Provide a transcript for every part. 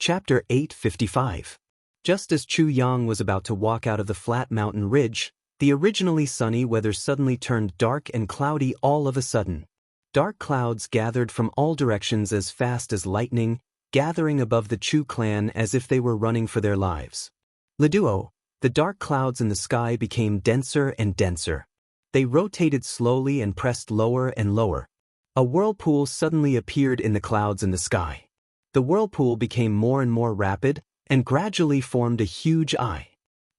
Chapter 855. Just as Chu Yang was about to walk out of the flat mountain ridge, the originally sunny weather suddenly turned dark and cloudy all of a sudden. Dark clouds gathered from all directions as fast as lightning, gathering above the Chu clan as if they were running for their lives. Leduo, the dark clouds in the sky became denser and denser. They rotated slowly and pressed lower and lower. A whirlpool suddenly appeared in the clouds in the sky. The whirlpool became more and more rapid, and gradually formed a huge eye.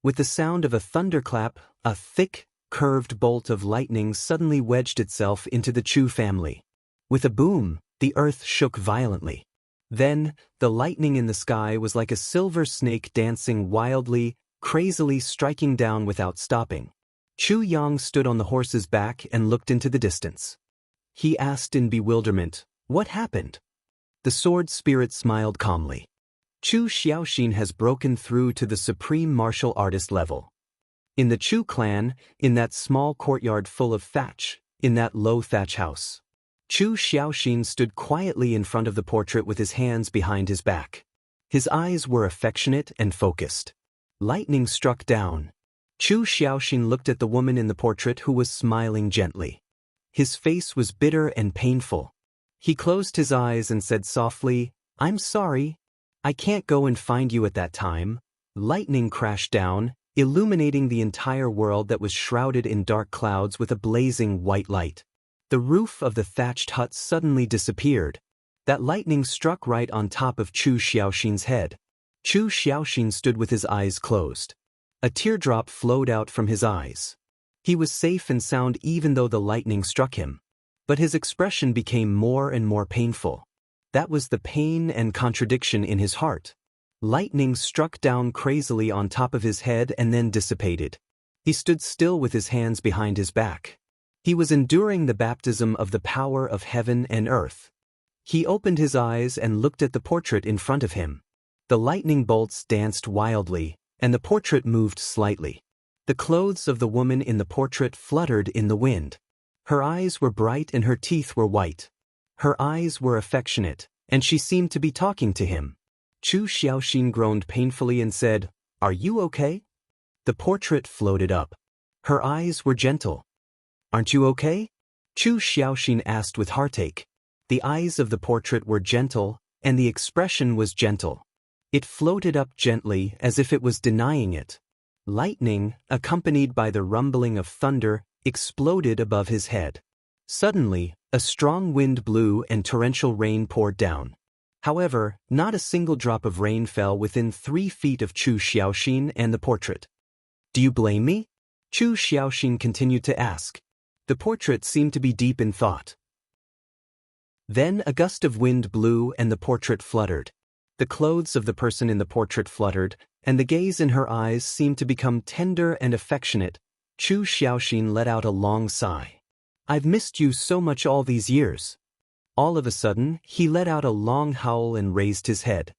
With the sound of a thunderclap, a thick, curved bolt of lightning suddenly wedged itself into the Chu family. With a boom, the earth shook violently. Then, the lightning in the sky was like a silver snake dancing wildly, crazily striking down without stopping. Chu Yang stood on the horse's back and looked into the distance. He asked in bewilderment, "What happened?" The sword spirit smiled calmly. Chu Xiaoxin has broken through to the supreme martial artist level. In the Chu clan, in that small courtyard full of thatch, in that low thatch house, Chu Xiaoxin stood quietly in front of the portrait with his hands behind his back. His eyes were affectionate and focused. Lightning struck down. Chu Xiaoxin looked at the woman in the portrait who was smiling gently. His face was bitter and painful. He closed his eyes and said softly, "I'm sorry. I can't go and find you at that time." Lightning crashed down, illuminating the entire world that was shrouded in dark clouds with a blazing white light. The roof of the thatched hut suddenly disappeared. That lightning struck right on top of Chu Xiaoxin's head. Chu Xiaoxin stood with his eyes closed. A teardrop flowed out from his eyes. He was safe and sound even though the lightning struck him. But his expression became more and more painful. That was the pain and contradiction in his heart. Lightning struck down crazily on top of his head and then dissipated. He stood still with his hands behind his back. He was enduring the baptism of the power of heaven and earth. He opened his eyes and looked at the portrait in front of him. The lightning bolts danced wildly, and the portrait moved slightly. The clothes of the woman in the portrait fluttered in the wind. Her eyes were bright and her teeth were white. Her eyes were affectionate, and she seemed to be talking to him. Chu Xiaoxin groaned painfully and said, "Are you okay?" The portrait floated up. Her eyes were gentle. "Aren't you okay?" Chu Xiaoxin asked with heartache. The eyes of the portrait were gentle, and the expression was gentle. It floated up gently as if it was denying it. Lightning, accompanied by the rumbling of thunder, exploded above his head. Suddenly, a strong wind blew and torrential rain poured down. However, not a single drop of rain fell within 3 feet of Chu Xiaoxin and the portrait. "Do you blame me?" Chu Xiaoxin continued to ask. The portrait seemed to be deep in thought. Then a gust of wind blew and the portrait fluttered. The clothes of the person in the portrait fluttered, and the gaze in her eyes seemed to become tender and affectionate. Chu Xiaoxin let out a long sigh. "I've missed you so much all these years." All of a sudden, he let out a long howl and raised his head.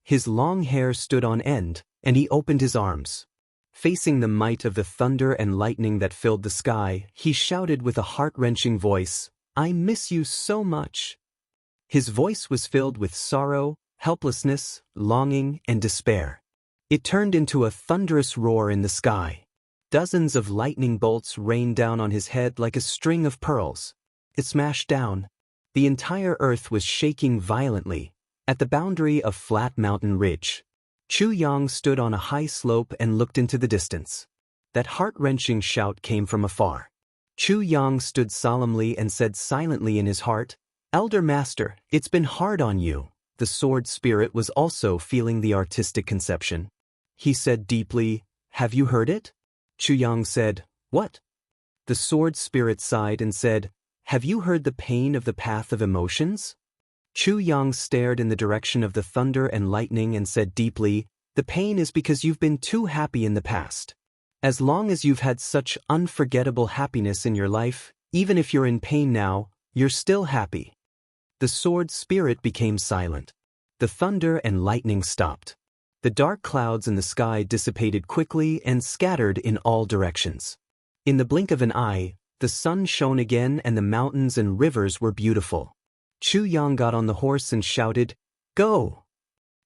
His long hair stood on end, and he opened his arms. Facing the might of the thunder and lightning that filled the sky, he shouted with a heart-wrenching voice, "I miss you so much." His voice was filled with sorrow, helplessness, longing, and despair. It turned into a thunderous roar in the sky. Dozens of lightning bolts rained down on his head like a string of pearls. It smashed down. The entire earth was shaking violently. At the boundary of flat mountain ridge, Chu Yang stood on a high slope and looked into the distance. That heart-wrenching shout came from afar. Chu Yang stood solemnly and said silently in his heart, "Elder Master, it's been hard on you." The sword spirit was also feeling the artistic conception. He said deeply, "Have you heard it?" Chu Yang said, "What?" The sword spirit sighed and said, "Have you heard the pain of the path of emotions?" Chu Yang stared in the direction of the thunder and lightning and said deeply, "The pain is because you've been too happy in the past. As long as you've had such unforgettable happiness in your life, even if you're in pain now, you're still happy." The sword spirit became silent. The thunder and lightning stopped. The dark clouds in the sky dissipated quickly and scattered in all directions. In the blink of an eye, the sun shone again and the mountains and rivers were beautiful. Chu Yang got on the horse and shouted, "Go!"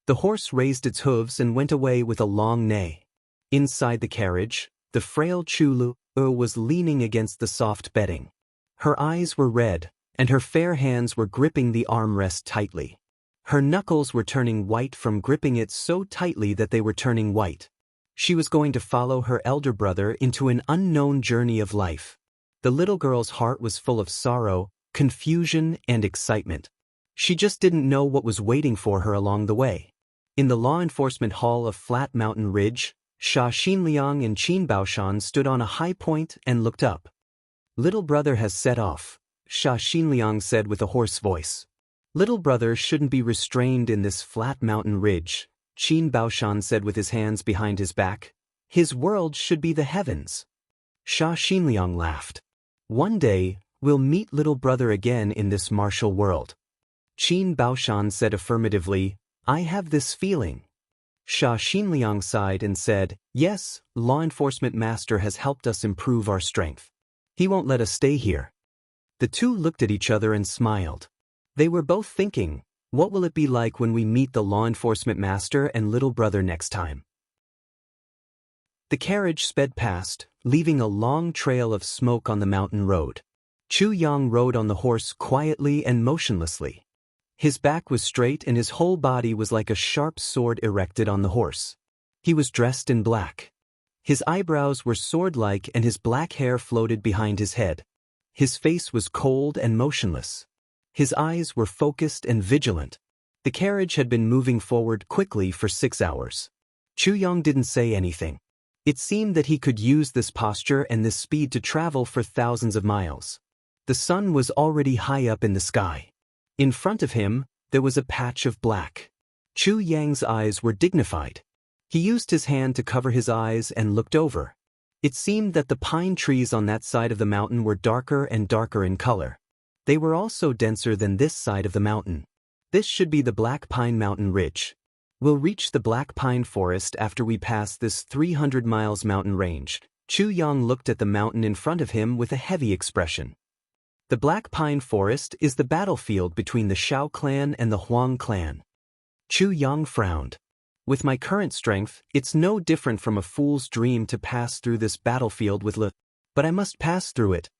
The horse raised its hooves and went away with a long neigh. Inside the carriage, the frail Chu Lu was leaning against the soft bedding. Her eyes were red, and her fair hands were gripping the armrest tightly. Her knuckles were turning white from gripping it so tightly that they were turning white. She was going to follow her elder brother into an unknown journey of life. The little girl's heart was full of sorrow, confusion, and excitement. She just didn't know what was waiting for her along the way. In the law enforcement hall of Flat Mountain Ridge, Xia Xinliang and Qin Baoshan stood on a high point and looked up. "Little brother has set off," Xia Xinliang said with a hoarse voice. "Little brother shouldn't be restrained in this flat mountain ridge," Qin Baoshan said with his hands behind his back. "His world should be the heavens." Xia Xinliang laughed. "One day, we'll meet little brother again in this martial world." Qin Baoshan said affirmatively, "I have this feeling." Xia Xinliang sighed and said, "Yes, law enforcement master has helped us improve our strength. He won't let us stay here." The two looked at each other and smiled. They were both thinking, what will it be like when we meet the law enforcement master and little brother next time? The carriage sped past, leaving a long trail of smoke on the mountain road. Chu Yang rode on the horse quietly and motionlessly. His back was straight and his whole body was like a sharp sword erected on the horse. He was dressed in black. His eyebrows were sword-like and his black hair floated behind his head. His face was cold and motionless. His eyes were focused and vigilant. The carriage had been moving forward quickly for 6 hours. Chu Yang didn't say anything. It seemed that he could use this posture and this speed to travel for thousands of miles. The sun was already high up in the sky. In front of him, there was a patch of black. Chu Yang's eyes were dignified. He used his hand to cover his eyes and looked over. It seemed that the pine trees on that side of the mountain were darker and darker in color. They were also denser than this side of the mountain. This should be the Black Pine Mountain Ridge. We'll reach the Black Pine Forest after we pass this 300 miles mountain range. Chu Yang looked at the mountain in front of him with a heavy expression. The Black Pine Forest is the battlefield between the Shao clan and the Huang clan. Chu Yang frowned. "With my current strength, it's no different from a fool's dream to pass through this battlefield with but I must pass through it.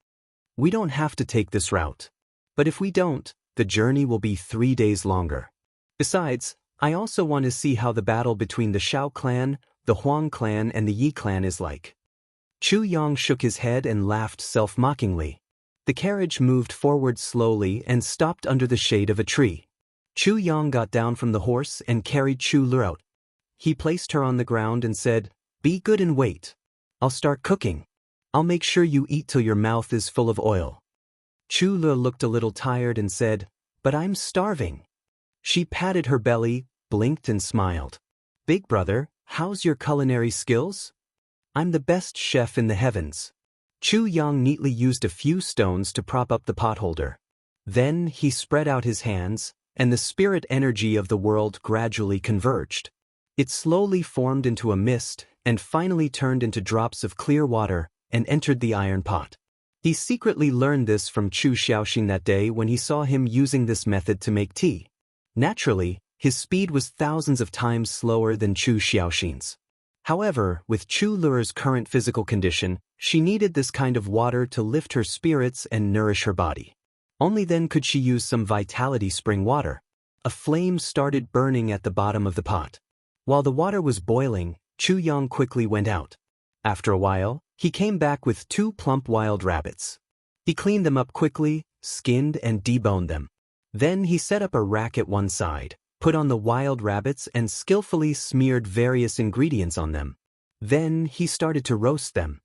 We don't have to take this route. But if we don't, the journey will be 3 days longer. Besides, I also want to see how the battle between the Shao clan, the Huang clan and the Yi clan is like." Chu Yang shook his head and laughed self-mockingly. The carriage moved forward slowly and stopped under the shade of a tree. Chu Yang got down from the horse and carried Chu Lu out. He placed her on the ground and said, "Be good and wait. I'll start cooking. I'll make sure you eat till your mouth is full of oil." Chu Lu looked a little tired and said, "But I'm starving." She patted her belly, blinked and smiled. "Big brother, how's your culinary skills?" "I'm the best chef in the heavens." Chu Yang neatly used a few stones to prop up the potholder. Then he spread out his hands, and the spirit energy of the world gradually converged. It slowly formed into a mist, and finally turned into drops of clear water, and entered the iron pot. He secretly learned this from Chu Xiaoxin that day when he saw him using this method to make tea. Naturally, his speed was thousands of times slower than Chu Xiaoxin's. However, with Chu Lu's current physical condition, she needed this kind of water to lift her spirits and nourish her body. Only then could she use some vitality spring water. A flame started burning at the bottom of the pot. While the water was boiling, Chu Yang quickly went out. After a while, he came back with 2 plump wild rabbits. He cleaned them up quickly, skinned and deboned them. Then he set up a rack at one side, put on the wild rabbits and skillfully smeared various ingredients on them. Then he started to roast them.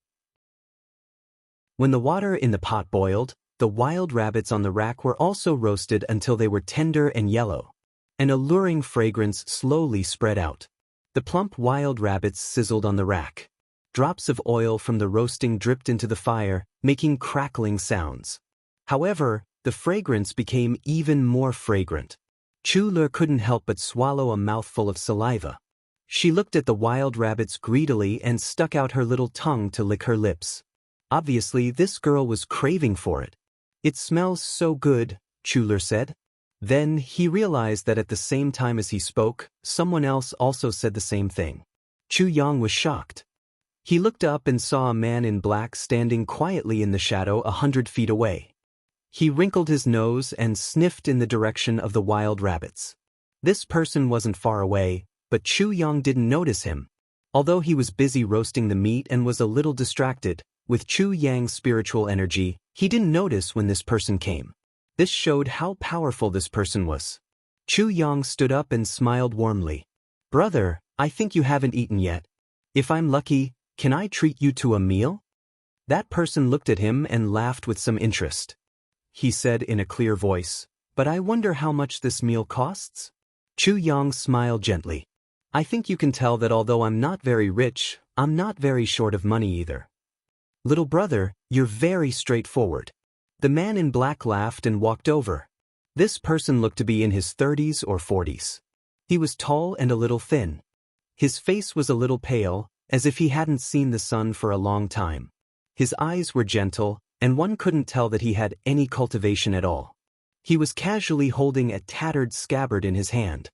When the water in the pot boiled, the wild rabbits on the rack were also roasted until they were tender and yellow. An alluring fragrance slowly spread out. The plump wild rabbits sizzled on the rack. Drops of oil from the roasting dripped into the fire, making crackling sounds. However, the fragrance became even more fragrant. Chu Lu couldn't help but swallow a mouthful of saliva. She looked at the wild rabbits greedily and stuck out her little tongue to lick her lips. Obviously, this girl was craving for it. "It smells so good," Chu Lu said. Then he realized that at the same time as he spoke, someone else also said the same thing. Chu Yang was shocked. He looked up and saw a man in black standing quietly in the shadow 100 feet away. He wrinkled his nose and sniffed in the direction of the wild rabbits. This person wasn't far away, but Chu Yang didn't notice him. Although he was busy roasting the meat and was a little distracted, with Chu Yang's spiritual energy, he didn't notice when this person came. This showed how powerful this person was. Chu Yang stood up and smiled warmly. "Brother, I think you haven't eaten yet. If I'm lucky, can I treat you to a meal?" That person looked at him and laughed with some interest. He said in a clear voice, "But I wonder how much this meal costs?" Chu Yang smiled gently. "I think you can tell that although I'm not very rich, I'm not very short of money either. Little brother, you're very straightforward." The man in black laughed and walked over. This person looked to be in his 30s or 40s. He was tall and a little thin. His face was a little pale, as if he hadn't seen the sun for a long time. His eyes were gentle, and one couldn't tell that he had any cultivation at all. He was casually holding a tattered scabbard in his hand.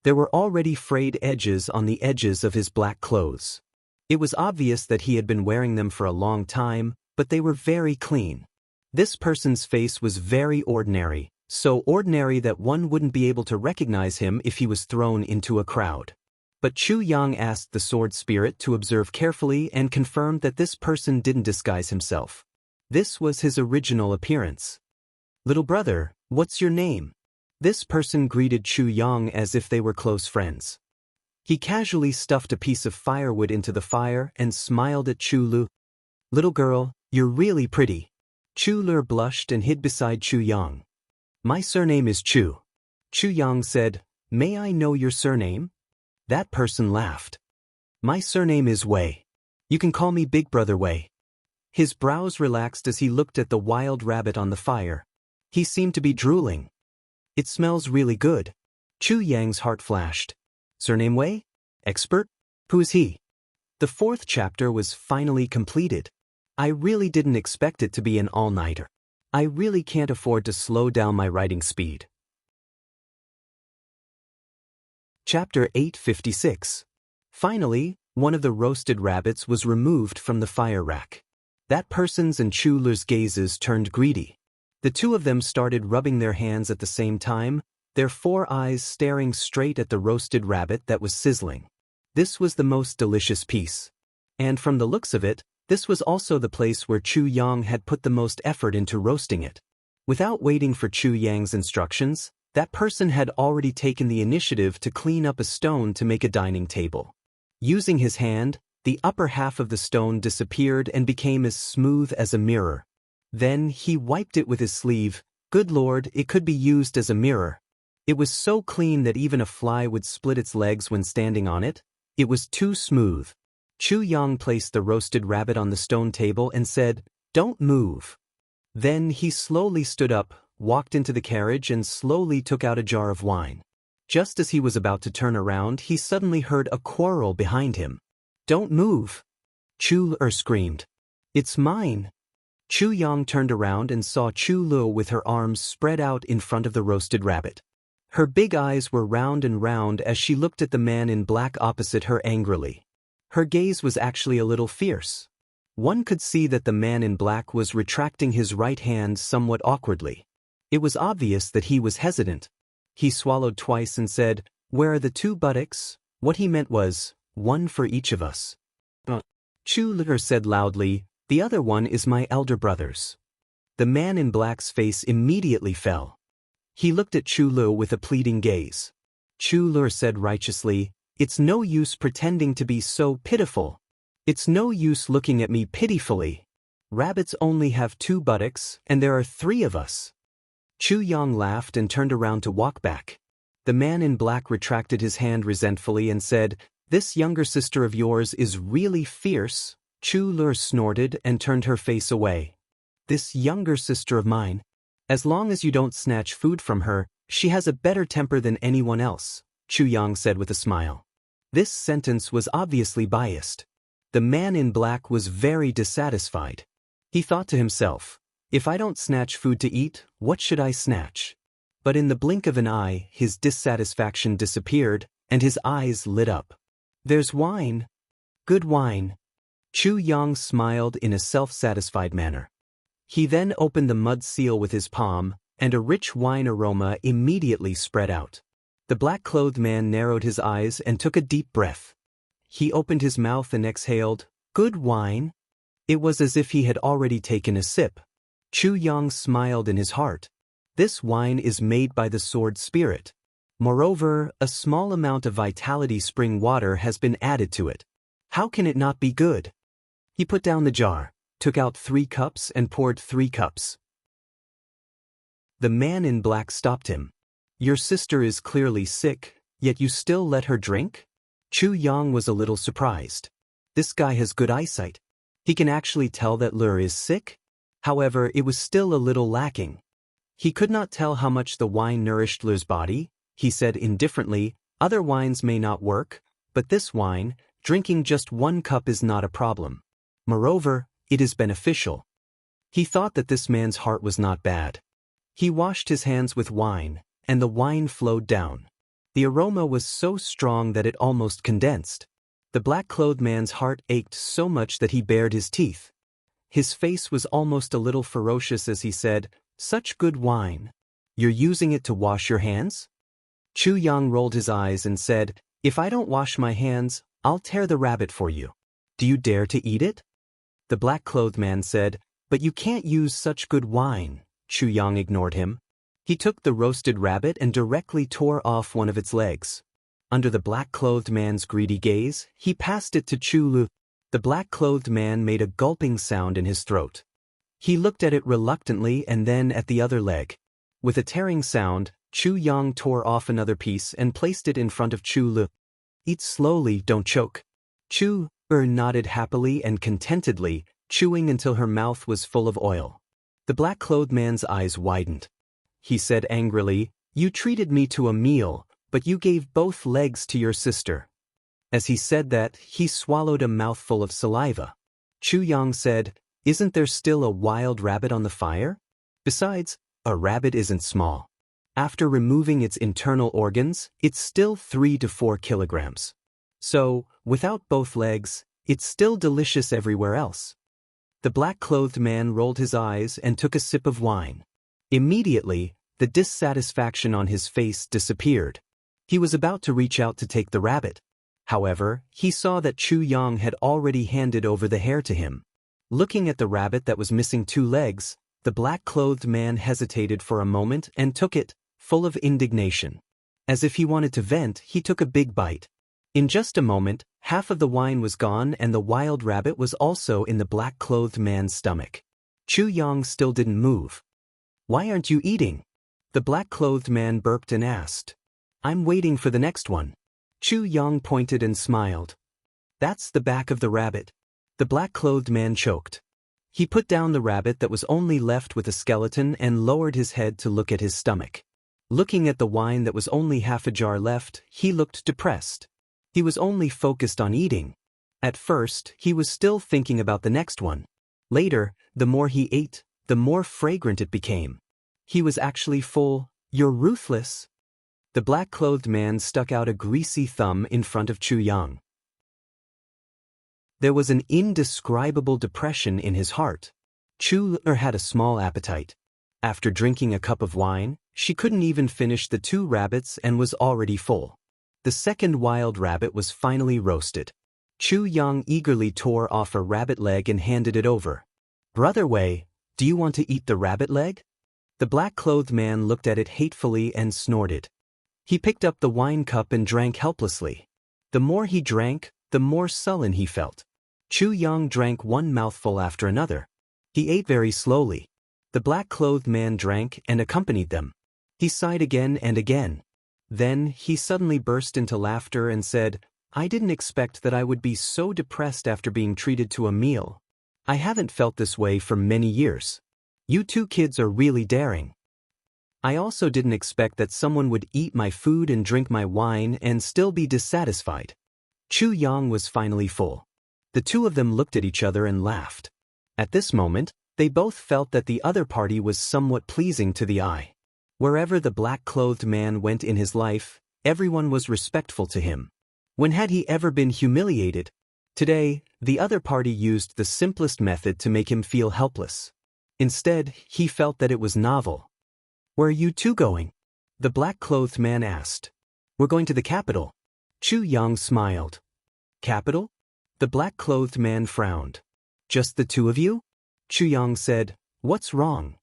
There were already frayed edges on the edges of his black clothes. It was obvious that he had been wearing them for a long time, but they were very clean. This person's face was very ordinary, so ordinary that one wouldn't be able to recognize him if he was thrown into a crowd. But Chu Yang asked the sword spirit to observe carefully and confirmed that this person didn't disguise himself. This was his original appearance. "Little brother, what's your name?" This person greeted Chu Yang as if they were close friends. He casually stuffed a piece of firewood into the fire and smiled at Chu Lu. "Little girl, you're really pretty." Chu Lu blushed and hid beside Chu Yang. "My surname is Chu." Chu Yang said, "May I know your surname?" That person laughed. "My surname is Wei. You can call me Big Brother Wei." His brows relaxed as he looked at the wild rabbit on the fire. He seemed to be drooling. "It smells really good." Chu Yang's heart flashed. "Surname Wei? Expert? Who is he?" The 4th chapter was finally completed. I really didn't expect it to be an all-nighter. I really can't afford to slow down my writing speed. Chapter 856. Finally, one of the roasted rabbits was removed from the fire rack. That person's and Chu Lu's gazes turned greedy. The two of them started rubbing their hands at the same time, their 4 eyes staring straight at the roasted rabbit that was sizzling. This was the most delicious piece. And from the looks of it, this was also the place where Chu Yang had put the most effort into roasting it. Without waiting for Chu Yang's instructions, that person had already taken the initiative to clean up a stone to make a dining table. Using his hand, the upper half of the stone disappeared and became as smooth as a mirror. Then he wiped it with his sleeve. Good Lord, it could be used as a mirror. It was so clean that even a fly would split its legs when standing on it. It was too smooth. Chu Yang placed the roasted rabbit on the stone table and said, "Don't move." Then he slowly stood up, walked into the carriage and slowly took out a jar of wine. Just as he was about to turn around, he suddenly heard a quarrel behind him. "Don't move!" Chu Lu screamed. "It's mine!" Chu Yang turned around and saw Chu Lu with her arms spread out in front of the roasted rabbit. Her big eyes were round and round as she looked at the man in black opposite her angrily. Her gaze was actually a little fierce. One could see that the man in black was retracting his right hand somewhat awkwardly. It was obvious that he was hesitant. He swallowed twice and said, "Where are the 2 buttocks?" What he meant was, "One for each of us." Chu Lu said loudly, "The other one is my elder brother's." The man in black's face immediately fell. He looked at Chu Lu with a pleading gaze. Chu Lu said righteously, "It's no use pretending to be so pitiful. It's no use looking at me pitifully. Rabbits only have 2 buttocks, and there are 3 of us." Chu Yang laughed and turned around to walk back. The man in black retracted his hand resentfully and said, "This younger sister of yours is really fierce." Chu Lu snorted and turned her face away. "This younger sister of mine? As long as you don't snatch food from her, she has a better temper than anyone else," Chu Yang said with a smile. This sentence was obviously biased. The man in black was very dissatisfied. He thought to himself, "If I don't snatch food to eat, what should I snatch?" But in the blink of an eye, his dissatisfaction disappeared, and his eyes lit up. There's wine. Good wine. Chu Yang smiled in a self-satisfied manner. He then opened the mud seal with his palm, and a rich wine aroma immediately spread out. The black-clothed man narrowed his eyes and took a deep breath. He opened his mouth and exhaled, "Good wine?" It was as if he had already taken a sip. Chu Yang smiled in his heart. This wine is made by the sword spirit. Moreover, a small amount of vitality spring water has been added to it. How can it not be good? He put down the jar, took out 3 cups and poured 3 cups. The man in black stopped him. "Your sister is clearly sick, yet you still let her drink?" Chu Yang was a little surprised. This guy has good eyesight. He can actually tell that Lur is sick? However, it was still a little lacking. He could not tell how much the wine nourished Lur's body. He said indifferently, "Other wines may not work, but this wine, drinking just 1 cup is not a problem. Moreover, it is beneficial." He thought that this man's heart was not bad. He washed his hands with wine, and the wine flowed down. The aroma was so strong that it almost condensed. The black-clothed man's heart ached so much that he bared his teeth. His face was almost a little ferocious as he said, "Such good wine. You're using it to wash your hands?" Chu Yang rolled his eyes and said, "If I don't wash my hands, I'll tear the rabbit for you. Do you dare to eat it?" The black-clothed man said, "But you can't use such good wine." Chu Yang ignored him. He took the roasted rabbit and directly tore off one of its legs. Under the black-clothed man's greedy gaze, he passed it to Chu Lu. The black-clothed man made a gulping sound in his throat. He looked at it reluctantly and then at the other leg. With a tearing sound, Chu Yang tore off another piece and placed it in front of Chu Lu. "Eat slowly, don't choke." Chu nodded happily and contentedly, chewing until her mouth was full of oil. The black-clothed man's eyes widened. He said angrily, "You treated me to a meal, but you gave both legs to your sister." As he said that, he swallowed a mouthful of saliva. Chu Yang said, "Isn't there still a wild rabbit on the fire? Besides, a rabbit isn't small. After removing its internal organs, it's still 3 to 4 kilograms. So, without both legs, it's still delicious everywhere else." The black-clothed man rolled his eyes and took a sip of wine. Immediately, the dissatisfaction on his face disappeared. He was about to reach out to take the rabbit. However, he saw that Chu Yang had already handed over the hare to him. Looking at the rabbit that was missing 2 legs, the black-clothed man hesitated for a moment and took it, full of indignation. As if he wanted to vent, he took a big bite. In just a moment, half of the wine was gone and the wild rabbit was also in the black-clothed man's stomach. Chu Yang still didn't move. "Why aren't you eating?" The black-clothed man burped and asked. "I'm waiting for the next one." Chu Yang pointed and smiled. "That's the back of the rabbit." The black-clothed man choked. He put down the rabbit that was only left with a skeleton and lowered his head to look at his stomach. Looking at the wine that was only half a jar left, he looked depressed. He was only focused on eating. At first, he was still thinking about the next one. Later, the more he ate, the more fragrant it became. He was actually full. "You're ruthless." The black-clothed man stuck out a greasy thumb in front of Chu Yang. There was an indescribable depression in his heart. Chu had a small appetite. After drinking a cup of wine, she couldn't even finish the 2 rabbits and was already full. The second wild rabbit was finally roasted. Chu Yang eagerly tore off a rabbit leg and handed it over. "Brother Wei, do you want to eat the rabbit leg?" The black-clothed man looked at it hatefully and snorted. He picked up the wine cup and drank helplessly. The more he drank, the more sullen he felt. Chu Yang drank one mouthful after another. He ate very slowly. The black-clothed man drank and accompanied them. He sighed again and again. Then he suddenly burst into laughter and said, "I didn't expect that I would be so depressed after being treated to a meal. I haven't felt this way for many years. You 2 kids are really daring. I also didn't expect that someone would eat my food and drink my wine and still be dissatisfied." Chu Yang was finally full. The 2 of them looked at each other and laughed. At this moment, they both felt that the other party was somewhat pleasing to the eye. Wherever the black-clothed man went in his life, everyone was respectful to him. When had he ever been humiliated? Today, the other party used the simplest method to make him feel helpless. Instead, he felt that it was novel. "Where are you two going?" the black-clothed man asked. "We're going to the capital." Chu Yang smiled. "Capital?" The black-clothed man frowned. "Just the two of you?" Chu Yang said, "What's wrong?"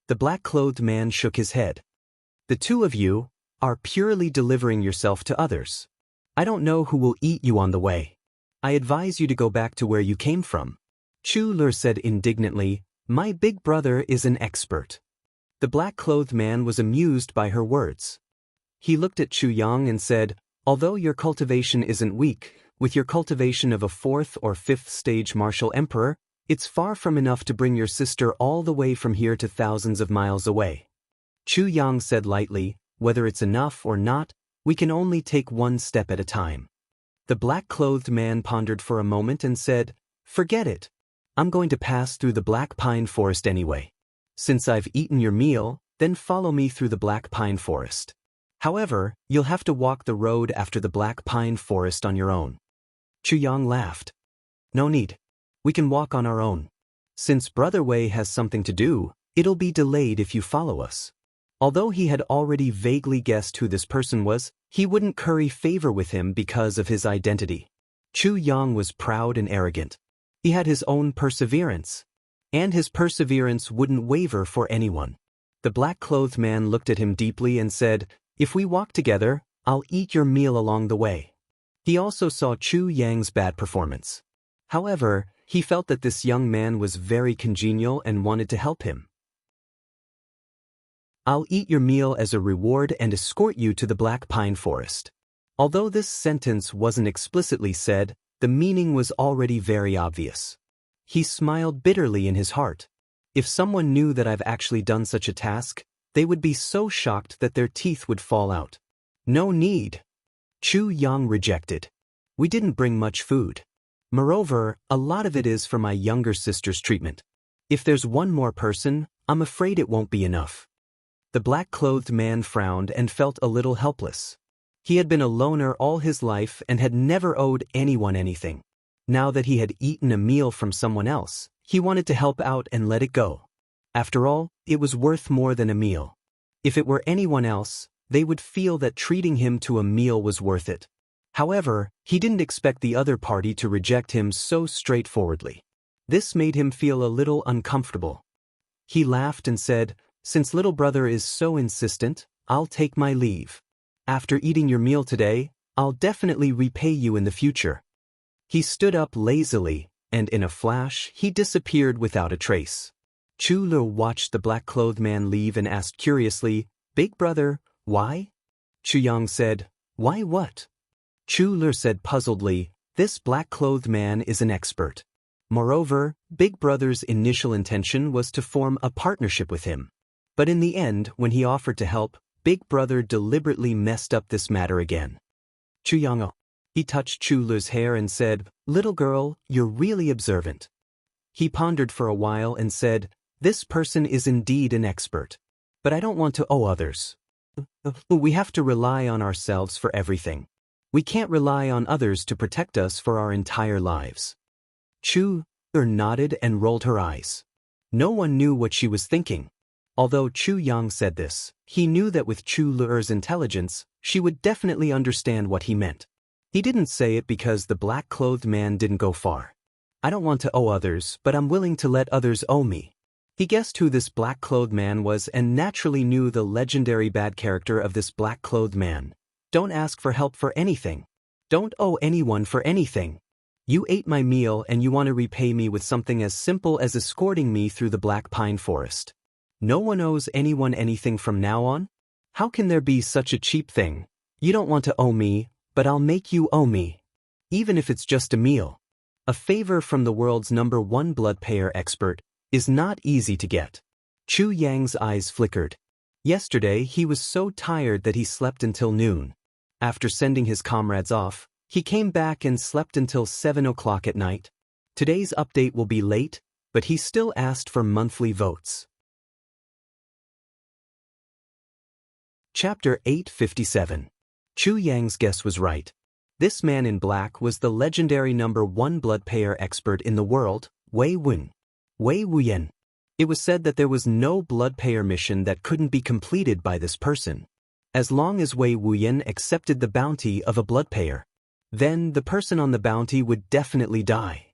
The black-clothed man shook his head. "The two of you are purely delivering yourself to others. I don't know who will eat you on the way. I advise you to go back to where you came from." Chu Lur said indignantly, "My big brother is an expert." The black-clothed man was amused by her words. He looked at Chu Yang and said, "Although your cultivation isn't weak, with your cultivation of a 4th or 5th stage martial emperor, it's far from enough to bring your sister all the way from here to thousands of miles away." Chu Yang said lightly, "Whether it's enough or not, we can only take one step at a time." The black-clothed man pondered for a moment and said, "Forget it. I'm going to pass through the black pine forest anyway. Since I've eaten your meal, then follow me through the black pine forest. However, you'll have to walk the road after the black pine forest on your own." Chu Yang laughed. "No need. We can walk on our own. Since Brother Wei has something to do, it'll be delayed if you follow us." Although he had already vaguely guessed who this person was, he wouldn't curry favor with him because of his identity. Chu Yang was proud and arrogant. He had his own perseverance, and his perseverance wouldn't waver for anyone. The black-clothed man looked at him deeply and said, "If we walk together, I'll eat your meal along the way." He also saw Chu Yang's bad performance. However, he felt that this young man was very congenial and wanted to help him. "I'll eat your meal as a reward and escort you to the black pine forest." Although this sentence wasn't explicitly said, the meaning was already very obvious. He smiled bitterly in his heart. If someone knew that I've actually done such a task, they would be so shocked that their teeth would fall out. "No need." Chu Yang rejected. "We didn't bring much food. Moreover, a lot of it is for my younger sister's treatment. If there's one more person, I'm afraid it won't be enough." The black-clothed man frowned and felt a little helpless. He had been a loner all his life and had never owed anyone anything. Now that he had eaten a meal from someone else, he wanted to help out and let it go. After all, it was worth more than a meal. If it were anyone else, they would feel that treating him to a meal was worth it. However, he didn't expect the other party to reject him so straightforwardly. This made him feel a little uncomfortable. He laughed and said, "Since little brother is so insistent, I'll take my leave. After eating your meal today, I'll definitely repay you in the future." He stood up lazily, and in a flash, he disappeared without a trace. Chu Lu watched the black-clothed man leave and asked curiously, "Big brother, why?" Chu Yang said, "Why what?" Chu Lu said puzzledly, "This black-clothed man is an expert. Moreover, Big Brother's initial intention was to form a partnership with him. But in the end, when he offered to help, Big Brother deliberately messed up this matter again." Chu Yang. He touched Chu Lu's hair and said, "Little girl, you're really observant." He pondered for a while and said, "This person is indeed an expert. But I don't want to owe others. We have to rely on ourselves for everything. We can't rely on others to protect us for our entire lives." Chu Lu nodded and rolled her eyes. No one knew what she was thinking. Although Chu Yang said this, he knew that with Chu Lu's intelligence, she would definitely understand what he meant. He didn't say it because the black-clothed man didn't go far. "I don't want to owe others, but I'm willing to let others owe me." He guessed who this black-clothed man was and naturally knew the legendary bad character of this black-clothed man. Don't ask for help for anything. Don't owe anyone for anything. You ate my meal and you want to repay me with something as simple as escorting me through the black pine forest. No one owes anyone anything from now on? How can there be such a cheap thing? You don't want to owe me, but I'll make you owe me. Even if it's just a meal. A favor from the world's #1 blood payer expert is not easy to get. Chu Yang's eyes flickered. Yesterday he was so tired that he slept until noon. After sending his comrades off, he came back and slept until 7 o'clock at night. Today's update will be late, but he still asked for monthly votes. Chapter 857. Chu Yang's guess was right. This man in black was the legendary #1 blood payer expert in the world, Wei Wuyan. Wei Wuyan. It was said that there was no blood payer mission that couldn't be completed by this person. As long as Wei Wuyan accepted the bounty of a blood payer, then the person on the bounty would definitely die.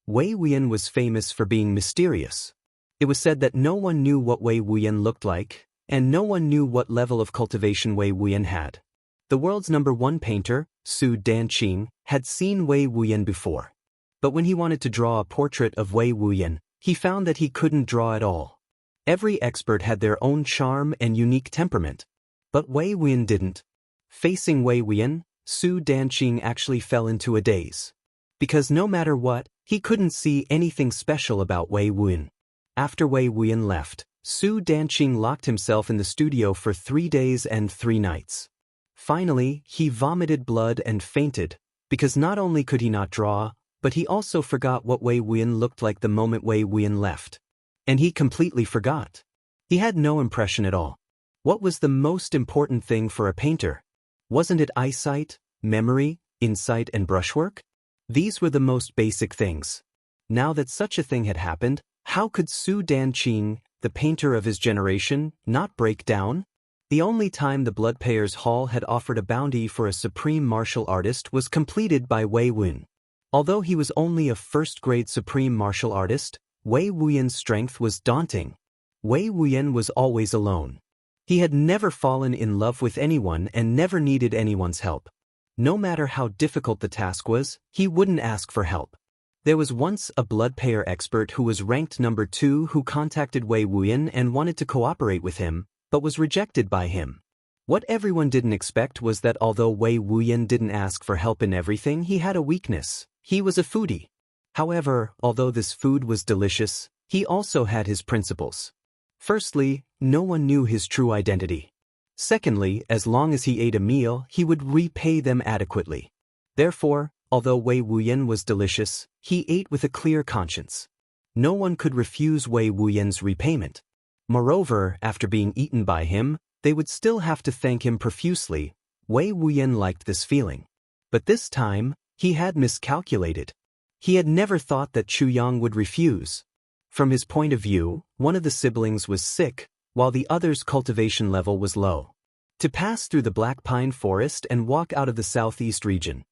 Wei Wuyan was famous for being mysterious. It was said that no one knew what Wei Wuyan looked like, and no one knew what level of cultivation Wei Wuyan had. The world's #1 painter, Su Danqing, had seen Wei Wuyan before. But when he wanted to draw a portrait of Wei Wuyan, he found that he couldn't draw at all. Every expert had their own charm and unique temperament. But Wei Wuyan didn't. Facing Wei Wuyan, Su Danqing actually fell into a daze. Because no matter what, he couldn't see anything special about Wei Wuyan. After Wei Wuyan left, Su Danqing locked himself in the studio for 3 days and 3 nights. Finally, he vomited blood and fainted, because not only could he not draw, but he also forgot what Wei Wuyan looked like the moment Wei Wuyan left. And he completely forgot. He had no impression at all. What was the most important thing for a painter? Wasn't it eyesight, memory, insight, and brushwork? These were the most basic things. Now that such a thing had happened, how could Su Danqing, the painter of his generation, not break down? The only time the Blood Payers Hall had offered a bounty for a supreme martial artist was completed by Wei Wuyan. Although he was only a first-grade supreme martial artist, Wei Wuyan's strength was daunting. Wei Wuyan was always alone. He had never fallen in love with anyone and never needed anyone's help. No matter how difficult the task was, he wouldn't ask for help. There was once a blood payer expert who was ranked #2 who contacted Wei Wuyan and wanted to cooperate with him, but was rejected by him. What everyone didn't expect was that although Wei Wuyan didn't ask for help in everything, he had a weakness. He was a foodie. However, although this food was delicious, he also had his principles. Firstly, no one knew his true identity. Secondly, as long as he ate a meal, he would repay them adequately. Therefore, although Wei Wuyan was delicious, he ate with a clear conscience. No one could refuse Wei Wuyan's repayment. Moreover, after being eaten by him, they would still have to thank him profusely. Wei Wuyan liked this feeling. But this time, he had miscalculated. He had never thought that Chu Yang would refuse. From his point of view, one of the siblings was sick, while the other's cultivation level was low. To pass through the Black Pine Forest and walk out of the southeast region.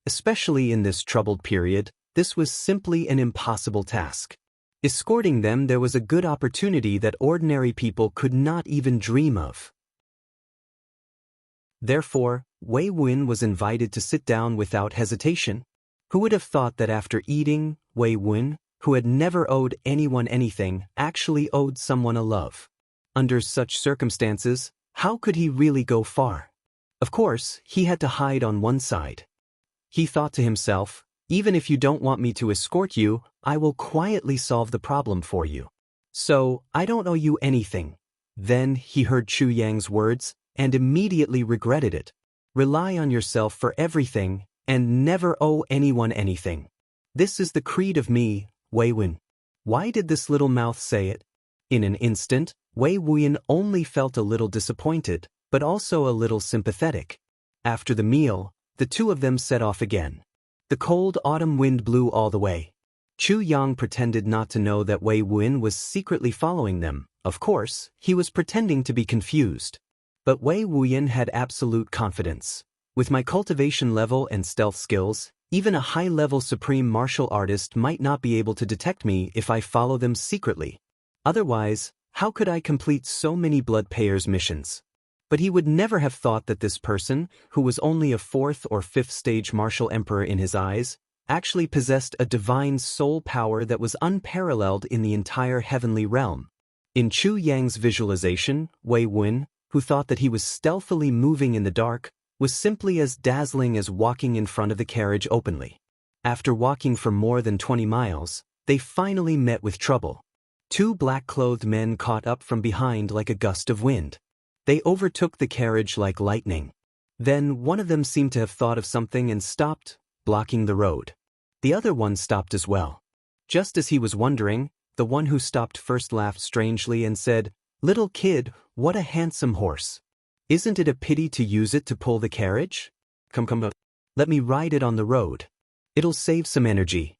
Especially in this troubled period, this was simply an impossible task. Escorting them there was a good opportunity that ordinary people could not even dream of. Therefore, Wei Wuyan was invited to sit down without hesitation. Who would have thought that after eating, Wei Wuyan, who had never owed anyone anything, actually owed someone a love? Under such circumstances, how could he really go far? Of course, he had to hide on one side. He thought to himself, even if you don't want me to escort you, I will quietly solve the problem for you. So, I don't owe you anything. Then he heard Chu Yang's words, and immediately regretted it. Rely on yourself for everything, and never owe anyone anything. This is the creed of me, Wei Wuyan. Why did this little mouth say it? In an instant, Wei Wuyan only felt a little disappointed, but also a little sympathetic. After the meal, the two of them set off again. The cold autumn wind blew all the way. Chu Yang pretended not to know that Wei Wuyan was secretly following them. Of course, he was pretending to be confused. But Wei Wuyan had absolute confidence. With my cultivation level and stealth skills, even a high-level supreme martial artist might not be able to detect me if I follow them secretly. Otherwise, how could I complete so many blood payers missions? But he would never have thought that this person, who was only a 4th or 5th stage martial emperor in his eyes, actually possessed a divine soul power that was unparalleled in the entire heavenly realm. In Chu Yang's visualization, Wei Wuyan, who thought that he was stealthily moving in the dark, was simply as dazzling as walking in front of the carriage openly. After walking for more than 20 miles, they finally met with trouble. 2 black-clothed men caught up from behind like a gust of wind. They overtook the carriage like lightning. Then one of them seemed to have thought of something and stopped, blocking the road. The other one stopped as well. Just as he was wondering, the one who stopped first laughed strangely and said, "Little kid, what a handsome horse." Isn't it a pity to use it to pull the carriage? Come, let me ride it on the road. It'll save some energy.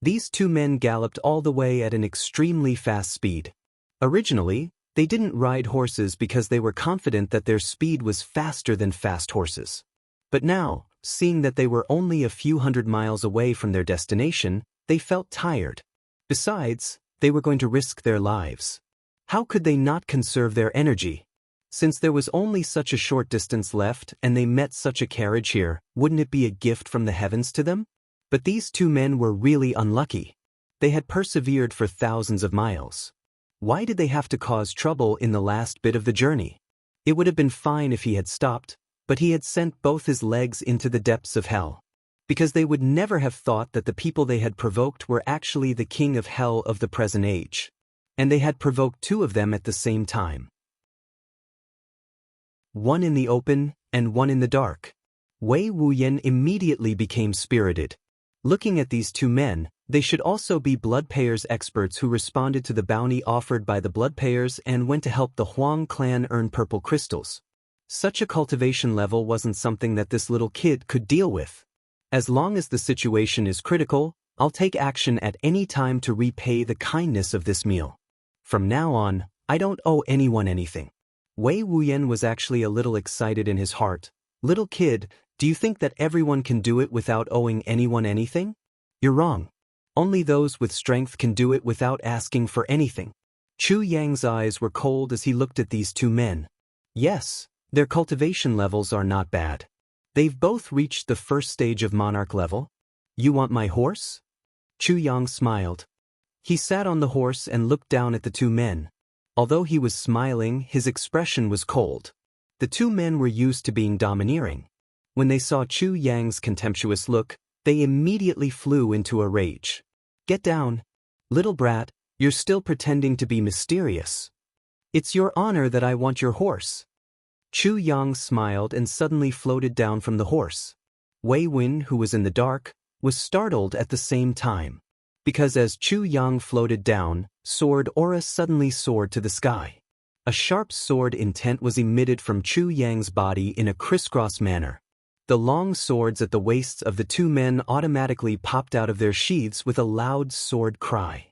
These two men galloped all the way at an extremely fast speed. Originally, they didn't ride horses because they were confident that their speed was faster than fast horses. But now, seeing that they were only a few hundred miles away from their destination, they felt tired. Besides, they were going to risk their lives. How could they not conserve their energy? Since there was only such a short distance left and they met such a carriage here, wouldn't it be a gift from the heavens to them? But these two men were really unlucky. They had persevered for thousands of miles. Why did they have to cause trouble in the last bit of the journey? It would have been fine if he had stopped, but he had sent both his legs into the depths of hell. Because they would never have thought that the people they had provoked were actually the king of hell of the present age. And they had provoked two of them at the same time. One in the open, and one in the dark. Wei Wuyan immediately became spirited. Looking at these two men, they should also be blood-payers experts who responded to the bounty offered by the blood-payers and went to help the Huang clan earn purple crystals. Such a cultivation level wasn't something that this little kid could deal with. As long as the situation is critical, I'll take action at any time to repay the kindness of this meal. From now on, I don't owe anyone anything. Wei Wuyan was actually a little excited in his heart. Little kid, do you think that everyone can do it without owing anyone anything? You're wrong. Only those with strength can do it without asking for anything. Chu Yang's eyes were cold as he looked at these two men. Yes, their cultivation levels are not bad. They've both reached the first stage of monarch level. You want my horse? Chu Yang smiled. He sat on the horse and looked down at the two men. Although he was smiling, his expression was cold. The two men were used to being domineering. When they saw Chu Yang's contemptuous look, they immediately flew into a rage. Get down. Little brat, you're still pretending to be mysterious. It's your honor that I want your horse. Chu Yang smiled and suddenly floated down from the horse. Wei Wuyan, who was in the dark, was startled at the same time. Because as Chu Yang floated down, sword aura suddenly soared to the sky. A sharp sword intent was emitted from Chu Yang's body in a crisscross manner. The long swords at the waists of the two men automatically popped out of their sheaths with a loud sword cry.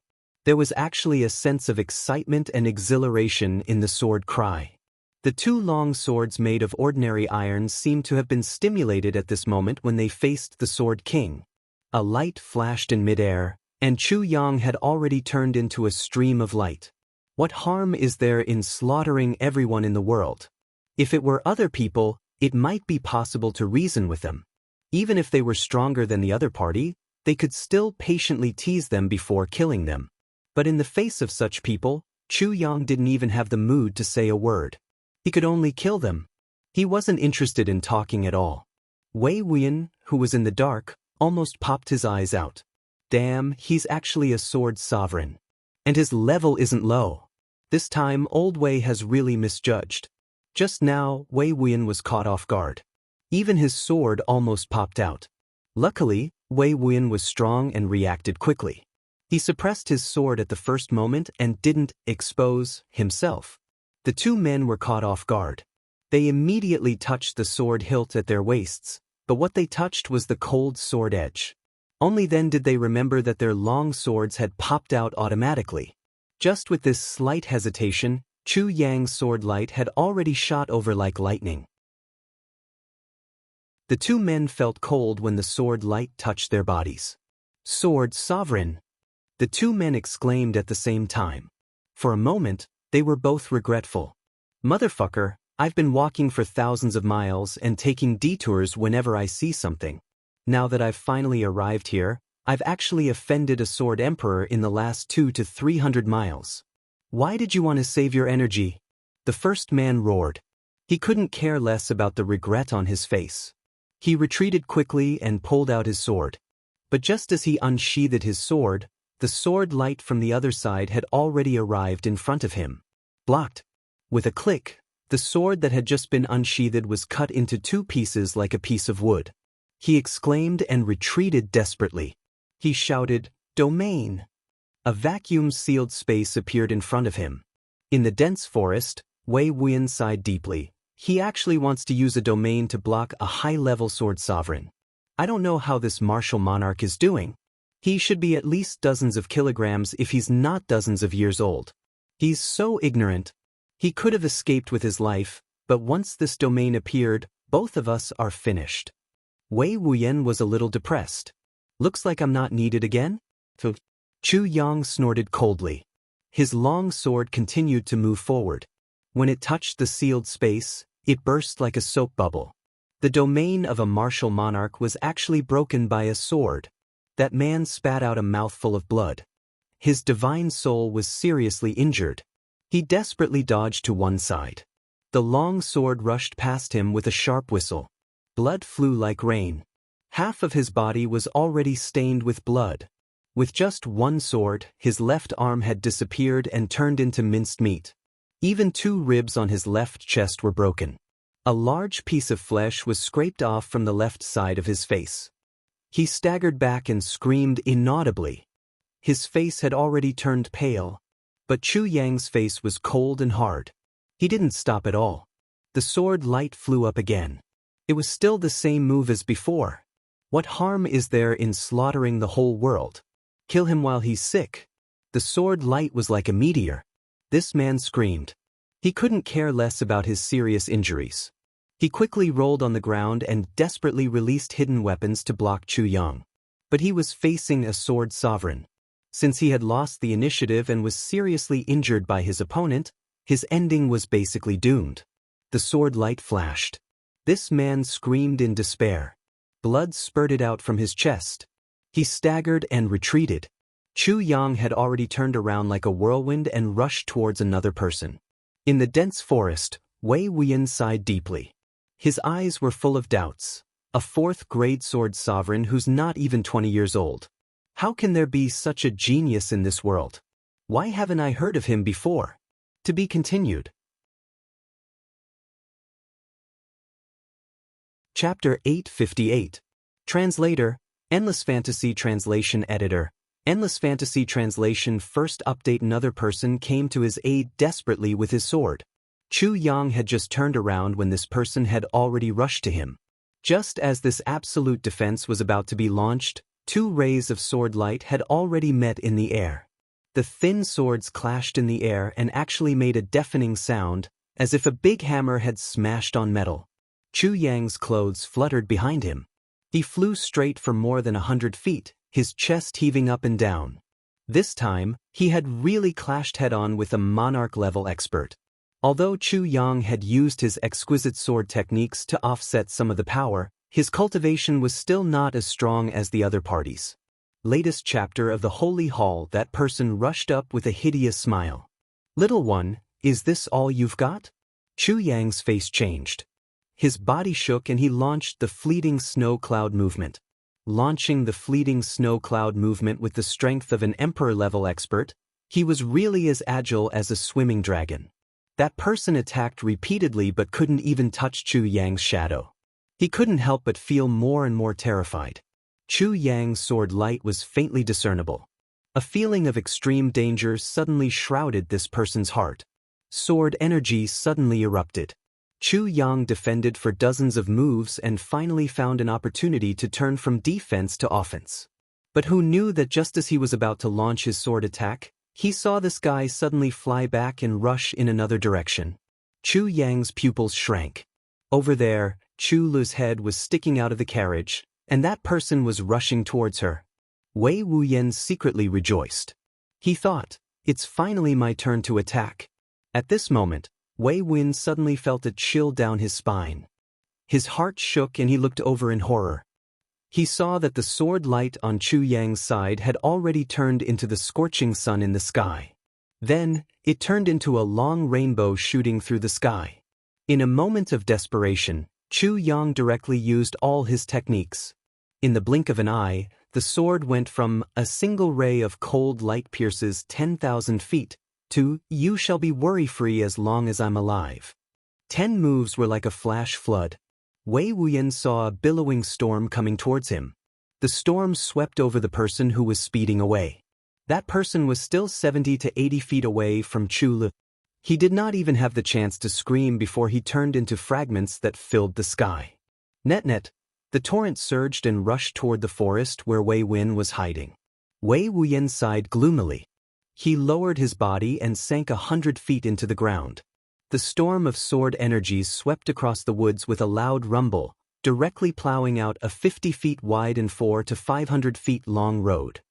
There was actually a sense of excitement and exhilaration in the sword cry. The two long swords made of ordinary iron seemed to have been stimulated at this moment when they faced the Sword King. A light flashed in midair, and Chu Yang had already turned into a stream of light. What harm is there in slaughtering everyone in the world? If it were other people, it might be possible to reason with them. Even if they were stronger than the other party, they could still patiently tease them before killing them. But in the face of such people, Chu Yang didn't even have the mood to say a word. He could only kill them. He wasn't interested in talking at all. Wei Wuyan, who was in the dark, almost popped his eyes out. Damn, he's actually a sword sovereign. And his level isn't low. This time, old Wei has really misjudged. Just now, Wei Wuyan was caught off guard. Even his sword almost popped out. Luckily, Wei Wuyan was strong and reacted quickly. He suppressed his sword at the first moment and didn't expose himself. The two men were caught off guard. They immediately touched the sword hilt at their waists, but what they touched was the cold sword edge. Only then did they remember that their long swords had popped out automatically. Just with this slight hesitation, Chu Yang's sword light had already shot over like lightning. The two men felt cold when the sword light touched their bodies. Sword sovereign! The two men exclaimed at the same time. For a moment, they were both regretful. Motherfucker, I've been walking for thousands of miles and taking detours whenever I see something. Now that I've finally arrived here, I've actually offended a sword emperor in the last 200 to 300 miles. Why did you want to save your energy? The first man roared. He couldn't care less about the regret on his face. He retreated quickly and pulled out his sword. But just as he unsheathed his sword, the sword light from the other side had already arrived in front of him. Blocked. With a click, the sword that had just been unsheathed was cut into two pieces like a piece of wood. He exclaimed and retreated desperately. He shouted, "Domain!" A vacuum-sealed space appeared in front of him. In the dense forest, Wei Wuyan sighed deeply. He actually wants to use a domain to block a high-level sword sovereign. I don't know how this martial monarch is doing. He should be at least dozens of kilograms if he's not dozens of years old. He's so ignorant. He could have escaped with his life, but once this domain appeared, both of us are finished. Wei Wuyan was a little depressed. Looks like I'm not needed again? Chu Yang snorted coldly. His long sword continued to move forward. When it touched the sealed space, it burst like a soap bubble. The domain of a martial monarch was actually broken by a sword. That man spat out a mouthful of blood. His divine soul was seriously injured. He desperately dodged to one side. The long sword rushed past him with a sharp whistle. Blood flew like rain. Half of his body was already stained with blood. With just one sword, his left arm had disappeared and turned into minced meat. Even 2 ribs on his left chest were broken. A large piece of flesh was scraped off from the left side of his face. He staggered back and screamed inaudibly. His face had already turned pale, but Chu Yang's face was cold and hard. He didn't stop at all. The sword light flew up again. It was still the same move as before. What harm is there in slaughtering the whole world? Kill him while he's sick. The sword light was like a meteor. This man screamed. He couldn't care less about his serious injuries. He quickly rolled on the ground and desperately released hidden weapons to block Chu Yang. But he was facing a sword sovereign. Since he had lost the initiative and was seriously injured by his opponent, his ending was basically doomed. The sword light flashed. This man screamed in despair. Blood spurted out from his chest. He staggered and retreated. Chu Yang had already turned around like a whirlwind and rushed towards another person. In the dense forest, Wei Wuyan sighed deeply. His eyes were full of doubts. A 4th-grade sword sovereign who's not even 20 years old. How can there be such a genius in this world? Why haven't I heard of him before? To be continued. Chapter 858. Translator, Endless Fantasy Translation Editor. Endless Fantasy Translation. First update. Another person came to his aid desperately with his sword. Chu Yang had just turned around when this person had already rushed to him. Just as this absolute defense was about to be launched, 2 rays of sword light had already met in the air. The thin swords clashed in the air and actually made a deafening sound, as if a big hammer had smashed on metal. Chu Yang's clothes fluttered behind him. He flew straight for more than 100 feet, his chest heaving up and down. This time, he had really clashed head-on with a monarch-level expert. Although Chu Yang had used his exquisite sword techniques to offset some of the power, his cultivation was still not as strong as the other parties. Latest chapter of the Holy Hall. That person rushed up with a hideous smile. Little one, is this all you've got? Chu Yang's face changed. His body shook and he launched the fleeting snow cloud movement. Launching the fleeting snow cloud movement with the strength of an emperor-level expert, he was really as agile as a swimming dragon. That person attacked repeatedly but couldn't even touch Chu Yang's shadow. He couldn't help but feel more and more terrified. Chu Yang's sword light was faintly discernible. A feeling of extreme danger suddenly shrouded this person's heart. Sword energy suddenly erupted. Chu Yang defended for dozens of moves and finally found an opportunity to turn from defense to offense. But who knew that just as he was about to launch his sword attack, he saw the sky suddenly fly back and rush in another direction. Chu Yang's pupils shrank. Over there, Chu Lu's head was sticking out of the carriage, and that person was rushing towards her. Wei Wuyan secretly rejoiced. He thought, it's finally my turn to attack. At this moment, Wei Wuyan suddenly felt a chill down his spine. His heart shook and he looked over in horror. He saw that the sword light on Chu Yang's side had already turned into the scorching sun in the sky. Then, it turned into a long rainbow shooting through the sky. In a moment of desperation, Chu Yang directly used all his techniques. In the blink of an eye, the sword went from a single ray of cold light pierces 10,000 feet to you shall be worry-free as long as I'm alive. 10 moves were like a flash flood. Wei Wuyan saw a billowing storm coming towards him. The storm swept over the person who was speeding away. That person was still 70 to 80 feet away from Chu Lu. He did not even have the chance to scream before he turned into fragments that filled the sky. Net-net, the torrent surged and rushed toward the forest where Wei Wuyan was hiding. Wei Wuyan sighed gloomily. He lowered his body and sank 100 feet into the ground. The storm of sword energies swept across the woods with a loud rumble, directly plowing out a 50 feet wide and 400 to 500 feet long road.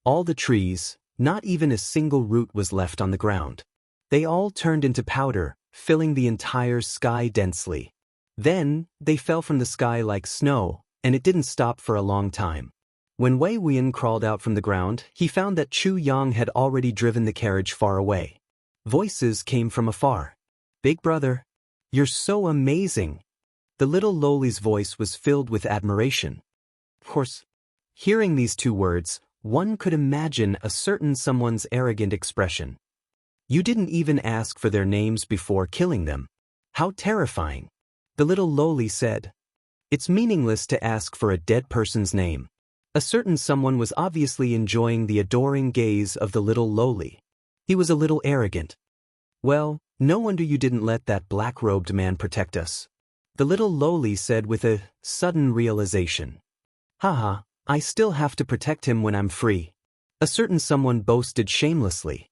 All the trees, not even a single root was left on the ground. They all turned into powder, filling the entire sky densely. Then, they fell from the sky like snow, and it didn't stop for a long time. When Wei Wuyan crawled out from the ground, he found that Chu Yang had already driven the carriage far away. Voices came from afar. "Big brother, you're so amazing." The little lowly's voice was filled with admiration. Of course, hearing these two words, one could imagine a certain someone's arrogant expression. "You didn't even ask for their names before killing them. How terrifying." The little lowly said. "It's meaningless to ask for a dead person's name." A certain someone was obviously enjoying the adoring gaze of the little lowly. He was a little arrogant. "Well, no wonder you didn't let that black-robed man protect us," the little lowly said with a sudden realization. "Haha, I still have to protect him when I'm free," a certain someone boasted shamelessly.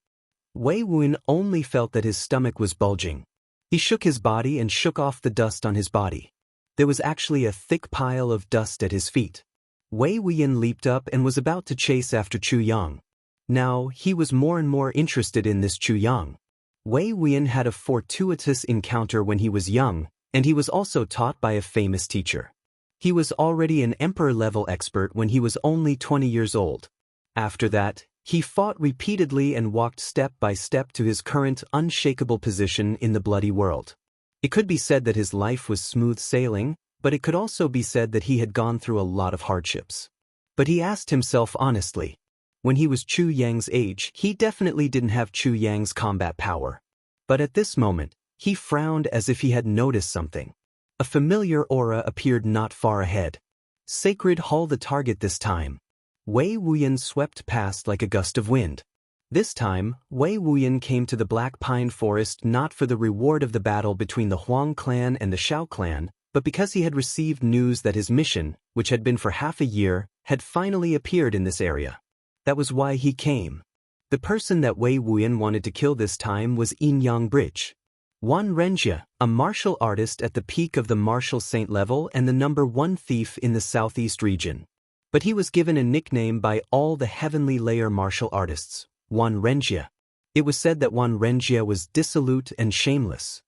Wei Wuyan only felt that his stomach was bulging. He shook his body and shook off the dust on his body. There was actually a thick pile of dust at his feet. Wei Wuyan leaped up and was about to chase after Chu Yang. Now, he was more and more interested in this Chu Yang. Wei Wuyan had a fortuitous encounter when he was young, and he was also taught by a famous teacher. He was already an emperor-level expert when he was only 20 years old. After that, he fought repeatedly and walked step by step to his current unshakable position in the bloody world. It could be said that his life was smooth sailing, but it could also be said that he had gone through a lot of hardships. But he asked himself honestly, when he was Chu Yang's age, he definitely didn't have Chu Yang's combat power. But at this moment, he frowned as if he had noticed something. A familiar aura appeared not far ahead. Sacred Hall the target this time. Wei Wuyan swept past like a gust of wind. This time, Wei Wuyan came to the Black Pine Forest not for the reward of the battle between the Huang clan and the Shao clan, but because he had received news that his mission, which had been for half a year, had finally appeared in this area. That was why he came. The person that Wei Wuyan wanted to kill this time was Inyang Bridge. Wan Renjia, a martial artist at the peak of the martial saint level and the #1 thief in the southeast region. But he was given a nickname by all the heavenly layer martial artists, Wan Renjia. It was said that Wan Renjia was dissolute and shameless.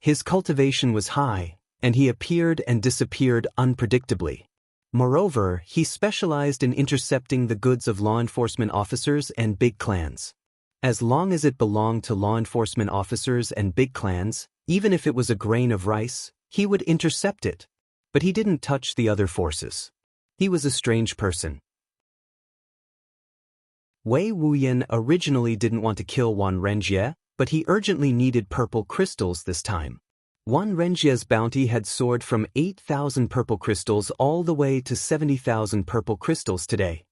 His cultivation was high, and he appeared and disappeared unpredictably. Moreover, he specialized in intercepting the goods of law enforcement officers and big clans. As long as it belonged to law enforcement officers and big clans, even if it was a grain of rice, he would intercept it. But he didn't touch the other forces. He was a strange person. Wei Wuyan originally didn't want to kill Wan Renjie, but he urgently needed purple crystals this time. Wan Renjie's bounty had soared from 8,000 purple crystals all the way to 70,000 purple crystals today.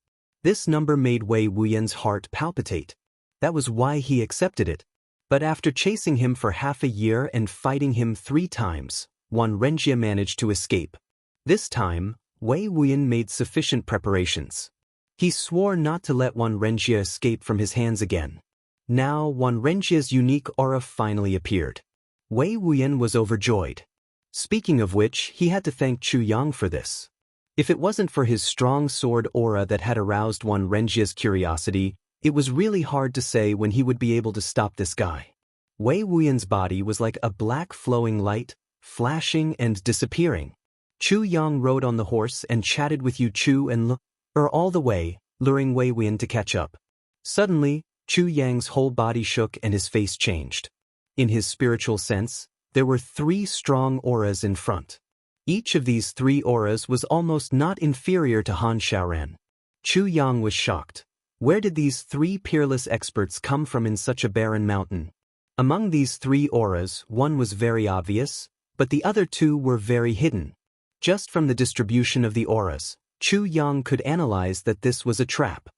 This number made Wei Wuyan's heart palpitate. That was why he accepted it. But after chasing him for half a year and fighting him 3 times, Wan Renjie managed to escape. This time, Wei Wuyan made sufficient preparations. He swore not to let Wan Renjie escape from his hands again. Now Wan Renjie's unique aura finally appeared. Wei Wuyan was overjoyed. Speaking of which, he had to thank Chu Yang for this. If it wasn't for his strong sword aura that had aroused Wan Renjie's curiosity, it was really hard to say when he would be able to stop this guy. Wei Wuyan's body was like a black flowing light, flashing and disappearing. Chu Yang rode on the horse and chatted with Yu Chu and all the way, luring Wei Wuyan to catch up. Suddenly, Chu Yang's whole body shook and his face changed. In his spiritual sense, there were 3 strong auras in front. Each of these 3 auras was almost not inferior to Han Xiaoran. Chu Yang was shocked. Where did these 3 peerless experts come from in such a barren mountain? Among these 3 auras, one was very obvious, but the other 2 were very hidden. Just from the distribution of the auras, Chu Yang could analyze that this was a trap.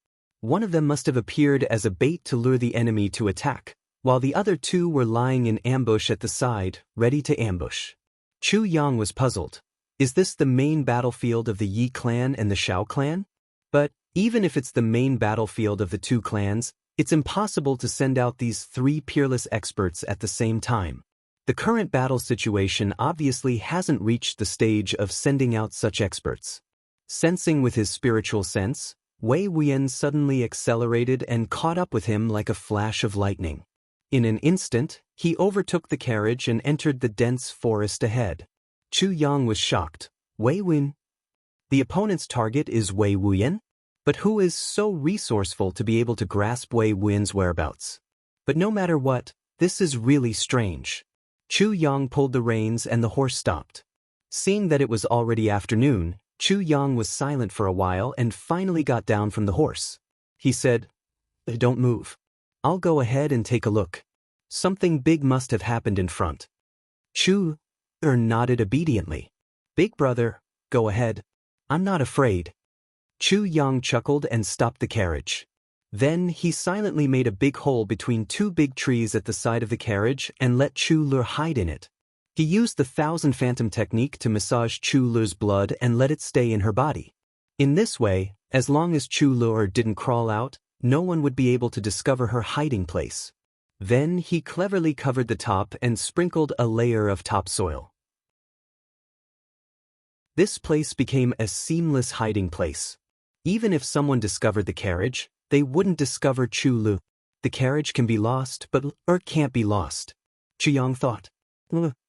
One of them must have appeared as a bait to lure the enemy to attack, while the other two were lying in ambush at the side, ready to ambush. Chu Yang was puzzled. Is this the main battlefield of the Yi clan and the Shao clan? But, even if it's the main battlefield of the two clans, it's impossible to send out these three peerless experts at the same time. The current battle situation obviously hasn't reached the stage of sending out such experts. Sensing with his spiritual sense, Wei Wuyan suddenly accelerated and caught up with him like a flash of lightning. In an instant, he overtook the carriage and entered the dense forest ahead. Chu Yang was shocked. Wei Wuyan? The opponent's target is Wei Wuyan? But who is so resourceful to be able to grasp Wei Wuyan's whereabouts? But no matter what, this is really strange. Chu Yang pulled the reins and the horse stopped. Seeing that it was already afternoon, Chu Yang was silent for a while and finally got down from the horse. He said, "Don't move. I'll go ahead and take a look. Something big must have happened in front." Chu nodded obediently. "Big brother, go ahead. I'm not afraid." Chu Yang chuckled and stopped the carriage. Then he silently made a big hole between two big trees at the side of the carriage and let Chu Lur hide in it. He used the Thousand Phantom technique to massage Chu Lur's blood and let it stay in her body. In this way, as long as Chu Lur didn't crawl out, no one would be able to discover her hiding place. Then he cleverly covered the top and sprinkled a layer of topsoil. This place became a seamless hiding place. Even if someone discovered the carriage, they wouldn't discover Chu Lu. The carriage can be lost, but can't be lost. Chu Yang thought.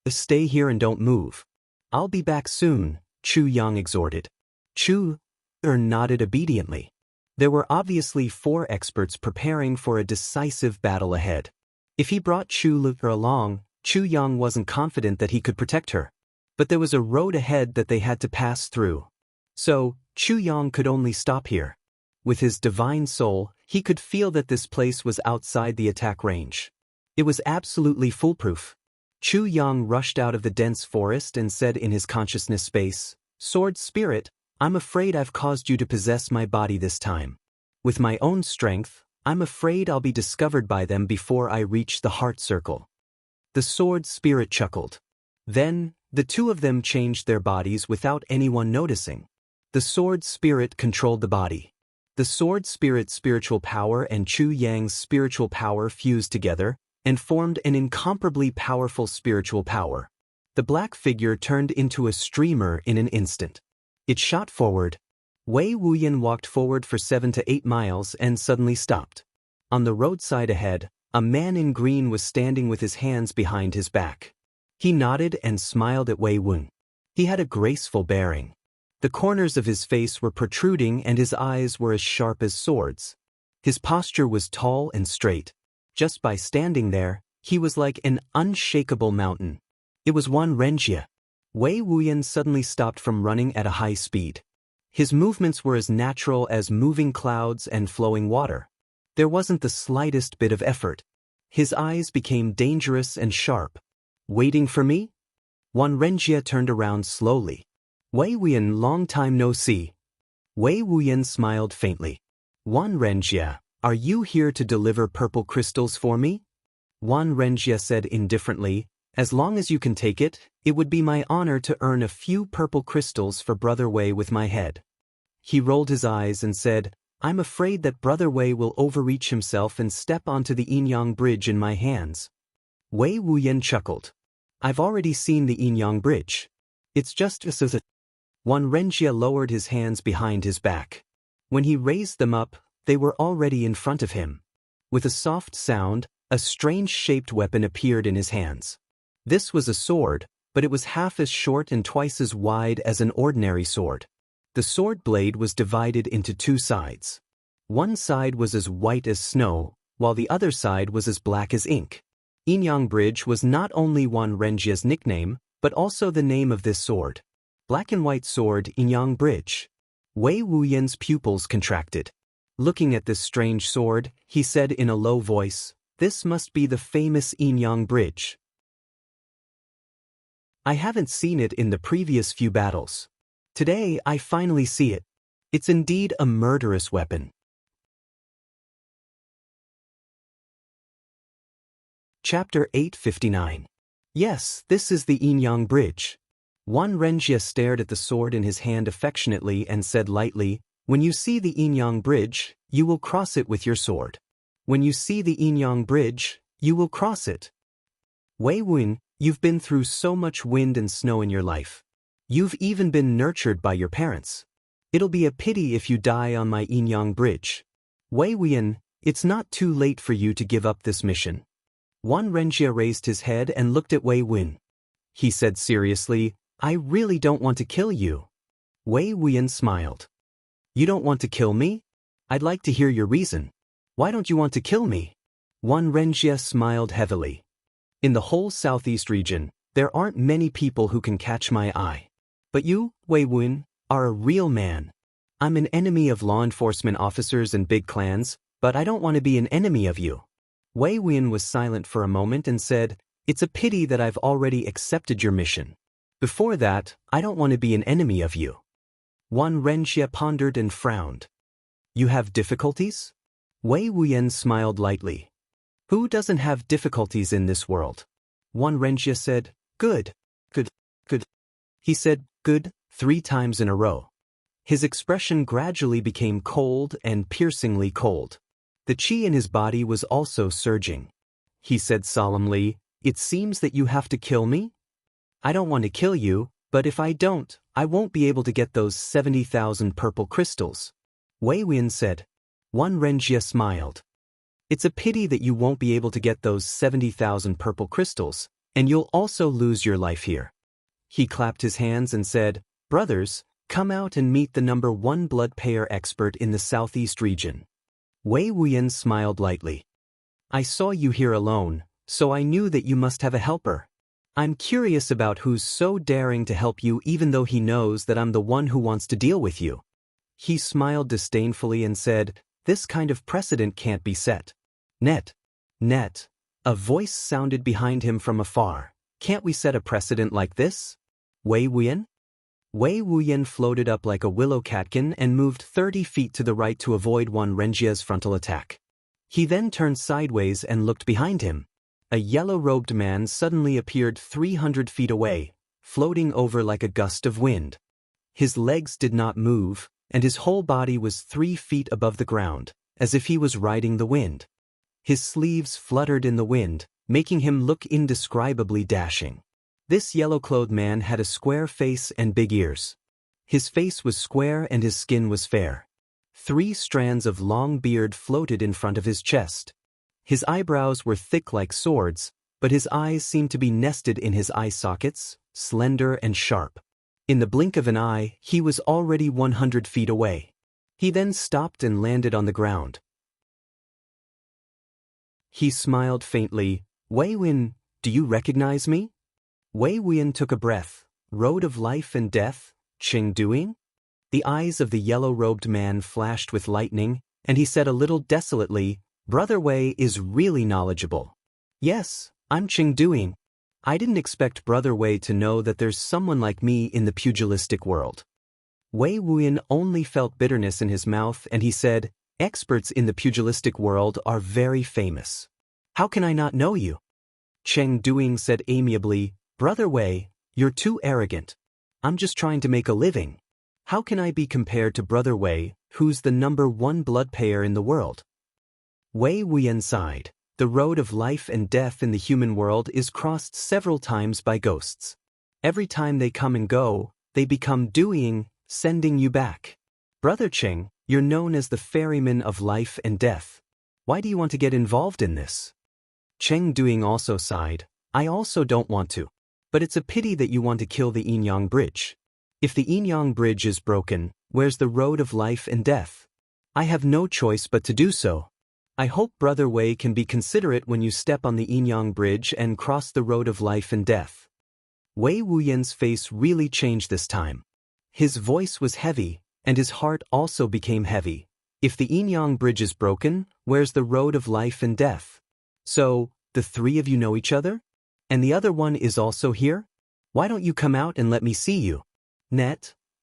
Stay here and don't move. I'll be back soon, Chu Yang exhorted. Chu nodded obediently. There were obviously 4 experts preparing for a decisive battle ahead. If he brought Chu Lu along, Chu Yang wasn't confident that he could protect her. But there was a road ahead that they had to pass through. So, Chu Yang could only stop here. With his divine soul, he could feel that this place was outside the attack range. It was absolutely foolproof. Chu Yang rushed out of the dense forest and said in his consciousness space, "Sword Spirit, I'm afraid I've caused you to possess my body this time. With my own strength, I'm afraid I'll be discovered by them before I reach the heart circle." The Sword Spirit chuckled. Then, the two of them changed their bodies without anyone noticing. The Sword Spirit controlled the body. The Sword Spirit's spiritual power and Chu Yang's spiritual power fused together and formed an incomparably powerful spiritual power. The black figure turned into a streamer in an instant. It shot forward. Wei Wuyan walked forward for 7 to 8 miles and suddenly stopped. On the roadside ahead, a man in green was standing with his hands behind his back. He nodded and smiled at Wei Wuyan. He had a graceful bearing. The corners of his face were protruding and his eyes were as sharp as swords. His posture was tall and straight. Just by standing there, he was like an unshakable mountain. It was Wan Renjia. Wei Wuyan suddenly stopped from running at a high speed. His movements were as natural as moving clouds and flowing water. There wasn't the slightest bit of effort. His eyes became dangerous and sharp. "Waiting for me?" Wan Renjia turned around slowly. "Wei Wuyan, long time no see." Wei Wuyan smiled faintly. "Wan Renjia, are you here to deliver purple crystals for me?" Wan Renjia said indifferently, "As long as you can take it, it would be my honor to earn a few purple crystals for Brother Wei with my head." He rolled his eyes and said, "I'm afraid that Brother Wei will overreach himself and step onto the Inyang Bridge in my hands." Wei Wuyan chuckled. "I've already seen the Inyang Bridge. It's just so that..." Wan Renjia lowered his hands behind his back. When he raised them up, they were already in front of him. With a soft sound, a strange-shaped weapon appeared in his hands. This was a sword, but it was half as short and twice as wide as an ordinary sword. The sword blade was divided into 2 sides. One side was as white as snow, while the other side was as black as ink. Inyang Bridge was not only Wan Renjia's nickname, but also the name of this sword. Black and white sword, Inyang Bridge. Wei Wuyan's pupils contracted. Looking at this strange sword, he said in a low voice, "This must be the famous Inyang Bridge. I haven't seen it in the previous few battles. Today I finally see it. It's indeed a murderous weapon." Chapter 859. Yes, this is the Yin-Yang Bridge. Wan Renjie stared at the sword in his hand affectionately and said lightly, "When you see the Yin-Yang Bridge, you will cross it with your sword. When you see the Yin-Yang Bridge, you will cross it." Wei Wuyan, you've been through so much wind and snow in your life. You've even been nurtured by your parents. It'll be a pity if you die on my Yin-Yang Bridge. Wei Wuyan, it's not too late for you to give up this mission. Wan Renjie raised his head and looked at Wei Wuyan. He said seriously, "I really don't want to kill you." Wei Wuyan smiled. "You don't want to kill me? I'd like to hear your reason. Why don't you want to kill me?" Wan Renjie smiled heavily. "In the whole southeast region, there aren't many people who can catch my eye. But you, Wei Wuyan, are a real man. I'm an enemy of law enforcement officers and big clans, but I don't want to be an enemy of you." Wei Wuyan was silent for a moment and said, "It's a pity that I've already accepted your mission. Before that, I don't want to be an enemy of you." Wan Renjie pondered and frowned. "You have difficulties?" Wei Wuyan smiled lightly. "Who doesn't have difficulties in this world?" Wan Renjie said, "Good. Good. Good." He said, "Good," 3 times in a row. His expression gradually became cold and piercingly cold. The qi in his body was also surging. He said solemnly, "It seems that you have to kill me? I don't want to kill you, but if I don't, I won't be able to get those 70,000 purple crystals." Wei Wuyan said. Wan Renjie smiled. "It's a pity that you won't be able to get those 70,000 purple crystals, and you'll also lose your life here." He clapped his hands and said, "Brothers, come out and meet the number 1 blood payer expert in the southeast region." Wei Wuyan smiled lightly. "I saw you here alone, so I knew that you must have a helper. I'm curious about who's so daring to help you even though he knows that I'm the one who wants to deal with you." He smiled disdainfully and said, "This kind of precedent can't be set." Net. A voice sounded behind him from afar. "Can't we set a precedent like this? Wei Wuyan?" Wei Wuyan floated up like a willow catkin and moved 30 feet to the right to avoid Wan Renjie's frontal attack. He then turned sideways and looked behind him. A yellow-robed man suddenly appeared 300 feet away, floating over like a gust of wind. His legs did not move, and his whole body was 3 feet above the ground, as if he was riding the wind. His sleeves fluttered in the wind, making him look indescribably dashing. This yellow-clothed man had a square face and big ears. His face was square and his skin was fair. 3 strands of long beard floated in front of his chest. His eyebrows were thick like swords, but his eyes seemed to be nested in his eye sockets, slender and sharp. In the blink of an eye, he was already 100 feet away. He then stopped and landed on the ground. He smiled faintly. "Wei Wuyan, do you recognize me?" Wei Wuyan took a breath. "Road of life and death, Chengduing?" The eyes of the yellow-robed man flashed with lightning, and he said a little desolately, "Brother Wei is really knowledgeable." "Yes, I'm Chengduing. I didn't expect Brother Wei to know that there's someone like me in the pugilistic world." Wei Wuyan only felt bitterness in his mouth and he said, "Experts in the pugilistic world are very famous. How can I not know you?" Chengduing said amiably, "Brother Wei, you're too arrogant. I'm just trying to make a living. How can I be compared to Brother Wei, who's the number 1 blood payer in the world?" Wei Wuyan sighed. "The road of life and death in the human world is crossed several times by ghosts. Every time they come and go, they become doing, sending you back. Brother Cheng, you're known as the ferryman of life and death. Why do you want to get involved in this?" Chengduing also sighed. "I also don't want to. But it's a pity that you want to kill the Yin-Yang Bridge. If the Yin-Yang Bridge is broken, where's the road of life and death? I have no choice but to do so. I hope Brother Wei can be considerate when you step on the Yin-Yang Bridge and cross the road of life and death." Wei Wuyan's face really changed this time. His voice was heavy, and his heart also became heavy. "If the Yin-Yang Bridge is broken, where's the road of life and death? So, the 3 of you know each other? And the other one is also here? Why don't you come out and let me see you?"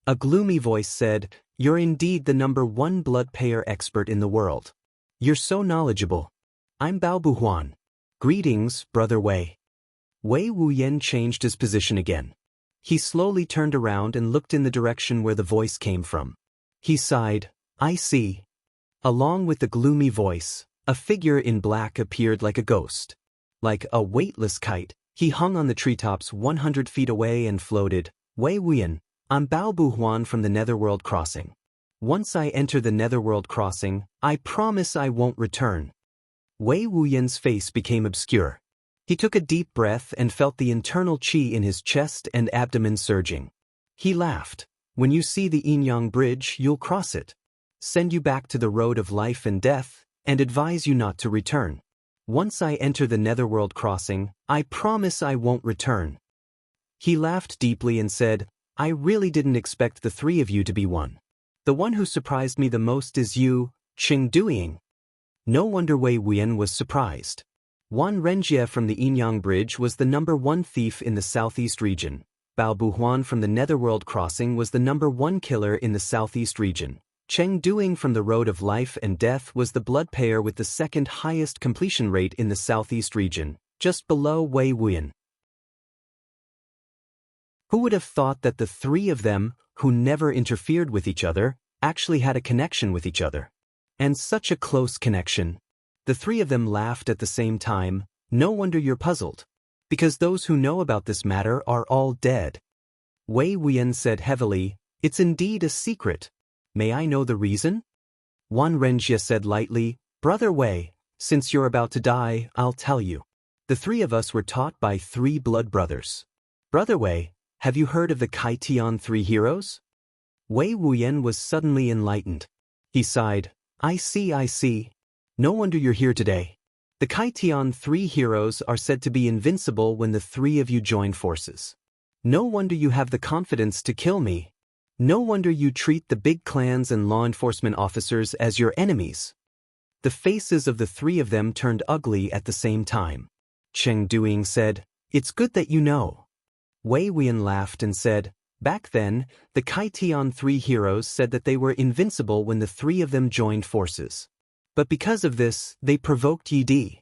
A gloomy voice said, "You're indeed the number 1 blood payer expert in the world. You're so knowledgeable. I'm Bao Buhuan. Greetings, Brother Wei. Wei Wuyan changed his position again. He slowly turned around and looked in the direction where the voice came from. He sighed, I see. Along with the gloomy voice, a figure in black appeared like a ghost. Like a weightless kite, he hung on the treetops 100 feet away and floated. Wei Wuyan, I'm Bao Buhuan from the Netherworld Crossing. Once I enter the Netherworld Crossing, I promise I won't return. Wei Wuyan's face became obscure. He took a deep breath and felt the internal qi in his chest and abdomen surging. He laughed. When you see the Yin-Yang Bridge, you'll cross it. Send you back to the road of life and death, and advise you not to return. Once I enter the Netherworld Crossing, I promise I won't return. He laughed deeply and said, I really didn't expect the three of you to be one. The one who surprised me the most is you, Chengduing. No wonder Wei Wuyan was surprised. Wan Renjie from the Yin-Yang Bridge was the #1 thief in the southeast region. Bao Buhuan from the Netherworld Crossing was the #1 killer in the southeast region. Chengduing from the Road of Life and Death was the blood payer with the second highest completion rate in the southeast region, just below Wei Wuyan. Who would have thought that the three of them, who never interfered with each other, actually had a connection with each other? And such a close connection. The three of them laughed at the same time. No wonder you're puzzled. Because those who know about this matter are all dead. Wei Wuyan said heavily, It's indeed a secret. May I know the reason? Wan Renjie said lightly, Brother Wei, since you're about to die, I'll tell you. The three of us were taught by 3 blood brothers. Brother Wei, have you heard of the Kaitian 3 heroes? Wei Wuyan was suddenly enlightened. He sighed, I see. No wonder you're here today. The Kaitian 3 heroes are said to be invincible when the 3 of you join forces. No wonder you have the confidence to kill me. No wonder you treat the big clans and law enforcement officers as your enemies. The faces of the 3 of them turned ugly at the same time. Chengduing said, It's good that you know. Wei Wuyan laughed and said, Back then, the Kaitian 3 heroes said that they were invincible when the 3 of them joined forces. But because of this, they provoked Yi Di.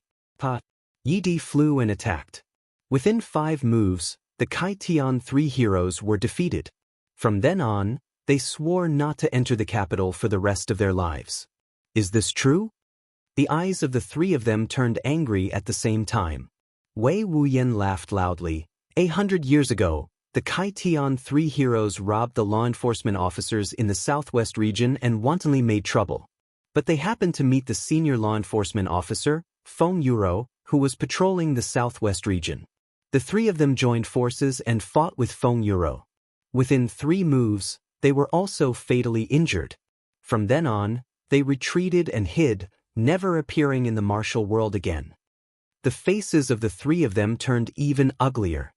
Yi Di flew and attacked. Within 5 moves, the Kaitian 3 heroes were defeated. From then on, they swore not to enter the capital for the rest of their lives. Is this true? The eyes of the 3 of them turned angry at the same time. Wei Wuyan laughed loudly. 100 years ago, the Kaitian 3 heroes robbed the law enforcement officers in the southwest region and wantonly made trouble. But they happened to meet the senior law enforcement officer, Feng Yuro, who was patrolling the southwest region. The 3 of them joined forces and fought with Feng Yuro. Within 3 moves, they were also fatally injured. From then on, they retreated and hid, never appearing in the martial world again. The faces of the 3 of them turned even uglier.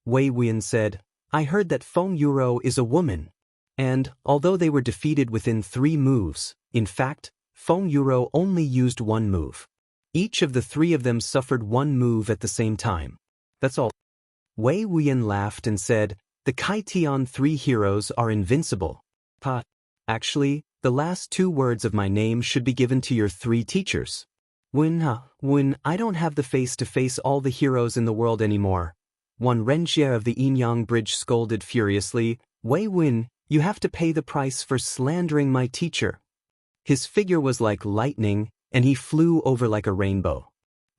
Wei Wuyan said, I heard that Feng Yuro is a woman. And, although they were defeated within 3 moves, in fact, Feng Yuro only used 1 move. Each of the 3 of them suffered 1 move at the same time. That's all. Wei Wuyan laughed and said, The Kaitian 3 heroes are invincible. Actually, the last 2 words of my name should be given to your 3 teachers. When I don't have the face to face all the heroes in the world anymore. Wan Renjie of the Yin-Yang Bridge scolded furiously, Wei Wuyan, you have to pay the price for slandering my teacher. His figure was like lightning, and he flew over like a rainbow.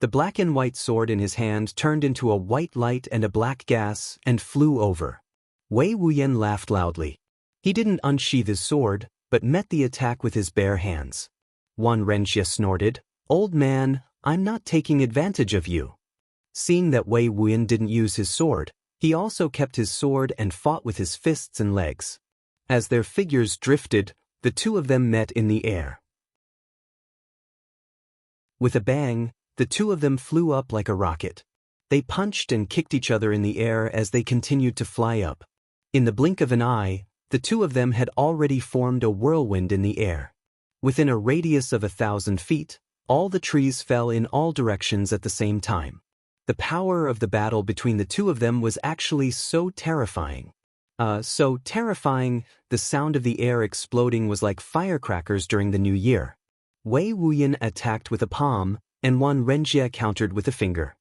The black and white sword in his hand turned into a white light and a black gas and flew over. Wei Wuyan laughed loudly. He didn't unsheath his sword, but met the attack with his bare hands. Wan Renjie snorted, Old man, I'm not taking advantage of you. Seeing that Wei Wuyan didn't use his sword, he also kept his sword and fought with his fists and legs. As their figures drifted, the 2 of them met in the air. With a bang, the 2 of them flew up like a rocket. They punched and kicked each other in the air as they continued to fly up. In the blink of an eye, the 2 of them had already formed a whirlwind in the air. Within a radius of 1,000 feet, all the trees fell in all directions at the same time. The power of the battle between the 2 of them was actually so terrifying. The sound of the air exploding was like firecrackers during the New Year. Wei Wuyan attacked with a palm, and Wan Renjie countered with a finger.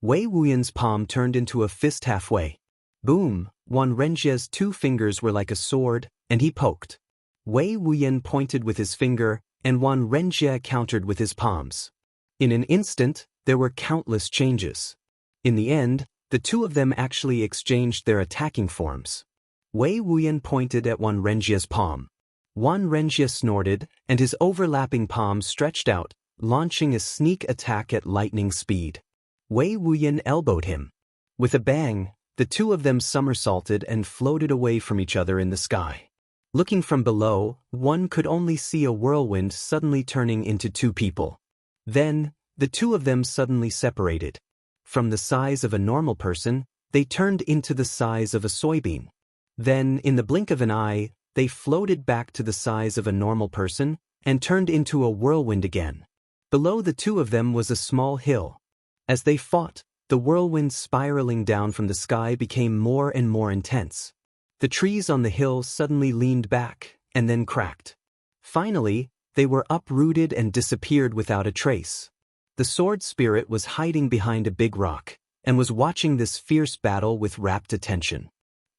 Wei Wuyan's palm turned into a fist halfway. Boom, Wan Renjie's 2 fingers were like a sword, and he poked. Wei Wuyan pointed with his finger, and Wan Renjie countered with his palms. In an instant, there were countless changes. In the end, the 2 of them actually exchanged their attacking forms. Wei Wuyan pointed at Wan Renjie's palm. Wan Renjie snorted, and his overlapping palms stretched out, launching a sneak attack at lightning speed. Wei Wuyan elbowed him. With a bang, the 2 of them somersaulted and floated away from each other in the sky. Looking from below, one could only see a whirlwind suddenly turning into 2 people. Then, the 2 of them suddenly separated. From the size of a normal person, they turned into the size of a soybean. Then, in the blink of an eye, they floated back to the size of a normal person and turned into a whirlwind again. Below the 2 of them was a small hill. As they fought, the whirlwind spiraling down from the sky became more and more intense. The trees on the hill suddenly leaned back and then cracked. Finally, they were uprooted and disappeared without a trace. The sword spirit was hiding behind a big rock and was watching this fierce battle with rapt attention.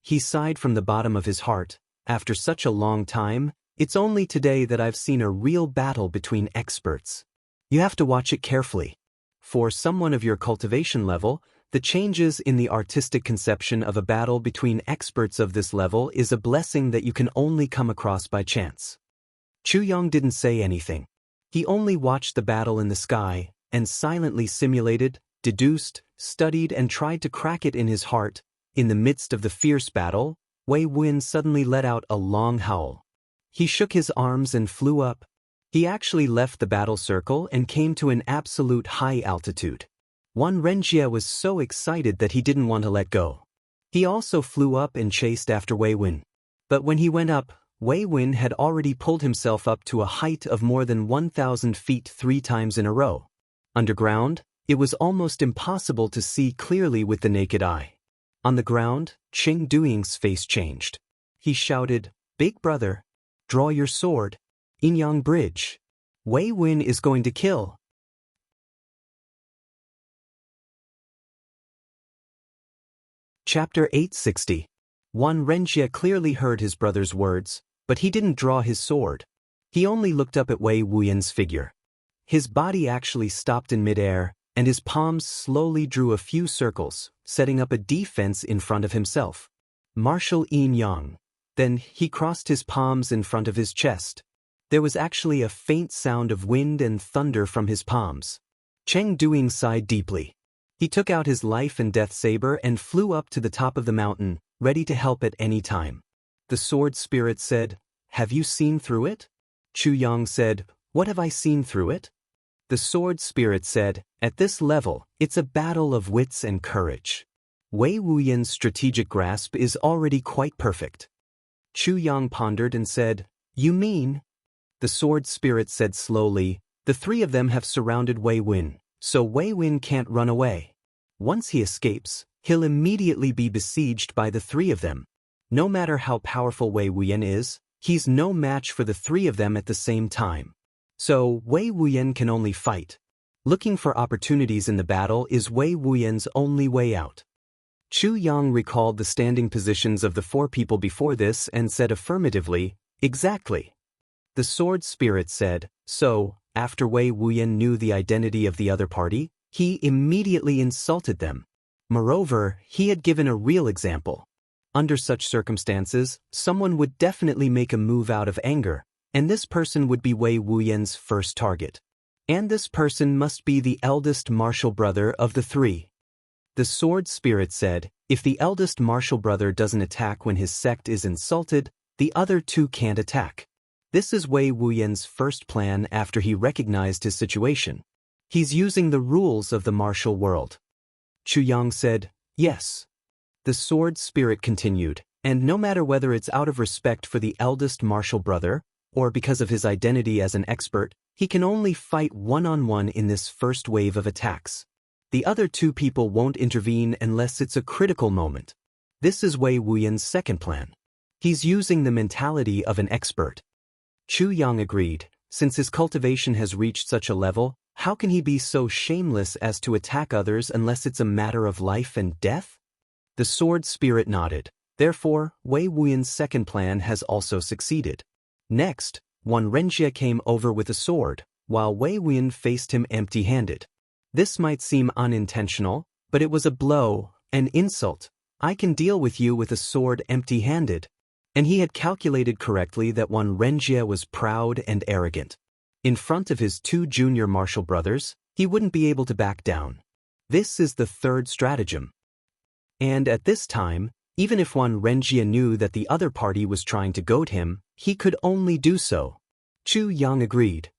He sighed from the bottom of his heart. After such a long time, it's only today that I've seen a real battle between experts. You have to watch it carefully. For someone of your cultivation level, the changes in the artistic conception of a battle between experts of this level is a blessing that you can only come across by chance. Chu Yang didn't say anything. He only watched the battle in the sky and silently simulated, deduced, studied and tried to crack it in his heart. In the midst of the fierce battle, Wei Wuyan suddenly let out a long howl. He shook his arms and flew up. He actually left the battle circle and came to an absolute high altitude. Wan Renjie was so excited that he didn't want to let go. He also flew up and chased after Wei Wuyan. But when he went up, Wei Wuyan had already pulled himself up to a height of more than 1,000 feet 3 times in a row. Underground, it was almost impossible to see clearly with the naked eye. On the ground, Cheng Duiying's face changed. He shouted, "Big brother, draw your sword. Inyang Bridge. Wei Wuyan is going to kill." Chapter 860. Wan Renjie clearly heard his brother's words, but he didn't draw his sword. He only looked up at Wei Wuyan's figure. His body actually stopped in midair, and his palms slowly drew a few circles, setting up a defense in front of himself. Martial Yin Yang. Then he crossed his palms in front of his chest. There was actually a faint sound of wind and thunder from his palms. Cheng Duiying sighed deeply. He took out his life and death saber and flew up to the top of the mountain, ready to help at any time. The sword spirit said, "Have you seen through it?" Chu Yang said, "What have I seen through it?" The sword spirit said, "At this level, it's a battle of wits and courage. Wei Wuyan's strategic grasp is already quite perfect." Chu Yang pondered and said, "You mean?" The sword spirit said slowly, "The 3 of them have surrounded Wei Wuyan, so Wei Wuyan can't run away. Once he escapes, he'll immediately be besieged by the 3 of them. No matter how powerful Wei Wuyan is, he's no match for the 3 of them at the same time. So Wei Wuyan can only fight. Looking for opportunities in the battle is Wei Wuyan's only way out." Chu Yang recalled the standing positions of the 4 people before this and said affirmatively, "Exactly." The sword spirit said, "So, after Wei Wuyan knew the identity of the other party, he immediately insulted them. Moreover, he had given a real example. Under such circumstances, someone would definitely make a move out of anger, and this person would be Wei Wuyan's first target. And this person must be the eldest martial brother of the 3. The sword spirit said, "If the eldest martial brother doesn't attack when his sect is insulted, the other 2 can't attack. This is Wei Wuyan's first plan after he recognized his situation. He's using the rules of the martial world." Chu Yang said, "Yes." The sword spirit continued, "And no matter whether it's out of respect for the eldest martial brother, or because of his identity as an expert, he can only fight one-on-one in this first wave of attacks. The other 2 people won't intervene unless it's a critical moment. This is Wei Wuyan's second plan. He's using the mentality of an expert." Chu Yang agreed. Since his cultivation has reached such a level, How can he be so shameless as to attack others unless it's a matter of life and death? The sword spirit nodded. Therefore, Wei Wuyan's second plan has also succeeded. Next, Wan Renjie came over with a sword, while Wei Wuyan faced him empty-handed. This might seem unintentional, but it was a blow, an insult. I can deal with you with a sword empty-handed. And he had calculated correctly that Wan Renjie was proud and arrogant. In front of his two junior martial brothers, he wouldn't be able to back down. This is the third stratagem. And at this time, even if Wan Renjie knew that the other party was trying to goad him, he could only do so. Chu Yang agreed.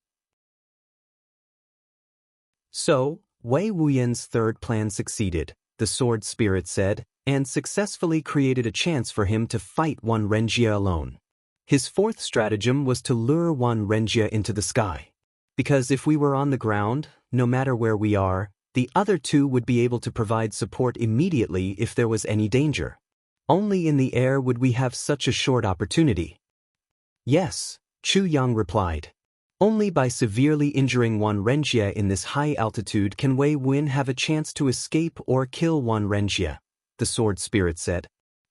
So, Wei Wuyan's third plan succeeded, the sword spirit said, and successfully created a chance for him to fight Wan Renjie alone. His fourth stratagem was to lure Wan Renjie into the sky. Because if we were on the ground, no matter where we are, the other two would be able to provide support immediately if there was any danger. Only in the air would we have such a short opportunity. Yes, Chu Yang replied. Only by severely injuring Wan Renjie in this high altitude can Wei Wuyan have a chance to escape or kill Wan Renjie, the sword spirit said.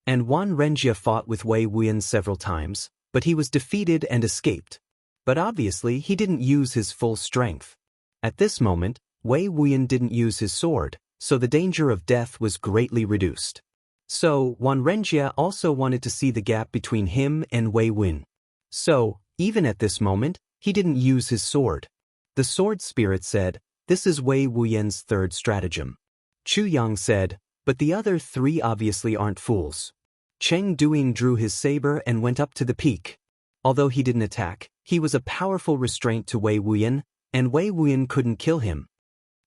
And Wan Renjie fought with Wei Wuyan several times, but he was defeated and escaped. But obviously he didn't use his full strength. At this moment, Wei Wuyan didn't use his sword, so the danger of death was greatly reduced. So, Wan Renjie also wanted to see the gap between him and Wei Wuyan. So, even at this moment, he didn't use his sword. The sword spirit said, "This is Wei Wuyan's third stratagem." Chu Yang said, "But the other three obviously aren't fools." Cheng Duing drew his saber and went up to the peak. Although he didn't attack, he was a powerful restraint to Wei Wuyan, and Wei Wuyan couldn't kill him.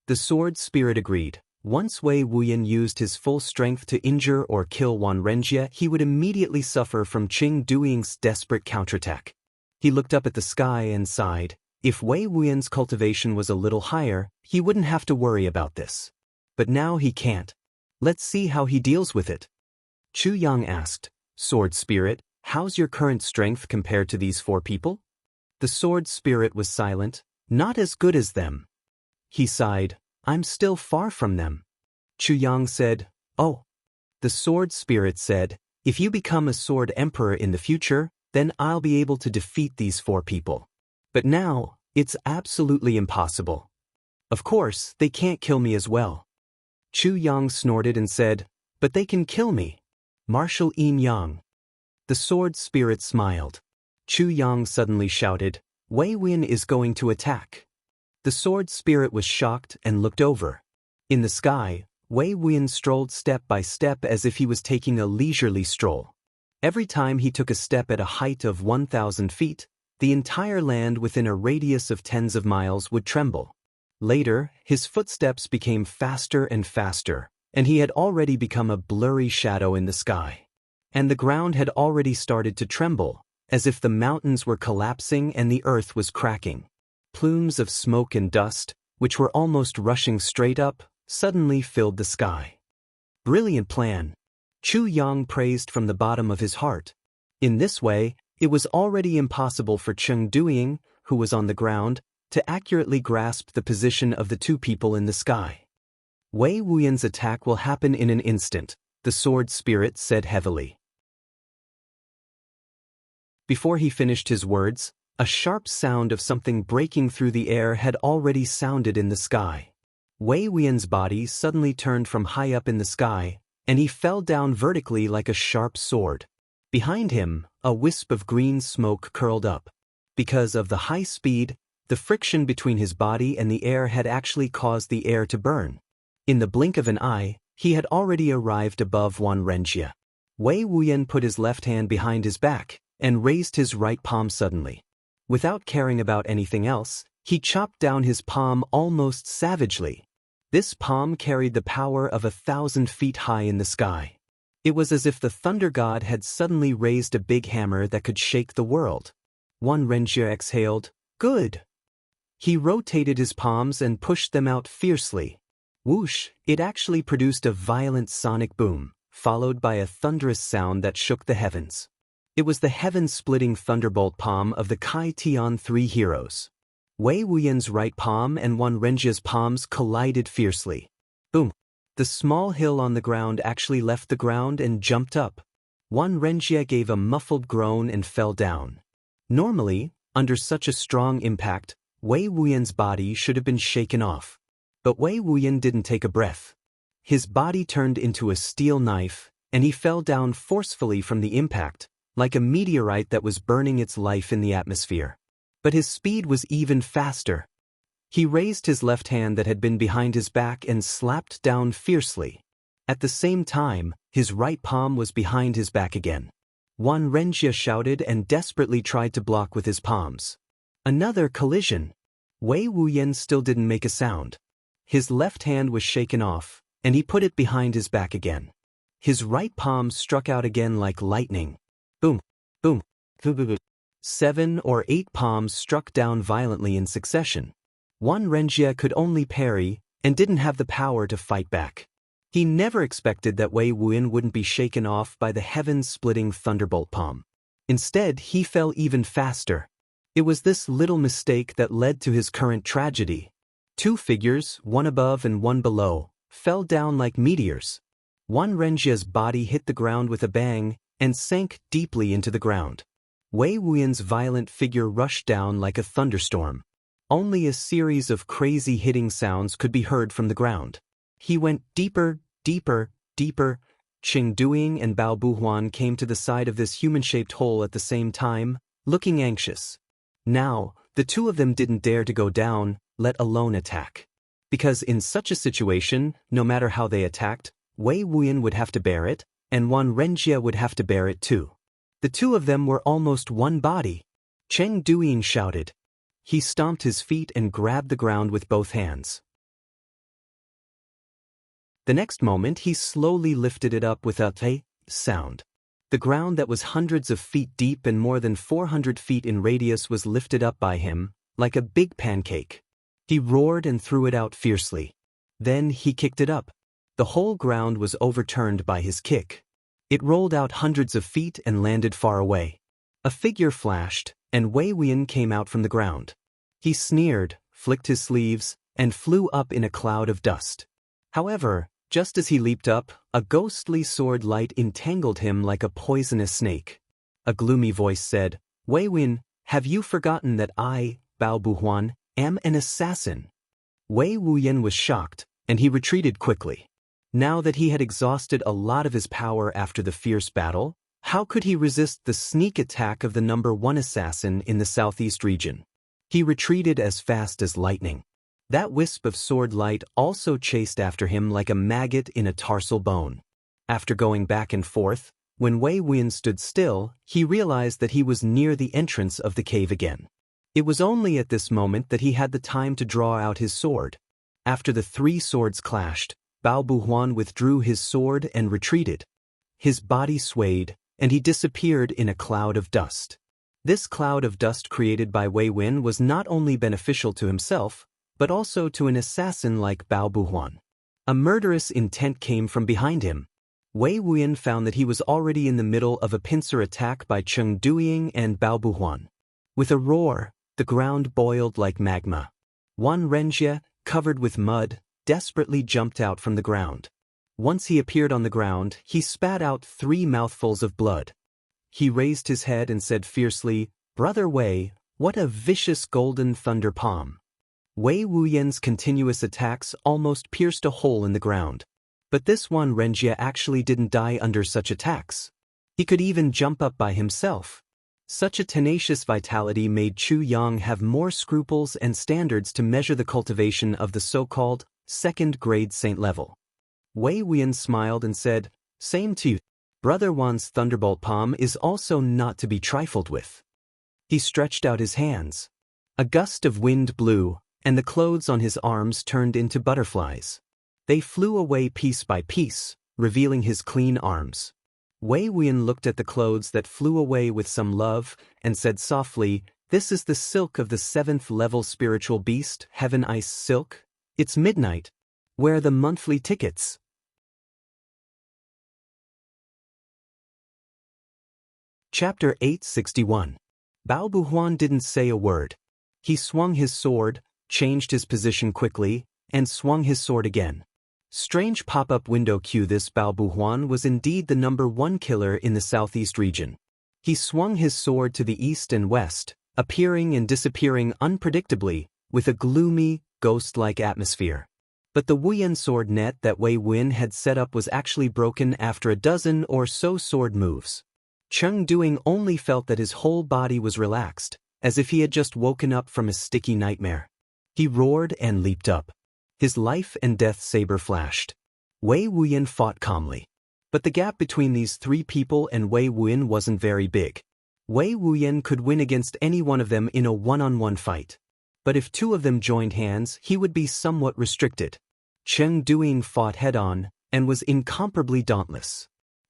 The sword spirit agreed. Once Wei Wuyan used his full strength to injure or kill Wan Renjie, he would immediately suffer from Cheng Duing's desperate counterattack. He looked up at the sky and sighed. If Wei Wuyan's cultivation was a little higher, he wouldn't have to worry about this. But now he can't. Let's see how he deals with it. Chu Yang asked, "Sword spirit, how's your current strength compared to these four people?" The sword spirit was silent. "Not as good as them." He sighed, "I'm still far from them." Chu Yang said, "Oh." The sword spirit said, "If you become a sword emperor in the future, then I'll be able to defeat these four people. But now, it's absolutely impossible. Of course, they can't kill me as well." Chu Yang snorted and said, "But they can kill me. Marshal Yin Yang." The sword spirit smiled. Chu Yang suddenly shouted, "Wei Wuyan is going to attack." The sword spirit was shocked and looked over. In the sky, Wei Wuyan strolled step by step as if he was taking a leisurely stroll. Every time he took a step at a height of 1,000 feet, the entire land within a radius of tens of miles would tremble. Later, his footsteps became faster and faster, and he had already become a blurry shadow in the sky. And the ground had already started to tremble, as if the mountains were collapsing and the earth was cracking. Plumes of smoke and dust, which were almost rushing straight up, suddenly filled the sky. Brilliant plan. Chu Yang praised from the bottom of his heart. In this way, it was already impossible for Cheng Duing, who was on the ground, to accurately grasp the position of the two people in the sky. Wei Wuyan's attack will happen in an instant, the sword spirit said heavily. Before he finished his words, a sharp sound of something breaking through the air had already sounded in the sky. Wei Wuyan's body suddenly turned from high up in the sky, and he fell down vertically like a sharp sword. Behind him, a wisp of green smoke curled up. Because of the high speed, the friction between his body and the air had actually caused the air to burn. In the blink of an eye, he had already arrived above Wan Renjie. Wei Wuyan put his left hand behind his back and raised his right palm suddenly. Without caring about anything else, he chopped down his palm almost savagely. This palm carried the power of 1,000 feet high in the sky. It was as if the thunder god had suddenly raised a big hammer that could shake the world. Wan Renjie exhaled, "Good." He rotated his palms and pushed them out fiercely. Whoosh! It actually produced a violent sonic boom, followed by a thunderous sound that shook the heavens. It was the heaven-splitting thunderbolt palm of the Kai Tian 3 heroes. Wei Wuyan's right palm and Wan Renjia's palms collided fiercely. Boom! The small hill on the ground actually left the ground and jumped up. Wan Renjia gave a muffled groan and fell down. Normally, under such a strong impact, Wei Wuyan's body should have been shaken off. But Wei Wuyan didn't take a breath. His body turned into a steel knife, and he fell down forcefully from the impact, like a meteorite that was burning its life in the atmosphere. But his speed was even faster. He raised his left hand that had been behind his back and slapped down fiercely. At the same time, his right palm was behind his back again. Wan Renjia shouted and desperately tried to block with his palms. Another collision. Wei Wuyan still didn't make a sound. His left hand was shaken off, and he put it behind his back again. His right palm struck out again like lightning. Boom, boom, boom, boom, boom. 7 or 8 palms struck down violently in succession. Wan Renjia could only parry, and didn't have the power to fight back. He never expected that Wei Wuyan wouldn't be shaken off by the heaven-splitting thunderbolt palm. Instead, he fell even faster. It was this little mistake that led to his current tragedy. 2 figures, one above and one below, fell down like meteors. Wan Renjia's body hit the ground with a bang, and sank deeply into the ground. Wei Wuyan's violent figure rushed down like a thunderstorm. Only a series of crazy hitting sounds could be heard from the ground. He went deeper, deeper, deeper. Qingduing and Bao Buhuan came to the side of this human-shaped hole at the same time, looking anxious. Now, the two of them didn't dare to go down, let alone attack. Because in such a situation, no matter how they attacked, Wei Wuyan would have to bear it, and Wan Renjia would have to bear it too. The two of them were almost one body. Cheng Duyin shouted. He stomped his feet and grabbed the ground with both hands. The next moment he slowly lifted it up with a "hey" sound. The ground that was hundreds of feet deep and more than 400 feet in radius was lifted up by him, like a big pancake. He roared and threw it out fiercely. Then he kicked it up. The whole ground was overturned by his kick. It rolled out hundreds of feet and landed far away. A figure flashed, and Wei Wuyan came out from the ground. He sneered, flicked his sleeves, and flew up in a cloud of dust. However, just as he leaped up, a ghostly sword light entangled him like a poisonous snake. A gloomy voice said, "Wei Wuyan, have you forgotten that I, Bao Buhuan, am an assassin?" Wei Wuyan was shocked, and he retreated quickly. Now that he had exhausted a lot of his power after the fierce battle, how could he resist the sneak attack of the #1 assassin in the southeast region? He retreated as fast as lightning. That wisp of sword light also chased after him like a maggot in a tarsal bone. After going back and forth, when Wei Wuyan stood still, he realized that he was near the entrance of the cave again. It was only at this moment that he had the time to draw out his sword. After the 3 swords clashed, Bao Buhuan withdrew his sword and retreated. His body swayed, and he disappeared in a cloud of dust. This cloud of dust created by Wei Wuyan was not only beneficial to himself, but also to an assassin like Bao Buhuan. A murderous intent came from behind him. Wei Wuyan found that he was already in the middle of a pincer attack by Cheng Duyin and Bao Buhuan. With a roar, the ground boiled like magma. Wan Renjia, covered with mud, desperately jumped out from the ground. Once he appeared on the ground, he spat out 3 mouthfuls of blood. He raised his head and said fiercely, "Brother Wei, what a vicious golden thunder palm." Wei Wuyan's continuous attacks almost pierced a hole in the ground. But this Wan Renjia actually didn't die under such attacks. He could even jump up by himself. Such a tenacious vitality made Chu Yang have more scruples and standards to measure the cultivation of the so-called second-grade saint level. Wei Wuyan smiled and said, "Same to you. Brother Wan's thunderbolt palm is also not to be trifled with." He stretched out his hands. A gust of wind blew, and the clothes on his arms turned into butterflies. They flew away piece by piece, revealing his clean arms. Wei Wuyan looked at the clothes that flew away with some love, and said softly, "This is the silk of the 7th-level spiritual beast, Heaven Ice Silk. It's midnight. Where are the monthly tickets?" Chapter 861. Bao Buhuan didn't say a word. He swung his sword, changed his position quickly, and swung his sword again. Strange pop-up window cue. This Bao Buhuan was indeed the #1 killer in the southeast region. He swung his sword to the east and west, appearing and disappearing unpredictably, with a gloomy, ghost-like atmosphere. But the Wuyan sword net that Wei Wuyan had set up was actually broken after a dozen or so sword moves. Cheng Duing only felt that his whole body was relaxed, as if he had just woken up from a sticky nightmare. He roared and leaped up. His life and death saber flashed. Wei Wuyan fought calmly. But the gap between these three people and Wei Wuyan wasn't very big. Wei Wuyan could win against any one of them in a one-on-one fight. But if two of them joined hands, he would be somewhat restricted. Cheng Duing fought head-on, and was incomparably dauntless.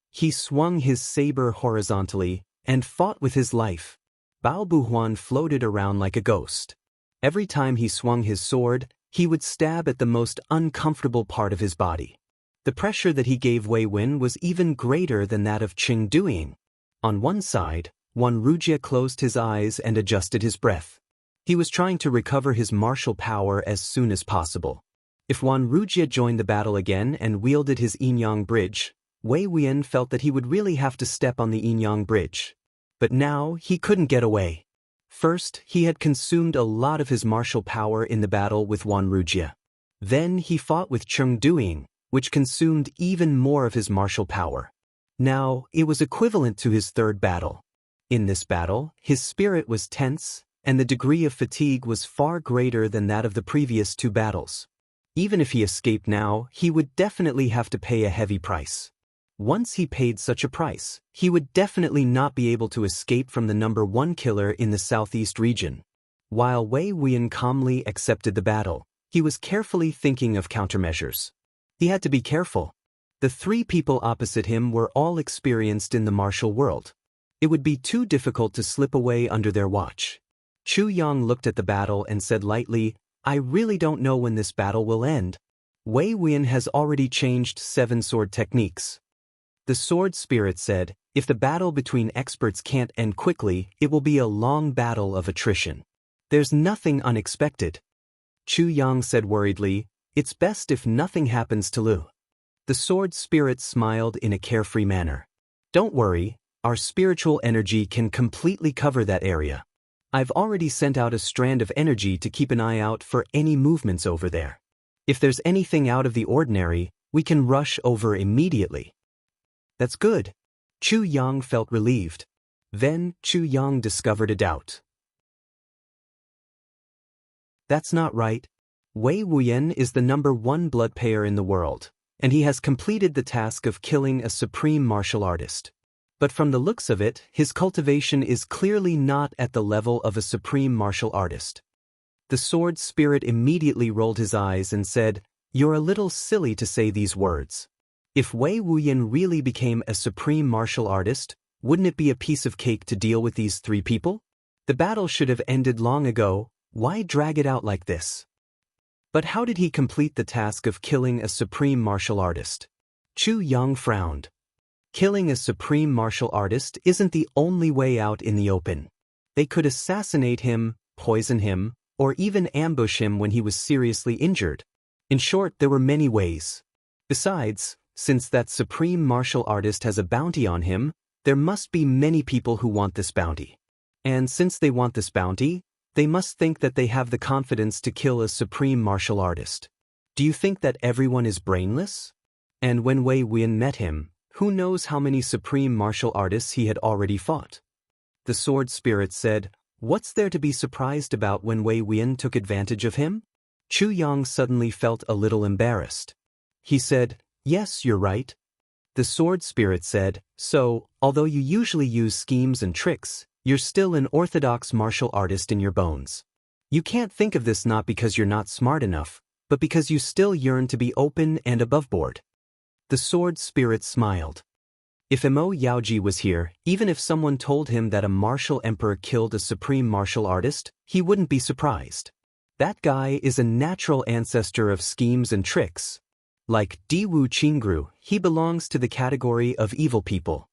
He swung his saber horizontally, and fought with his life. Bao Buhuan floated around like a ghost. Every time he swung his sword, he would stab at the most uncomfortable part of his body. The pressure that he gave Wei Wuyan was even greater than that of Cheng Duing. On one side, Wuxia closed his eyes and adjusted his breath. He was trying to recover his martial power as soon as possible. If Wuxia joined the battle again and wielded his yin-yang bridge, Wei Wuyan felt that he would really have to step on the yin-yang bridge. But now he couldn't get away. First, he had consumed a lot of his martial power in the battle with Wuxia. Then he fought with Cheng Duing, which consumed even more of his martial power. Now, it was equivalent to his third battle. In this battle, his spirit was tense, and the degree of fatigue was far greater than that of the previous two battles. Even if he escaped now, he would definitely have to pay a heavy price. Once he paid such a price, he would definitely not be able to escape from the #1 killer in the southeast region. While Wei Wuyan calmly accepted the battle, he was carefully thinking of countermeasures. He had to be careful. The three people opposite him were all experienced in the martial world. It would be too difficult to slip away under their watch. Chu Yang looked at the battle and said lightly, "I really don't know when this battle will end." Wei Wuyan has already changed 7 sword techniques. The sword spirit said, "If the battle between experts can't end quickly, it will be a long battle of attrition. There's nothing unexpected." Chu Yang said worriedly, "It's best if nothing happens to Lu." The sword spirit smiled in a carefree manner. "Don't worry, our spiritual energy can completely cover that area. I've already sent out a strand of energy to keep an eye out for any movements over there. If there's anything out of the ordinary, we can rush over immediately." "That's good." Chu Yang felt relieved. Then Chu Yang discovered a doubt. "That's not right. Wei Wuyan is the #1 blood payer in the world, and he has completed the task of killing a supreme martial artist. But from the looks of it, his cultivation is clearly not at the level of a supreme martial artist." The sword spirit immediately rolled his eyes and said, "You're a little silly to say these words. If Wei Wuyan really became a supreme martial artist, wouldn't it be a piece of cake to deal with these three people? The battle should have ended long ago. Why drag it out like this?" "But how did he complete the task of killing a supreme martial artist?" Chu Yang frowned. "Killing a supreme martial artist isn't the only way out in the open. They could assassinate him, poison him, or even ambush him when he was seriously injured. In short, there were many ways. Besides, since that supreme martial artist has a bounty on him, there must be many people who want this bounty. And since they want this bounty, they must think that they have the confidence to kill a supreme martial artist. Do you think that everyone is brainless?" And when Wei Wuyan met him, who knows how many supreme martial artists he had already fought? The sword spirit said, "What's there to be surprised about when Wei Wuyan took advantage of him?" Chu Yang suddenly felt a little embarrassed. He said, "Yes, you're right." The sword spirit said, "So, although you usually use schemes and tricks, you're still an orthodox martial artist in your bones. You can't think of this not because you're not smart enough, but because you still yearn to be open and aboveboard." The sword spirit smiled. If Mo Yaoji was here, even if someone told him that a martial emperor killed a supreme martial artist, he wouldn't be surprised. That guy is a natural ancestor of schemes and tricks. Like Diwu Qingru, he belongs to the category of evil people.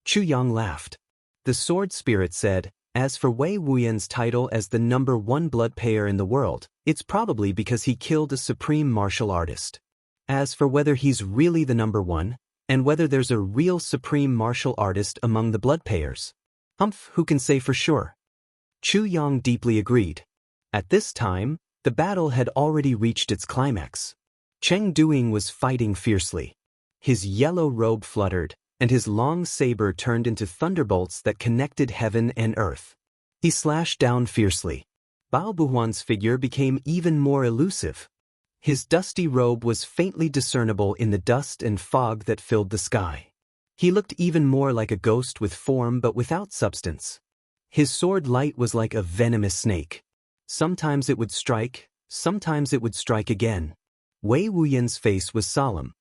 Chu Yang laughed. The sword spirit said, As for Wei Wuyan's title as the #1 blood payer in the world, it's probably because he killed a supreme martial artist. As for whether he's really the #1, and whether there's a real supreme martial artist among the blood payers, who can say for sure? Chu Yang deeply agreed. At this time, the battle had already reached its climax. Cheng Duing was fighting fiercely. His yellow robe fluttered, and his long saber turned into thunderbolts that connected heaven and earth. He slashed down fiercely. Bao Buhuan's figure became even more elusive. His dusty robe was faintly discernible in the dust and fog that filled the sky. He looked even more like a ghost with form but without substance. His sword light was like a venomous snake. Sometimes it would strike, sometimes it would strike again. Wei Wuyan's face was solemn.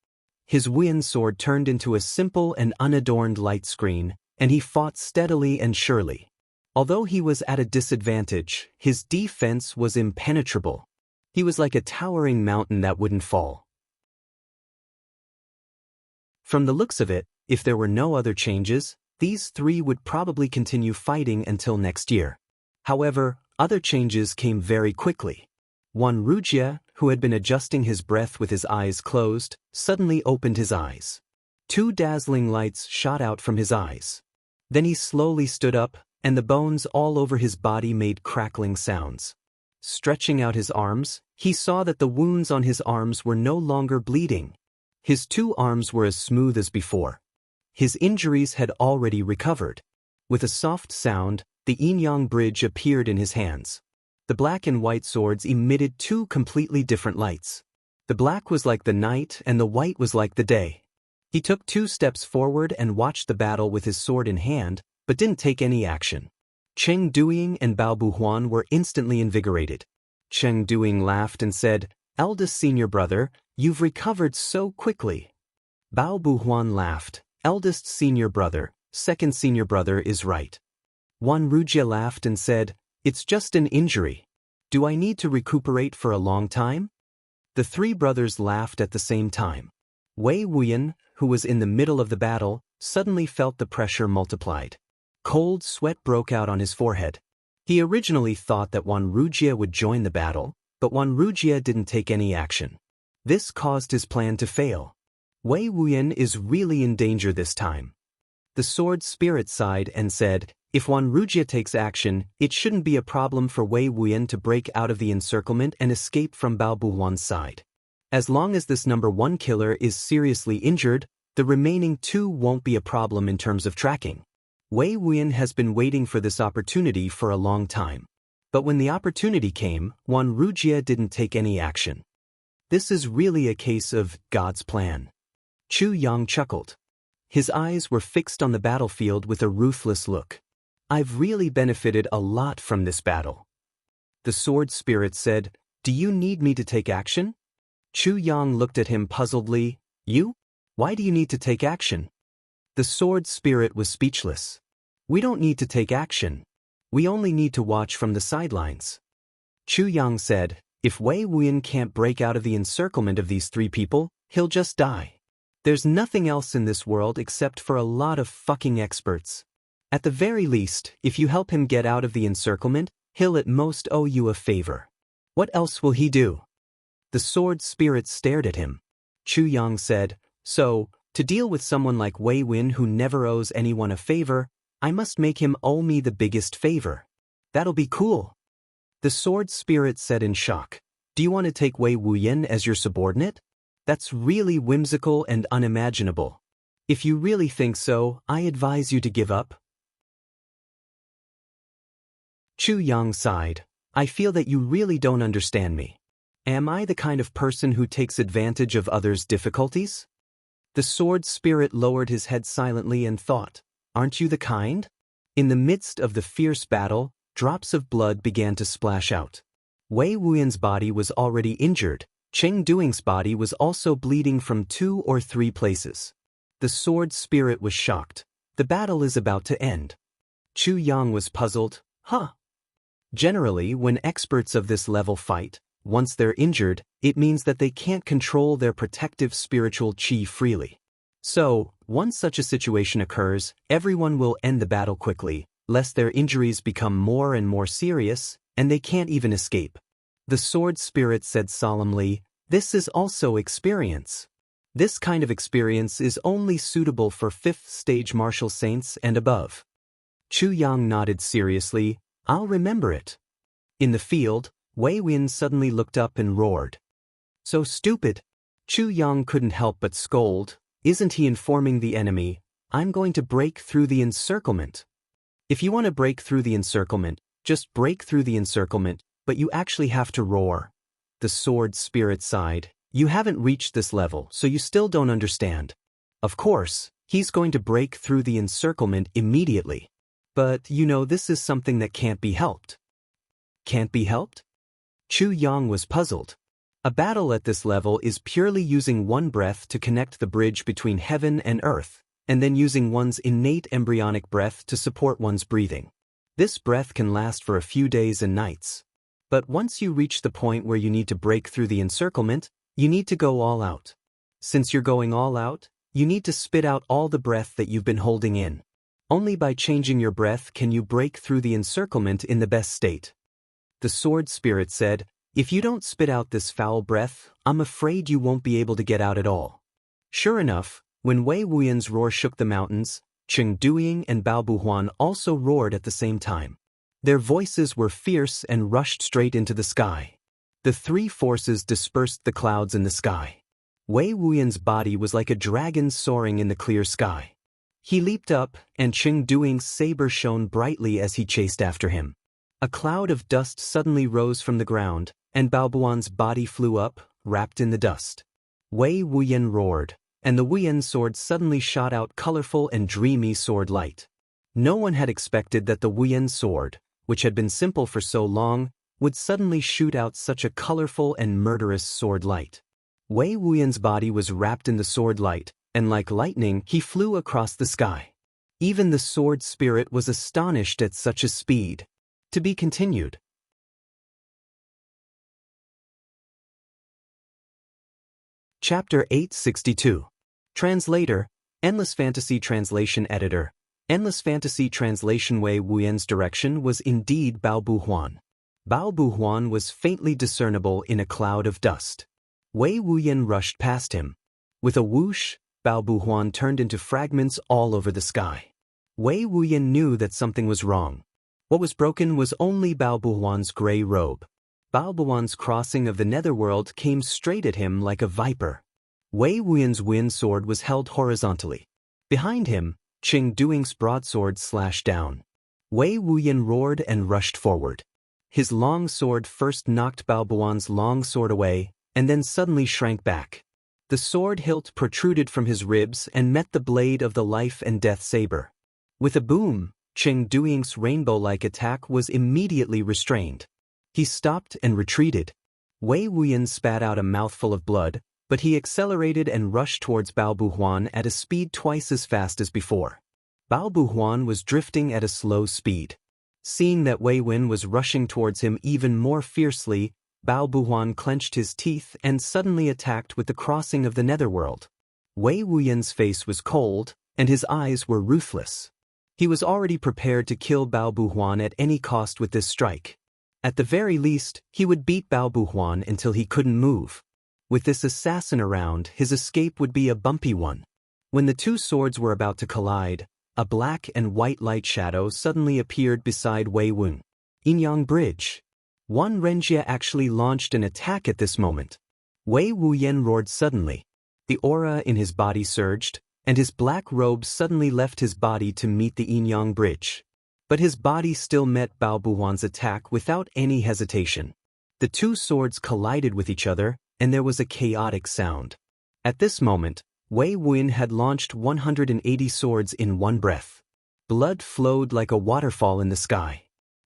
His Wuyan sword turned into a simple and unadorned light screen, and he fought steadily and surely. Although he was at a disadvantage, his defense was impenetrable. He was like a towering mountain that wouldn't fall. From the looks of it, if there were no other changes, these three would probably continue fighting until next year. However, other changes came very quickly. Wuxia, who had been adjusting his breath with his eyes closed, suddenly opened his eyes. Two dazzling lights shot out from his eyes. Then he slowly stood up, and the bones all over his body made crackling sounds. Stretching out his arms, he saw that the wounds on his arms were no longer bleeding. His two arms were as smooth as before. His injuries had already recovered. With a soft sound, the yin-yang bridge appeared in his hands. The black and white swords emitted two completely different lights. The black was like the night and the white was like the day. He took 2 steps forward and watched the battle with his sword in hand, but didn't take any action. Cheng Duing and Bao Buhuan were instantly invigorated. Cheng Duing laughed and said, "Eldest senior brother, you've recovered so quickly." Bao Buhuan laughed, "Eldest senior brother, second senior brother is right." Wuxia laughed and said, "It's just an injury. Do I need to recuperate for a long time?" The 3 brothers laughed at the same time. Wei Wuyan, who was in the middle of the battle, suddenly felt the pressure multiplied. Cold sweat broke out on his forehead. He originally thought that Wuxia would join the battle, but Wuxia didn't take any action. This caused his plan to fail. Wei Wuyan is really in danger this time. The sword spirit sighed and said, "If Wuxia takes action, it shouldn't be a problem for Wei Wuyan to break out of the encirclement and escape from Bao Buhuan's side. As long as this #1 killer is seriously injured, the remaining 2 won't be a problem in terms of tracking." Wei Wuyan has been waiting for this opportunity for a long time. But when the opportunity came, Wuxia didn't take any action. This is really a case of God's plan. Chu Yang chuckled. His eyes were fixed on the battlefield with a ruthless look. "I've really benefited a lot from this battle." The sword spirit said, "Do you need me to take action?" Chu Yang looked at him puzzledly. "You? Why do you need to take action?" The sword spirit was speechless. "We don't need to take action. We only need to watch from the sidelines." Chu Yang said, "If Wei Wuyan can't break out of the encirclement of these 3 people, he'll just die. There's nothing else in this world except for a lot of fucking experts. At the very least, if you help him get out of the encirclement, he'll at most owe you a favor. What else will he do?" The sword spirit stared at him. Chu Yang said, "So, to deal with someone like Wei Wuyan who never owes anyone a favor, I must make him owe me the biggest favor. That'll be cool." The sword spirit said in shock, "Do you want to take Wei Wuyan as your subordinate? That's really whimsical and unimaginable. If you really think so, I advise you to give up." Chu Yang sighed. "I feel that you really don't understand me. Am I the kind of person who takes advantage of others' difficulties?" The sword spirit lowered his head silently and thought, "Aren't you the kind?" In the midst of the fierce battle, drops of blood began to splash out. Wei Wuyan's body was already injured. Cheng Duing's body was also bleeding from 2 or 3 places. The sword spirit was shocked. The battle is about to end. Chu Yang was puzzled. Generally, when experts of this level fight, once they're injured, it means that they can't control their protective spiritual chi freely. So, once such a situation occurs, everyone will end the battle quickly, lest their injuries become more and more serious, and they can't even escape. The sword spirit said solemnly, "This is also experience. This kind of experience is only suitable for 5th stage martial saints and above." Chu Yang nodded seriously, "I'll remember it." In the field, Wei Wen suddenly looked up and roared. "So stupid!" Chu Yang couldn't help but scold. "Isn't he informing the enemy, 'I'm going to break through the encirclement'? If you want to break through the encirclement, just break through the encirclement, but you actually have to roar." The sword spirit sighed. "You haven't reached this level, so you still don't understand. Of course, he's going to break through the encirclement immediately. But, this is something that can't be helped." Can't be helped? Chu Yang was puzzled. A battle at this level is purely using one breath to connect the bridge between heaven and earth, and then using one's innate embryonic breath to support one's breathing. This breath can last for a few days and nights. But once you reach the point where you need to break through the encirclement, you need to go all out. Since you're going all out, you need to spit out all the breath that you've been holding in. Only by changing your breath can you break through the encirclement in the best state. The sword spirit said, "If you don't spit out this foul breath, I'm afraid you won't be able to get out at all." Sure enough, when Wei Wuyan's roar shook the mountains, Cheng Duiying and Bao Buhuan also roared at the same time. Their voices were fierce and rushed straight into the sky. The three forces dispersed the clouds in the sky. Wei Wuyan's body was like a dragon soaring in the clear sky. He leaped up, and Cheng Duiying's saber shone brightly as he chased after him. A cloud of dust suddenly rose from the ground, and Bao Buhuan's body flew up, wrapped in the dust. Wei Wuyan roared, and the Wuyan sword suddenly shot out colorful and dreamy sword light. No one had expected that the Wuyan sword, which had been simple for so long, would suddenly shoot out such a colorful and murderous sword light. Wei Wuyan's body was wrapped in the sword light, and like lightning he flew across the sky. Even the sword spirit was astonished at such a speed. To be continued. Chapter 862. Translator, Endless Fantasy Translation Editor. Endless Fantasy Translation. Wei Wuyan's direction was indeed Bao Buhuan. Bao Buhuan was faintly discernible in a cloud of dust. Wei Wuyan rushed past him. With a whoosh, Bao Buhuan turned into fragments all over the sky. Wei Wuyan knew that something was wrong. What was broken was only Bao Buhuan's gray robe. Bao Buhuan's crossing of the netherworld came straight at him like a viper. Wei Wuyan's wind sword was held horizontally. Behind him, Cheng Duiying's broadsword slashed down. Wei Wuyan roared and rushed forward. His long sword first knocked Bao Buhuan's long sword away, and then suddenly shrank back. The sword hilt protruded from his ribs and met the blade of the life and death saber. With a boom, Cheng Duiying's rainbow-like attack was immediately restrained. He stopped and retreated. Wei Wuyan spat out a mouthful of blood, but he accelerated and rushed towards Bao Buhuan at a speed twice as fast as before. Bao Buhuan was drifting at a slow speed. Seeing that Wei Wuyan was rushing towards him even more fiercely, Bao Buhuan clenched his teeth and suddenly attacked with the crossing of the netherworld. Wei Wuyan's face was cold, and his eyes were ruthless. He was already prepared to kill Bao Buhuan at any cost with this strike. At the very least, he would beat Bao Buhuan until he couldn't move. With this assassin around, his escape would be a bumpy one. When the two swords were about to collide, a black and white light shadow suddenly appeared beside Wei Wuyan. Inyang Bridge. Wan Renjie actually launched an attack at this moment. Wei Wuyan roared suddenly. The aura in his body surged, and his black robe suddenly left his body to meet the Inyang Bridge. But his body still met Bao Buhuan's attack without any hesitation. The two swords collided with each other, and there was a chaotic sound. At this moment, Wei Wuyan had launched 180 swords in one breath. Blood flowed like a waterfall in the sky.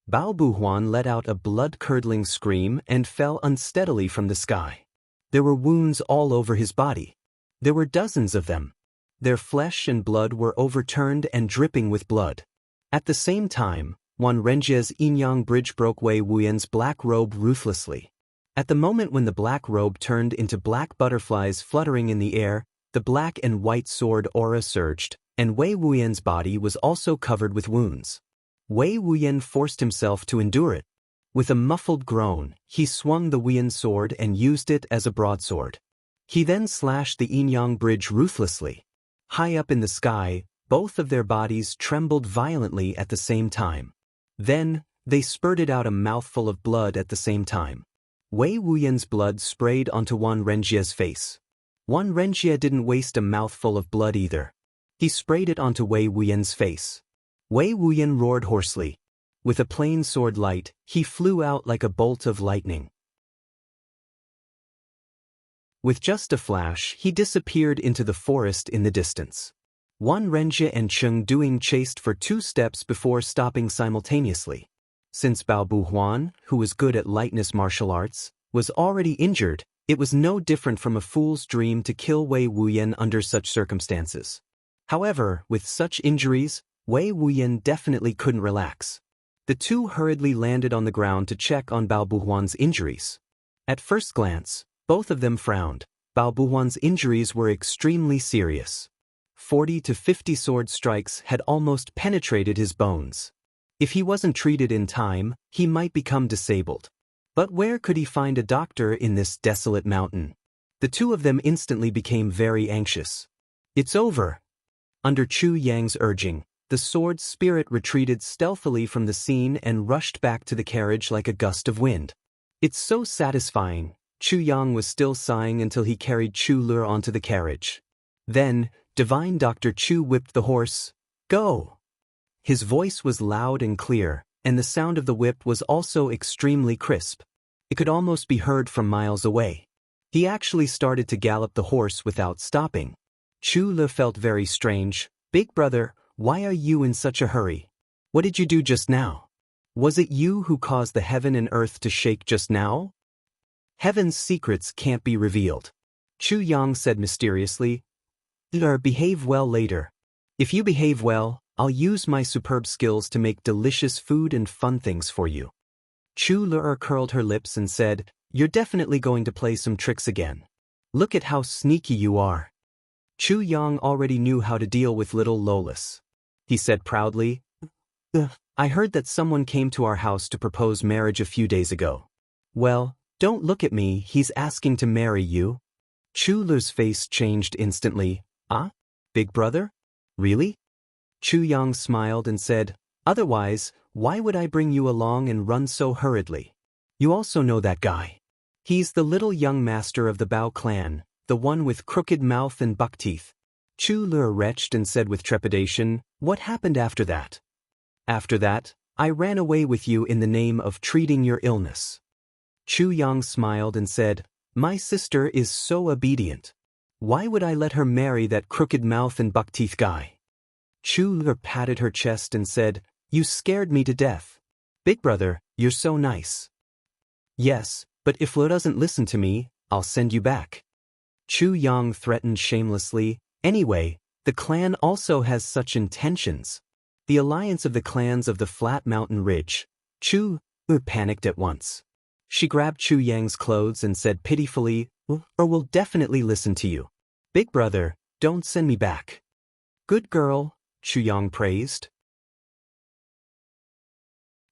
Bao Buhuan let out a blood-curdling scream and fell unsteadily from the sky. There were wounds all over his body. There were dozens of them. Their flesh and blood were overturned and dripping with blood. At the same time, Wan Renjie's Inyang Bridge broke Wei Wuyan's black robe ruthlessly. At the moment when the black robe turned into black butterflies fluttering in the air, the black and white sword aura surged, and Wei Wuyan's body was also covered with wounds. Wei Wuyan forced himself to endure it. With a muffled groan, he swung the Wuyan sword and used it as a broadsword. He then slashed the Yinyang bridge ruthlessly. High up in the sky, both of their bodies trembled violently at the same time. Then, they spurted out a mouthful of blood at the same time. Wei Wuyan's blood sprayed onto Wan Renjie's face. Wan Renjie didn't waste a mouthful of blood either. He sprayed it onto Wei Wuyan's face. Wei Wuyan roared hoarsely. With a plain sword light, he flew out like a bolt of lightning. With just a flash, he disappeared into the forest in the distance. Wan Renjie and Cheng Duing chased for 2 steps before stopping simultaneously. Since Bao Buhuan, who was good at lightness martial arts, was already injured, it was no different from a fool's dream to kill Wei Wuyan under such circumstances. However, with such injuries, Wei Wuyan definitely couldn't relax. The two hurriedly landed on the ground to check on Bao Buhuan's injuries. At first glance, both of them frowned. Bao Buhuan's injuries were extremely serious. 40 to 50 sword strikes had almost penetrated his bones. If he wasn't treated in time, he might become disabled. But where could he find a doctor in this desolate mountain? The two of them instantly became very anxious. It's over. Under Chu Yang's urging, the sword spirit retreated stealthily from the scene and rushed back to the carriage like a gust of wind. It's so satisfying. Chu Yang was still sighing until he carried Chu Lur onto the carriage. Then, Divine Dr. Chu whipped the horse. Go! His voice was loud and clear, and the sound of the whip was also extremely crisp. It could almost be heard from miles away. He actually started to gallop the horse without stopping. Chu Lur felt very strange. Big brother, why are you in such a hurry? What did you do just now? Was it you who caused the heaven and earth to shake just now? Heaven's secrets can't be revealed. Chu Yang said mysteriously. Behave well later. If you behave well, I'll use my superb skills to make delicious food and fun things for you. Chu Lur curled her lips and said, You're definitely going to play some tricks again. Look at how sneaky you are. Chu Yang already knew how to deal with little Lolis. He said proudly, I heard that someone came to our house to propose marriage a few days ago. Well, don't look at me, he's asking to marry you. Chu Lur's face changed instantly. Ah? Big brother? Really? Chu Yang smiled and said, Otherwise, why would I bring you along and run so hurriedly? You also know that guy. He's the little young master of the Bao clan, the one with crooked mouth and buck teeth. Chu Lur retched and said with trepidation, What happened after that? After that, I ran away with you in the name of treating your illness. Chu Yang smiled and said, My sister is so obedient. Why would I let her marry that crooked mouth and buck teeth guy? Chu Lur patted her chest and said, You scared me to death. Big brother, you're so nice. Yes, but if Lur doesn't listen to me, I'll send you back. Chu Yang threatened shamelessly. Anyway, the clan also has such intentions. The alliance of the clans of the flat mountain ridge. Chu Lur panicked at once. She grabbed Chu Yang's clothes and said pitifully, Or we'll definitely listen to you. Big brother, don't send me back. Good girl, Chu Yang praised.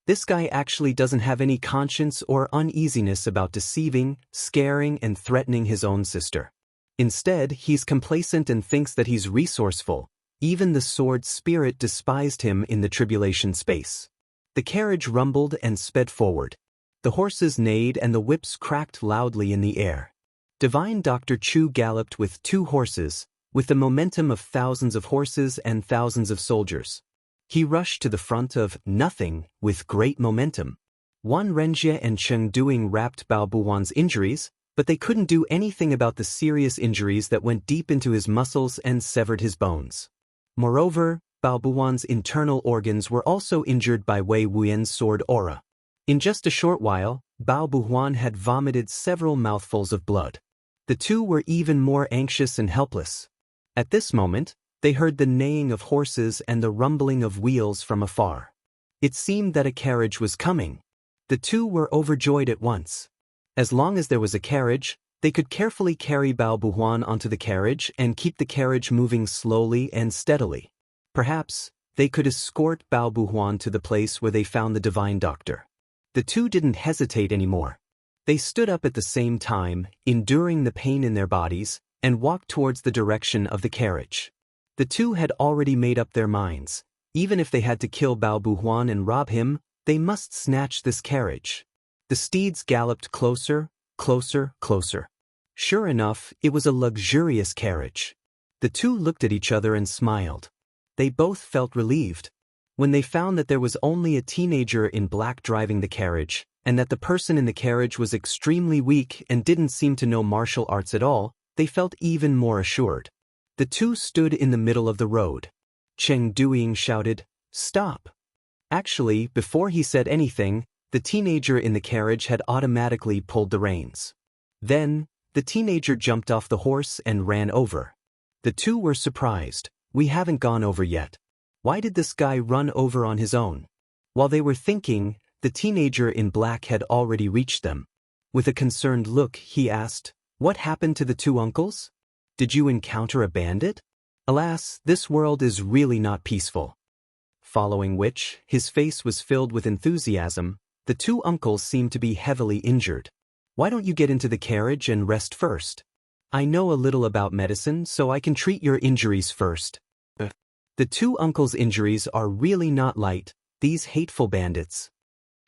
This guy actually doesn't have any conscience or uneasiness about deceiving, scaring, and threatening his own sister. Instead, he's complacent and thinks that he's resourceful. Even the sword spirit despised him in the tribulation space. The carriage rumbled and sped forward. The horses neighed and the whips cracked loudly in the air. Divine Dr. Chu galloped with 2 horses, with the momentum of thousands of horses and thousands of soldiers. He rushed to the front of nothing with great momentum. Wan Renjie and Cheng Duing wrapped Bao Buhuan's injuries, but they couldn't do anything about the serious injuries that went deep into his muscles and severed his bones. Moreover, Bao Buhuan's internal organs were also injured by Wei Wuyan's sword aura. In just a short while, Bao Buhuan had vomited several mouthfuls of blood. The two were even more anxious and helpless. At this moment, they heard the neighing of horses and the rumbling of wheels from afar. It seemed that a carriage was coming. The two were overjoyed at once. As long as there was a carriage, they could carefully carry Bao Buhuan onto the carriage and keep the carriage moving slowly and steadily. Perhaps, they could escort Bao Buhuan to the place where they found the divine doctor. The two didn't hesitate anymore. They stood up at the same time, enduring the pain in their bodies, and walked towards the direction of the carriage. The two had already made up their minds. Even if they had to kill Bao Buhuan and rob him, they must snatch this carriage. The steeds galloped closer, closer, closer. Sure enough, it was a luxurious carriage. The two looked at each other and smiled. They both felt relieved. When they found that there was only a teenager in black driving the carriage, and that the person in the carriage was extremely weak and didn't seem to know martial arts at all, they felt even more assured. The two stood in the middle of the road. Cheng Duiying shouted, "Stop!" Actually, before he said anything, the teenager in the carriage had automatically pulled the reins. Then, the teenager jumped off the horse and ran over. The two were surprised. "We haven't gone over yet. Why did this guy run over on his own?" While they were thinking, the teenager in black had already reached them. With a concerned look, he asked, "What happened to the two uncles? Did you encounter a bandit? Alas, this world is really not peaceful." Following which, his face was filled with enthusiasm. The two uncles seemed to be heavily injured. "Why don't you get into the carriage and rest first? I know a little about medicine, so I can treat your injuries first." The two uncles' injuries are really not light, these hateful bandits.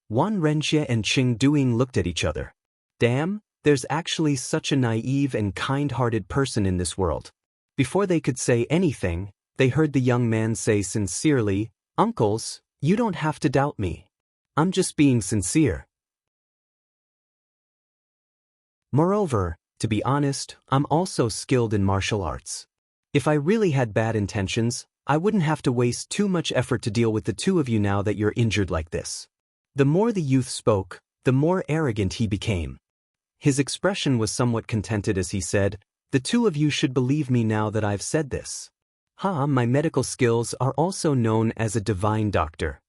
Wan Renxie and Cheng Duiying looked at each other. Damn, there's actually such a naive and kind-hearted person in this world. Before they could say anything, they heard the young man say sincerely, "Uncles, you don't have to doubt me. I'm just being sincere. Moreover, to be honest, I'm also skilled in martial arts. If I really had bad intentions, I wouldn't have to waste too much effort to deal with the two of you now that you're injured like this." The more the youth spoke, the more arrogant he became. His expression was somewhat contented as he said, "The two of you should believe me now that I've said this. My medical skills are also known as a divine doctor."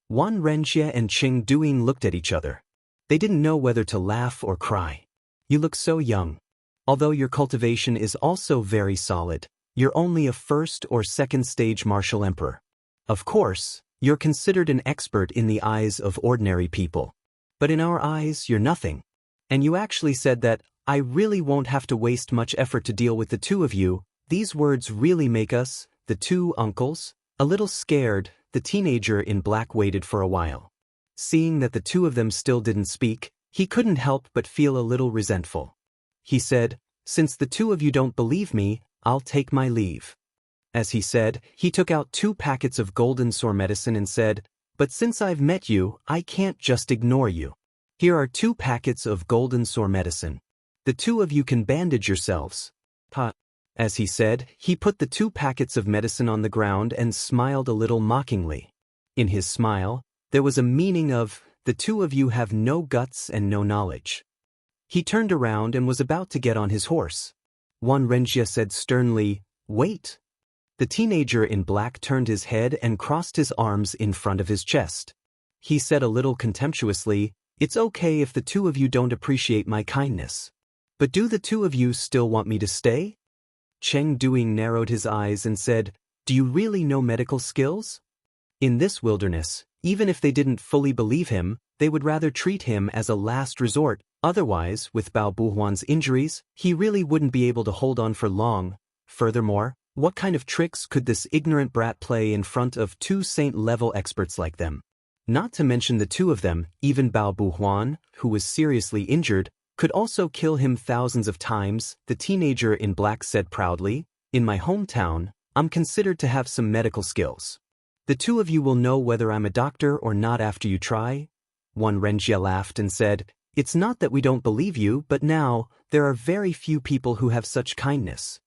Wan Renxie and Cheng Duiying looked at each other. They didn't know whether to laugh or cry. "You look so young. Although your cultivation is also very solid, you're only a first or second stage martial emperor. Of course, you're considered an expert in the eyes of ordinary people. But in our eyes, you're nothing. And you actually said that, I really won't have to waste much effort to deal with the two of you." These words really make us, the two uncles, a little scared. The teenager in black waited for a while. Seeing that the two of them still didn't speak, he couldn't help but feel a little resentful. He said, "Since the two of you don't believe me, I'll take my leave." As he said, he took out 2 packets of golden sore medicine and said, "But since I've met you, I can't just ignore you. Here are 2 packets of golden sore medicine. The two of you can bandage yourselves." As he said, he put the 2 packets of medicine on the ground and smiled a little mockingly. In his smile, there was a meaning of, "The two of you have no guts and no knowledge." He turned around and was about to get on his horse. Wan Renxie said sternly, "Wait." The teenager in black turned his head and crossed his arms in front of his chest. He said a little contemptuously, "It's okay if the two of you don't appreciate my kindness. But do the two of you still want me to stay?" Cheng Duiying narrowed his eyes and said, "Do you really know medical skills?" In this wilderness, even if they didn't fully believe him, they would rather treat him as a last resort. Otherwise, with Bao Buhuan's injuries, he really wouldn't be able to hold on for long. Furthermore, what kind of tricks could this ignorant brat play in front of 2 saint-level experts like them? Not to mention the two of them, even Bao Buhuan, who was seriously injured, could also kill him thousands of times. The teenager in black said proudly, "In my hometown, I'm considered to have some medical skills. The two of you will know whether I'm a doctor or not after you try." Wan Renxie laughed and said, "It's not that we don't believe you, but now, there are very few people who have such kindness."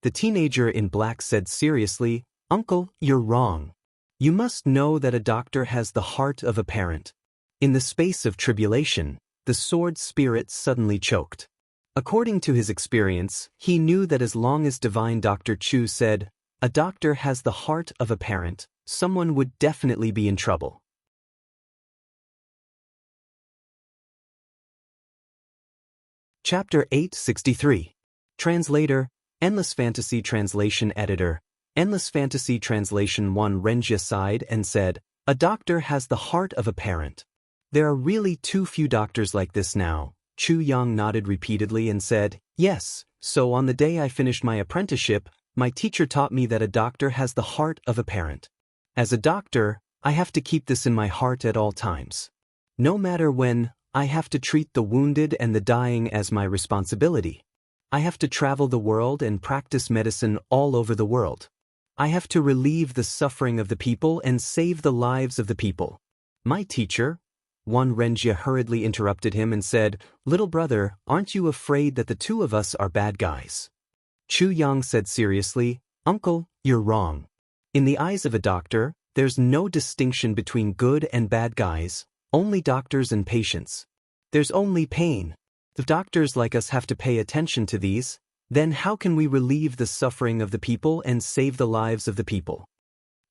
The teenager in black said seriously, "Uncle, you're wrong. You must know that a doctor has the heart of a parent." In the space of tribulation, the sword spirit suddenly choked. According to his experience, he knew that as long as Divine Dr. Chu said, "A doctor has the heart of a parent," someone would definitely be in trouble. Chapter 863. Translator, Endless Fantasy Translation Editor, Endless Fantasy Translation 1. Renjia sighed and said, "A doctor has the heart of a parent. There are really too few doctors like this now." Chu Yang nodded repeatedly and said, "Yes, so on the day I finished my apprenticeship, my teacher taught me that a doctor has the heart of a parent. As a doctor, I have to keep this in my heart at all times. No matter when, I have to treat the wounded and the dying as my responsibility. I have to travel the world and practice medicine all over the world. I have to relieve the suffering of the people and save the lives of the people." "My teacher," one Renjia hurriedly interrupted him and said, "Little brother, aren't you afraid that the two of us are bad guys?" Chu Yang said seriously, "Uncle, you're wrong. In the eyes of a doctor, there's no distinction between good and bad guys, only doctors and patients. There's only pain. If doctors like us have to pay attention to these, then how can we relieve the suffering of the people and save the lives of the people?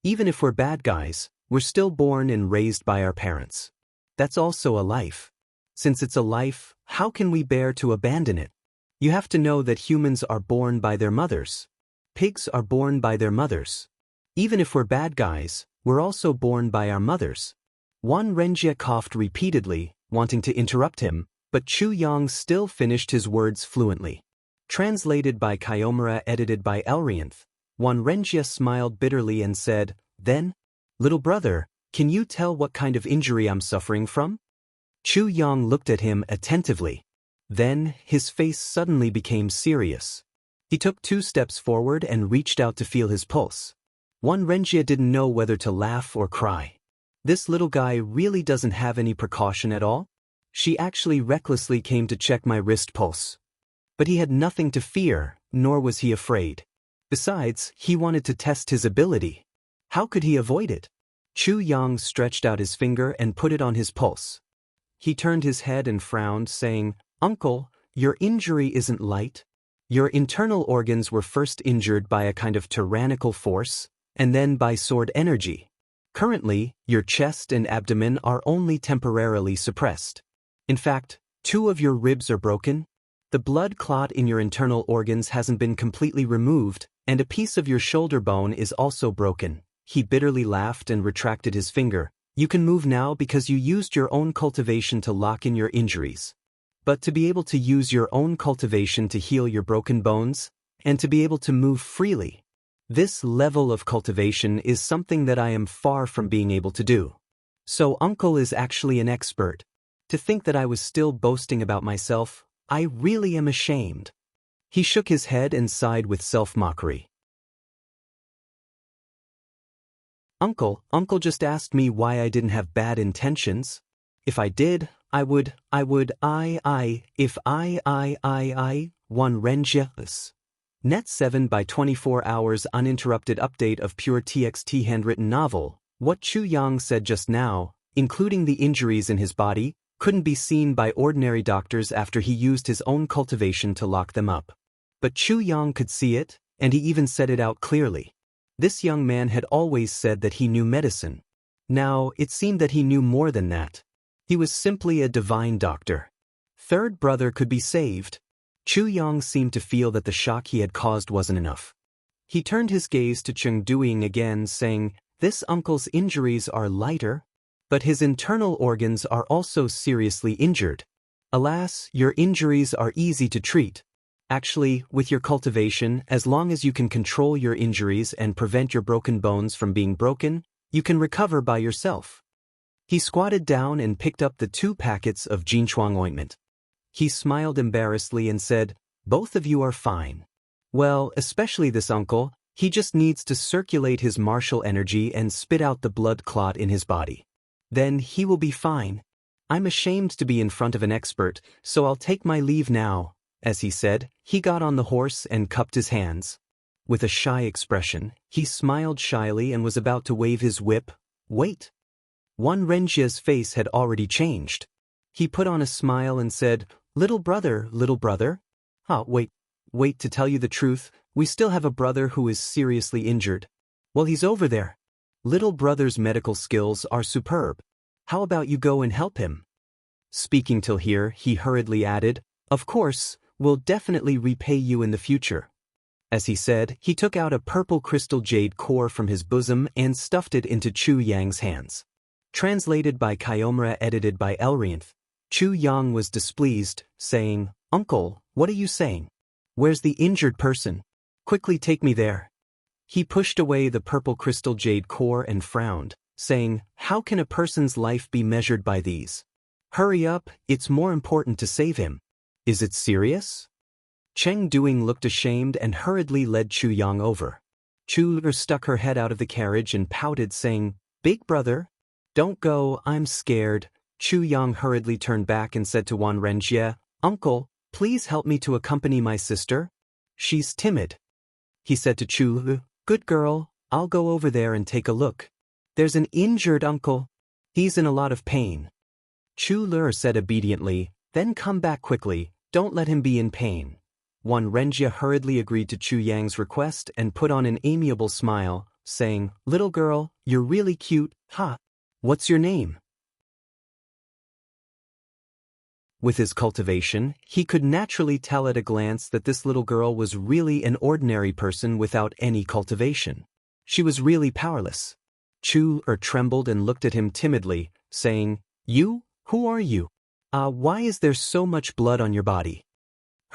Even if we're bad guys, we're still born and raised by our parents. That's also a life. Since it's a life, how can we bear to abandon it? You have to know that humans are born by their mothers. Pigs are born by their mothers. Even if we're bad guys, we're also born by our mothers." One Renjia coughed repeatedly, wanting to interrupt him, but Chu Yang still finished his words fluently. Translated by Kayomura, edited by Elrianth. One Renjia smiled bitterly and said, "Then, little brother, can you tell what kind of injury I'm suffering from?" Chu Yang looked at him attentively. Then, his face suddenly became serious. He took 2 steps forward and reached out to feel his pulse. One Renjia didn't know whether to laugh or cry. This little guy really doesn't have any precaution at all? She actually recklessly came to check my wrist pulse. But he had nothing to fear, nor was he afraid. Besides, he wanted to test his ability. How could he avoid it? Chu Yang stretched out his finger and put it on his pulse. He turned his head and frowned, saying, "Uncle, your injury isn't light. Your internal organs were first injured by a kind of tyrannical force, and then by sword energy. Currently, your chest and abdomen are only temporarily suppressed. In fact, 2 of your ribs are broken. The blood clot in your internal organs hasn't been completely removed, and a piece of your shoulder bone is also broken." He bitterly laughed and retracted his finger. "You can move now because you used your own cultivation to lock in your injuries. But to be able to use your own cultivation to heal your broken bones, and to be able to move freely, this level of cultivation is something that I am far from being able to do. So Uncle is actually an expert. To think that I was still boasting about myself, I really am ashamed." He shook his head and sighed with self-mockery. Uncle just asked me why I didn't have bad intentions. If I did, one Renjia. Net 7 by 24 hours uninterrupted update of pure TXT handwritten novel. What Chu Yang said just now, including the injuries in his body, couldn't be seen by ordinary doctors after he used his own cultivation to lock them up. But Chu Yang could see it, and he even said it out clearly. This young man had always said that he knew medicine. Now, it seemed that he knew more than that. He was simply a divine doctor. Third brother could be saved. Chu Yang seemed to feel that the shock he had caused wasn't enough. He turned his gaze to Chengduing again, saying, "This uncle's injuries are lighter, but his internal organs are also seriously injured. Alas, your injuries are easy to treat. Actually, with your cultivation, as long as you can control your injuries and prevent your broken bones from being broken, you can recover by yourself." He squatted down and picked up the 2 packets of Jinchuang ointment. He smiled embarrassedly and said, "Both of you are fine. Well, especially this uncle, he just needs to circulate his martial energy and spit out the blood clot in his body. Then he will be fine. I'm ashamed to be in front of an expert, so I'll take my leave now." As he said, he got on the horse and cupped his hands. With a shy expression, he smiled shyly and was about to wave his whip. "Wait." One Renjia's face had already changed. He put on a smile and said, little brother. Wait, to tell you the truth, we still have a brother who is seriously injured. Well, he's over there. Little brother's medical skills are superb. How about you go and help him?" Speaking till here, he hurriedly added, "Of course, we'll definitely repay you in the future." As he said, he took out a purple crystal jade core from his bosom and stuffed it into Chu Yang's hands. Translated by Kyomra, edited by Elrianth. Chu Yang was displeased, saying, "Uncle, what are you saying? Where's the injured person? Quickly take me there." He pushed away the purple crystal jade core and frowned, saying, "How can a person's life be measured by these? Hurry up, it's more important to save him." "Is it serious?" Cheng Duing looked ashamed and hurriedly led Chu Yang over. Chu Lu stuck her head out of the carriage and pouted, saying, "Big brother, don't go, I'm scared." Chu Yang hurriedly turned back and said to Wan Renjie, "Uncle, please help me to accompany my sister. She's timid." He said to Chu Lu, "Good girl, I'll go over there and take a look. There's an injured uncle. He's in a lot of pain." Chu Lu said obediently, "Then come back quickly, don't let him be in pain." Wan Renjie hurriedly agreed to Chu Yang's request and put on an amiable smile, saying, "Little girl, you're really cute, ha. What's your name?" With his cultivation, he could naturally tell at a glance that this little girl was really an ordinary person without any cultivation. She was really powerless. Chu trembled and looked at him timidly, saying, "You? Who are you? Why is there so much blood on your body?"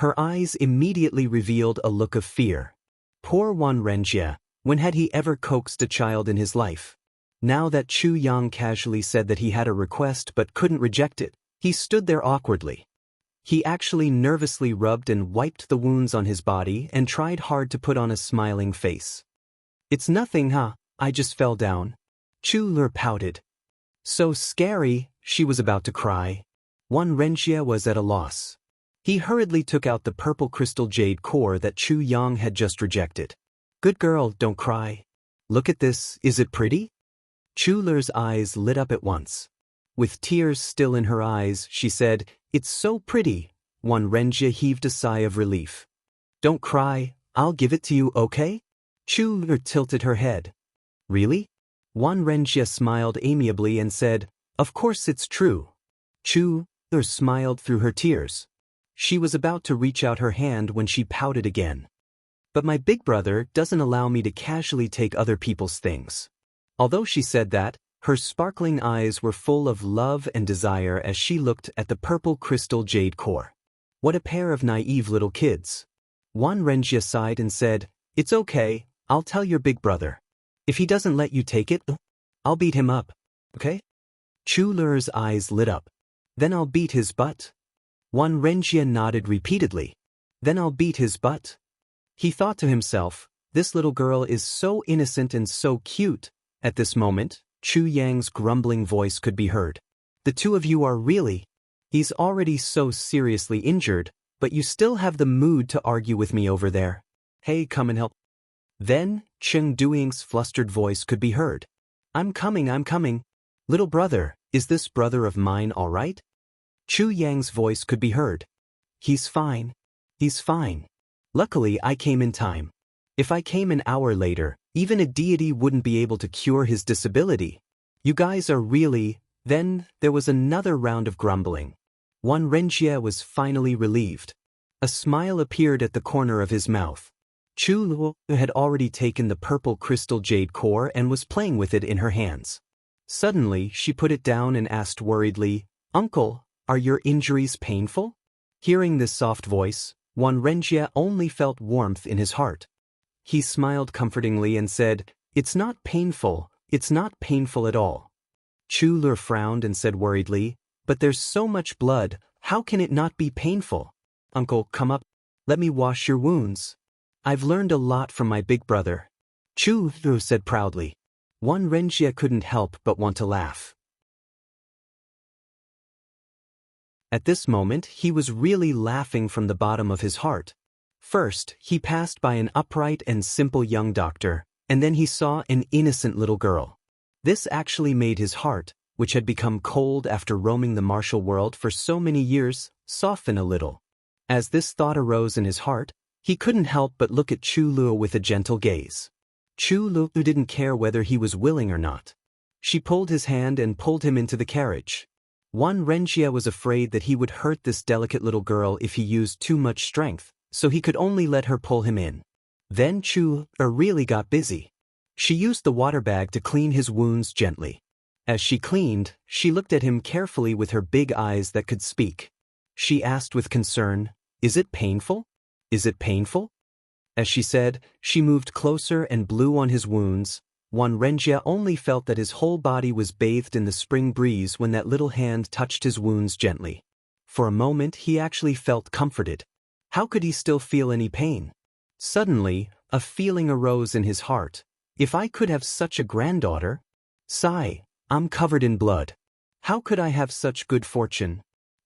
Her eyes immediately revealed a look of fear. Poor Wan Renjie, when had he ever coaxed a child in his life? Now that Chu Yang casually said that he had a request but couldn't reject it, he stood there awkwardly. He actually nervously rubbed and wiped the wounds on his body and tried hard to put on a smiling face. "It's nothing, huh? I just fell down." Chu Lu pouted. "So scary," she was about to cry. Wan Renjie was at a loss. He hurriedly took out the purple crystal jade core that Chu Yang had just rejected. "Good girl, don't cry. Look at this, is it pretty?" Chu Lu's eyes lit up at once. With tears still in her eyes, she said, "It's so pretty." Wan Renjie heaved a sigh of relief. "Don't cry, I'll give it to you, okay?" Chu Lu tilted her head. "Really?" Wan Renjie smiled amiably and said, "Of course it's true." Chu Lu smiled through her tears. She was about to reach out her hand when she pouted again. "But my big brother doesn't allow me to casually take other people's things." Although she said that, her sparkling eyes were full of love and desire as she looked at the purple crystal jade core. What a pair of naive little kids. Wan Renjie sighed and said, "It's okay, I'll tell your big brother. If he doesn't let you take it, I'll beat him up, okay?" Chu Lu's eyes lit up. "Then I'll beat his butt?" Wan Renjie nodded repeatedly. "Then I'll beat his butt?" He thought to himself, this little girl is so innocent and so cute. At this moment, Chu Yang's grumbling voice could be heard. "The two of you are really... He's already so seriously injured, but you still have the mood to argue with me over there. Hey, come and help." Then, Cheng Duing's flustered voice could be heard. I'm coming. Little brother, is this brother of mine all right?" Chu Yang's voice could be heard. He's fine. Luckily I came in time. If I came an hour later, even a deity wouldn't be able to cure his disability. You guys are really..." Then, there was another round of grumbling. Wan Renjie was finally relieved. A smile appeared at the corner of his mouth. Chu Lu had already taken the purple crystal jade core and was playing with it in her hands. Suddenly, she put it down and asked worriedly, "Uncle, are your injuries painful?" Hearing this soft voice, Wan Renjie only felt warmth in his heart. He smiled comfortingly and said, it's not painful at all." Chu Lu frowned and said worriedly, "But there's so much blood, how can it not be painful? Uncle, come up, let me wash your wounds. I've learned a lot from my big brother." Chu Lu said proudly. Wan Renjie couldn't help but want to laugh. At this moment, he was really laughing from the bottom of his heart. First, he passed by an upright and simple young doctor, and then he saw an innocent little girl. This actually made his heart, which had become cold after roaming the martial world for so many years, soften a little. As this thought arose in his heart, he couldn't help but look at Chu Lu with a gentle gaze. Chu Lu didn't care whether he was willing or not. She pulled his hand and pulled him into the carriage. Wan Renjie was afraid that he would hurt this delicate little girl if he used too much strength, so he could only let her pull him in. Then Chu really got busy. She used the water bag to clean his wounds gently. As she cleaned, she looked at him carefully with her big eyes that could speak. She asked with concern, "Is it painful? Is it painful?" As she said, she moved closer and blew on his wounds. Renjia only felt that his whole body was bathed in the spring breeze when that little hand touched his wounds gently. For a moment he actually felt comforted. How could he still feel any pain? Suddenly, a feeling arose in his heart. If I could have such a granddaughter? Sigh, I'm covered in blood. How could I have such good fortune?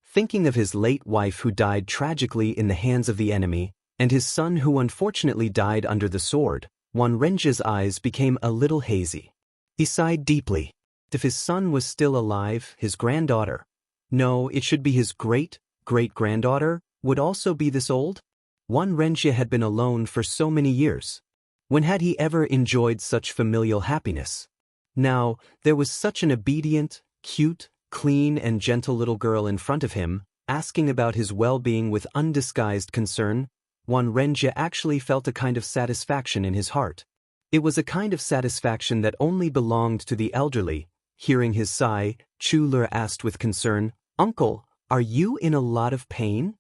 Thinking of his late wife who died tragically in the hands of the enemy, and his son who unfortunately died under the sword, Renjia's eyes became a little hazy. He sighed deeply. If his son was still alive, his granddaughter, no, it should be his great-great-granddaughter, would also be this old? Renjia had been alone for so many years. When had he ever enjoyed such familial happiness? Now, there was such an obedient, cute, clean and gentle little girl in front of him, asking about his well-being with undisguised concern. Renjia actually felt a kind of satisfaction in his heart. It was a kind of satisfaction that only belonged to the elderly. Hearing his sigh, Chu Le asked with concern, "Uncle, are you in a lot of pain?"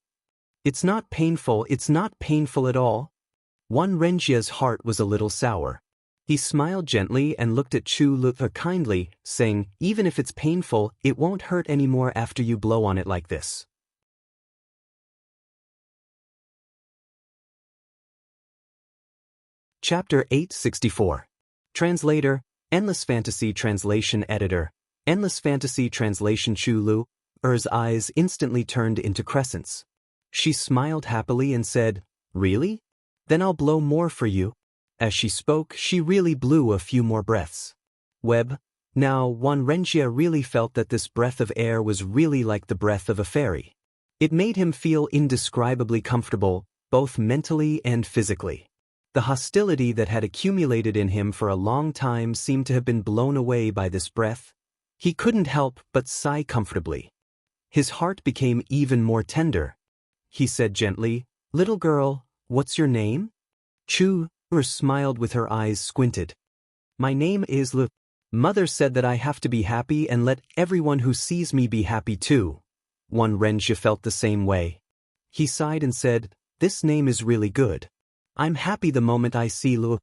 It's not painful at all." Renjia's heart was a little sour. He smiled gently and looked at Chu Le kindly, saying, "Even if it's painful, it won't hurt anymore after you blow on it like this." Chapter 864. Translator, Endless Fantasy Translation Editor, Endless Fantasy Translation. Chu Le's eyes instantly turned into crescents. She smiled happily and said, "Really? Then I'll blow more for you." As she spoke, she really blew a few more breaths. Now Renjia really felt that this breath of air was really like the breath of a fairy. It made him feel indescribably comfortable, both mentally and physically. The hostility that had accumulated in him for a long time seemed to have been blown away by this breath. He couldn't help but sigh comfortably. His heart became even more tender. He said gently, "Little girl, what's your name?" Chu smiled with her eyes squinted. "My name is Le. Mother said that I have to be happy and let everyone who sees me be happy too." Renjia felt the same way. He sighed and said, "This name is really good. I'm happy the moment I see Le."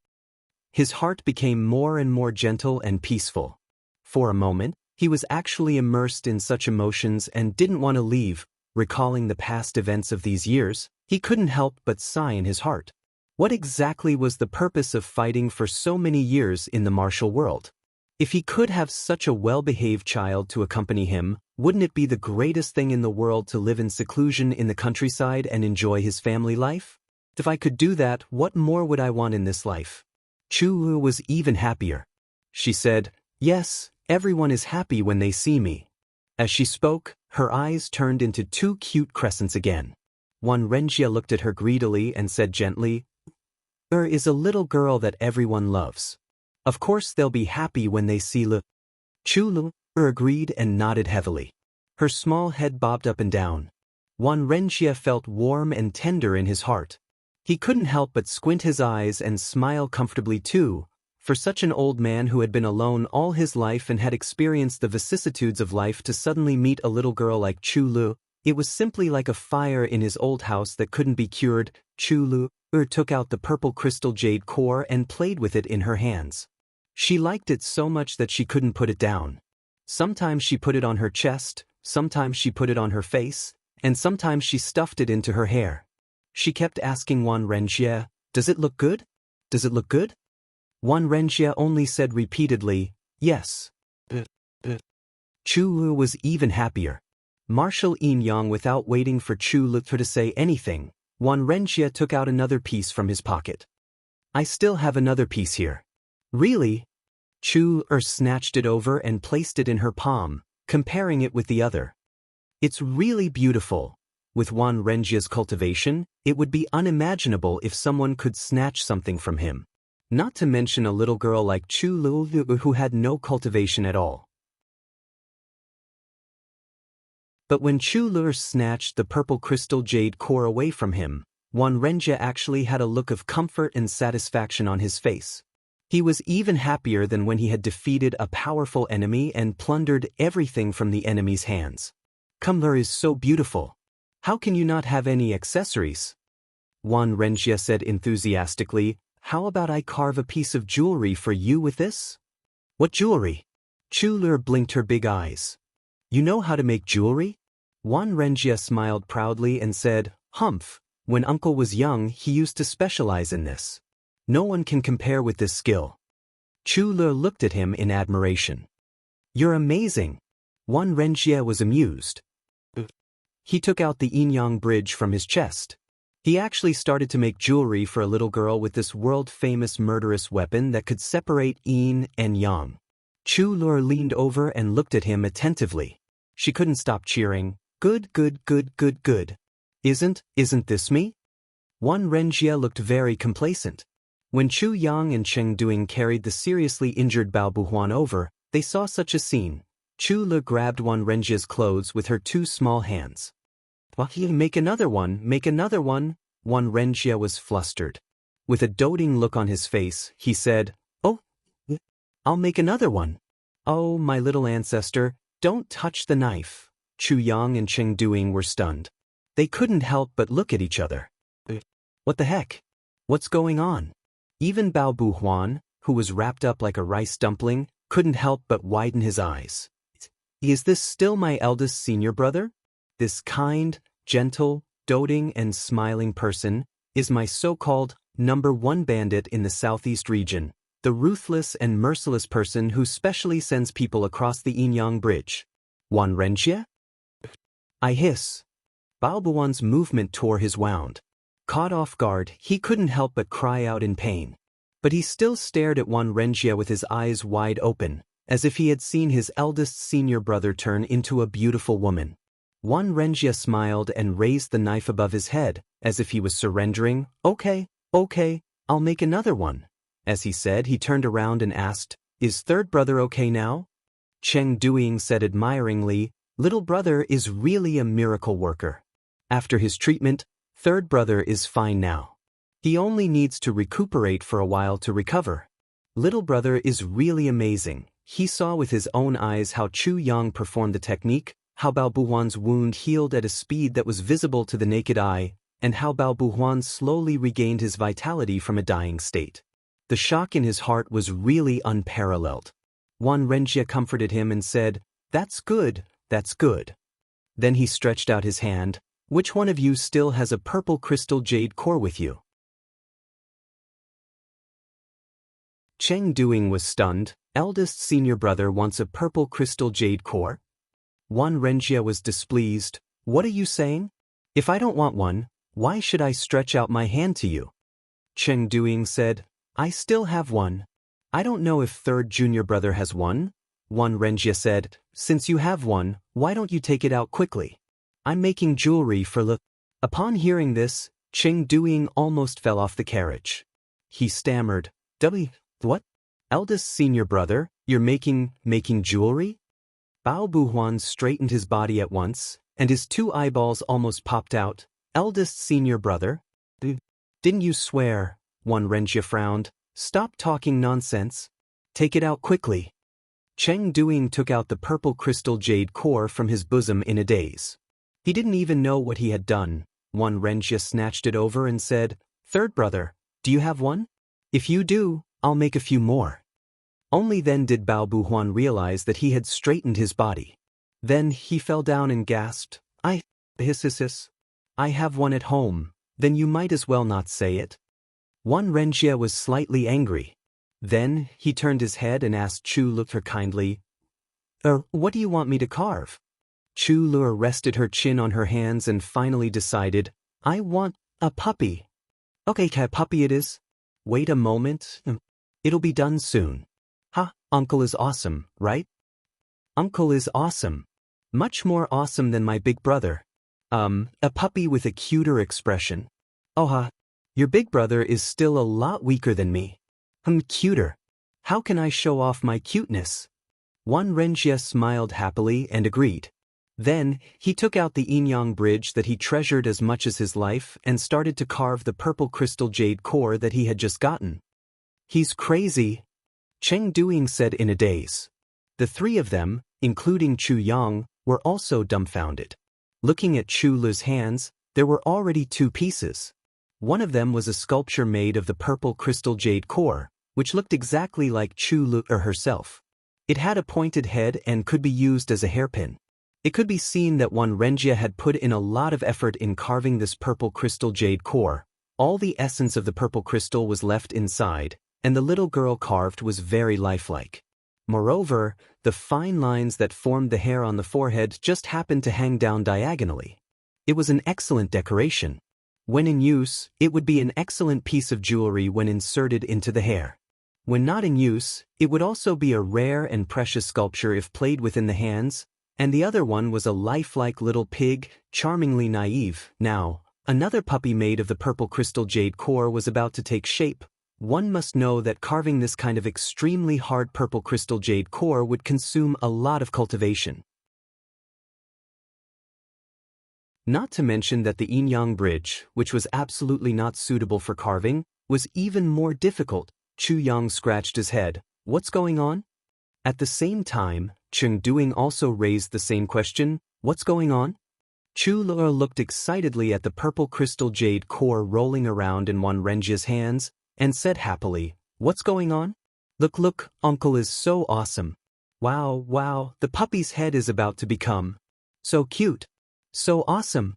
His heart became more and more gentle and peaceful. For a moment, he was actually immersed in such emotions and didn't want to leave. Recalling the past events of these years, he couldn't help but sigh in his heart. What exactly was the purpose of fighting for so many years in the martial world? If he could have such a well-behaved child to accompany him, wouldn't it be the greatest thing in the world to live in seclusion in the countryside and enjoy his family life? If I could do that, what more would I want in this life? Chu was even happier. She said, "Yes, everyone is happy when they see me." As she spoke, her eyes turned into two cute crescents again. Renjia looked at her greedily and said gently, Is a little girl that everyone loves. Of course they'll be happy when they see Le." Chu agreed and nodded heavily. Her small head bobbed up and down. Renjia felt warm and tender in his heart. He couldn't help but squint his eyes and smile comfortably too. For such an old man who had been alone all his life and had experienced the vicissitudes of life to suddenly meet a little girl like Chu, it was simply like a fire in his old house that couldn't be cured. Chu took out the purple crystal jade core and played with it in her hands. She liked it so much that she couldn't put it down. Sometimes she put it on her chest, sometimes she put it on her face, and sometimes she stuffed it into her hair. She kept asking Renjia, "Does it look good? Does it look good?" Renjia only said repeatedly, "Yes." Chu was even happier. Marshal Yang, without waiting for Chu to say anything, Renjia took out another piece from his pocket. "I still have another piece here." "Really?" Chu snatched it over and placed it in her palm, comparing it with the other. "It's really beautiful. With Renjia's cultivation, it would be unimaginable if someone could snatch something from him. Not to mention a little girl like Chu who had no cultivation at all." But when Chu snatched the purple crystal jade core away from him, Wan Renjie actually had a look of comfort and satisfaction on his face. He was even happier than when he had defeated a powerful enemy and plundered everything from the enemy's hands. Kumler is so beautiful. How can you not have any accessories? Wan Renjie said enthusiastically, how about I carve a piece of jewelry for you with this? What jewelry? Chuler blinked her big eyes. You know how to make jewelry? Wan Renjie smiled proudly and said, Humph, when uncle was young he used to specialize in this. No one can compare with this skill. Chuler looked at him in admiration. You're amazing. Wan Renjie was amused. He took out the Inyang bridge from his chest. He actually started to make jewelry for a little girl with this world-famous murderous weapon that could separate yin and yang. Chuler leaned over and looked at him attentively. She couldn't stop cheering, good, good, good, good, good. Isn't this me? Wan Renjie looked very complacent. When Chu Yang and Cheng Duing carried the seriously injured Bao Buhuan over, they saw such a scene. Chuler grabbed Wan Renjie's clothes with her two small hands. Make another one, make another one. Wan Renjie was flustered. With a doting look on his face, he said, Oh, I'll make another one. Oh, my little ancestor, don't touch the knife. Chu Yang and Cheng Duing were stunned. They couldn't help but look at each other. What the heck? What's going on? Even Bao Buhuan, who was wrapped up like a rice dumpling, couldn't help but widen his eyes. Is this still my eldest senior brother? This kind, gentle, doting and smiling person is my so-called #1 bandit in the southeast region, the ruthless and merciless person who specially sends people across the Inyang bridge. Wan Renjie? I hiss. Bao Buhuan's movement tore his wound. Caught off guard, he couldn't help but cry out in pain. But he still stared at Wan Renjie with his eyes wide open, as if he had seen his eldest senior brother turn into a beautiful woman. Wan Renjie smiled and raised the knife above his head, as if he was surrendering. Okay, I'll make another one. As he said, he turned around and asked, Is third brother okay now? Cheng Duing said admiringly, Little brother is really a miracle worker. After his treatment, third brother is fine now. He only needs to recuperate for a while to recover. Little brother is really amazing. He saw with his own eyes how Chu Yang performed the technique, how Bao Buhuan's wound healed at a speed that was visible to the naked eye, and how Bao Buhuan slowly regained his vitality from a dying state. The shock in his heart was really unparalleled. Wan Renjie comforted him and said, That's good, that's good. Then he stretched out his hand. Which one of you still has a purple crystal jade core with you? Cheng Duing was stunned. Eldest senior brother wants a purple crystal jade core? Wan Renjie was displeased. What are you saying? If I don't want one, why should I stretch out my hand to you? Cheng Duing said, I still have one. I don't know if third junior brother has one. Wan Renjie said, Since you have one, why don't you take it out quickly? I'm making jewelry for the... Upon hearing this, Cheng Duing almost fell off the carriage. He stammered, What? Eldest senior brother, you're making jewelry? Bao Buhuan straightened his body at once, and his two eyeballs almost popped out. Eldest senior brother? Didn't you swear? Wan Renjie frowned. Stop talking nonsense. Take it out quickly. Cheng Duing took out the purple crystal jade core from his bosom in a daze. He didn't even know what he had done. Wan Renjie snatched it over and said, Third brother, do you have one? If you do, I'll make a few more. Only then did Bao Buhuan realize that he had straightened his body. Then he fell down and gasped, I have one at home. Then you might as well not say it. Wan Renjie was slightly angry. Then he turned his head and asked Chu Lur kindly, What do you want me to carve? Chu Lur rested her chin on her hands and finally decided, I want a puppy. Okay, puppy it is. Wait a moment. It'll be done soon. Uncle is awesome, right? Uncle is awesome. Much more awesome than my big brother. A puppy with a cuter expression. Your big brother is still a lot weaker than me. Cuter. How can I show off my cuteness? Wan Renjie smiled happily and agreed. Then, he took out the yin-yang bridge that he treasured as much as his life and started to carve the purple crystal jade core that he had just gotten. "He's crazy," Cheng Duing said in a daze. The three of them, including Chu Yang, were also dumbfounded. Looking at Chu Lu's hands, there were already two pieces. One of them was a sculpture made of the purple crystal jade core, which looked exactly like Chu Lu herself. It had a pointed head and could be used as a hairpin. It could be seen that Wan Renjie had put in a lot of effort in carving this purple crystal jade core. All the essence of the purple crystal was left inside, and the little girl carved was very lifelike. Moreover, the fine lines that formed the hair on the forehead just happened to hang down diagonally. It was an excellent decoration. When in use, it would be an excellent piece of jewelry when inserted into the hair. When not in use, it would also be a rare and precious sculpture if played within the hands, and the other one was a lifelike little pig, charmingly naive. Now, another puppy made of the purple crystal jade core was about to take shape. One must know that carving this kind of extremely hard purple crystal jade core would consume a lot of cultivation. Not to mention that the yin-yang bridge, which was absolutely not suitable for carving, was even more difficult. Chu Yang scratched his head. "What's going on?" At the same time, Cheng Duing also raised the same question. "What's going on?" Chu Lu looked excitedly at the purple crystal jade core rolling around in Wan Renjie's hands, and said happily, "What's going on? Look, uncle is so awesome. Wow, the puppy's head is about to become so cute. So awesome."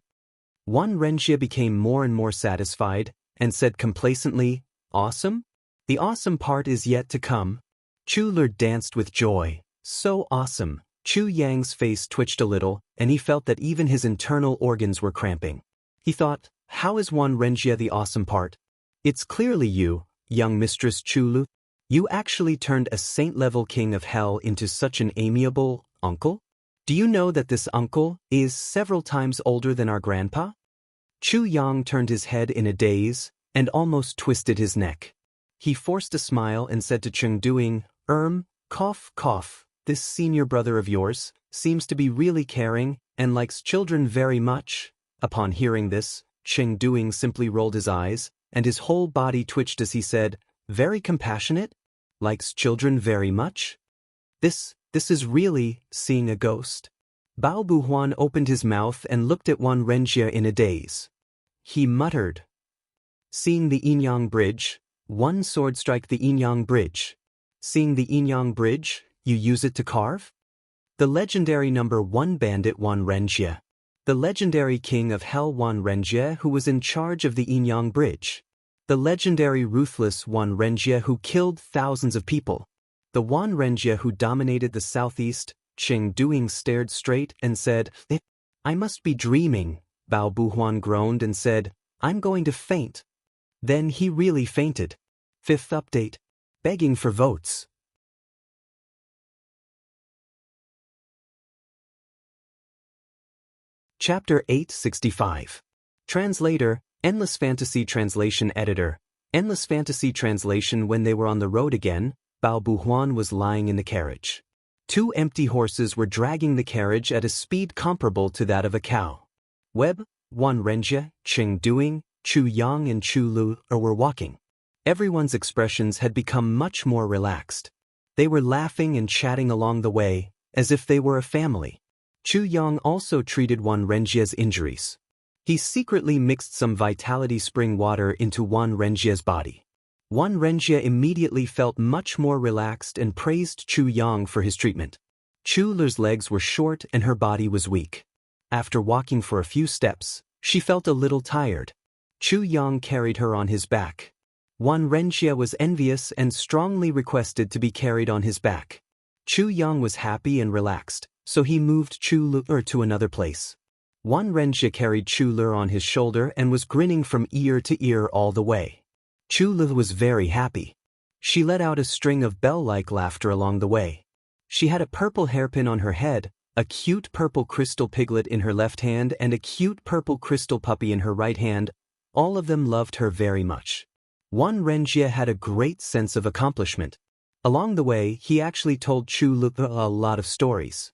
Wan Renjie became more and more satisfied, and said complacently, "Awesome? The awesome part is yet to come." Chu Lu danced with joy. "So awesome." Chu Yang's face twitched a little, and he felt that even his internal organs were cramping. He thought, "How is Wan Renjie the awesome part? It's clearly you, young Mistress Chu Lu. You actually turned a saint-level king of hell into such an amiable uncle? Do you know that this uncle is several times older than our grandpa?" Chu Yang turned his head in a daze, and almost twisted his neck. He forced a smile and said to Cheng Duing, cough, this senior brother of yours seems to be really caring and likes children very much." Upon hearing this, Cheng Duing simply rolled his eyes, and his whole body twitched as he said, "Very compassionate? Likes children very much? This is really seeing a ghost." Bao Buhuan opened his mouth and looked at Wan Renjie in a daze. He muttered, "Seeing the yin-yang bridge, one sword strike the yin-yang bridge. Seeing the yin-yang bridge, you use it to carve?" The legendary number 1 bandit Wan Renjie. The legendary king of hell Wan Renjie who was in charge of the yin-yang bridge. The legendary ruthless Wan Renjie who killed thousands of people. The Wan Renjie who dominated the southeast. Cheng Duing stared straight and said, "I must be dreaming." Bao Buhuan groaned and said, "I'm going to faint." Then he really fainted. 5th update. Begging for votes. Chapter 865. Translator, Endless Fantasy Translation Editor. Endless Fantasy Translation. When they were on the road again, Bao Buhuan was lying in the carriage. 2 empty horses were dragging the carriage at a speed comparable to that of a cow. Web, Wan Renjie, Cheng Duing, Chu Yang and Chu Lu were walking. Everyone's expressions had become much more relaxed. They were laughing and chatting along the way, as if they were a family. Chu Yang also treated Wan Renjie's injuries. He secretly mixed some vitality spring water into Wan Renjie's body. Wan Renjie immediately felt much more relaxed and praised Chu Yang for his treatment. Chu Lu's legs were short and her body was weak. After walking for a few steps, she felt a little tired. Chu Yang carried her on his back. Wan Renjie was envious and strongly requested to be carried on his back. Chu Yang was happy and relaxed, so he moved Chu Lu to another place. Wan Renjie carried Chu Lu on his shoulder and was grinning from ear to ear all the way. Chu Lu was very happy. She let out a string of bell-like laughter along the way. She had a purple hairpin on her head, a cute purple crystal piglet in her left hand and a cute purple crystal puppy in her right hand. All of them loved her very much. Wan Renjie had a great sense of accomplishment. Along the way, he actually told Chu Lu a lot of stories.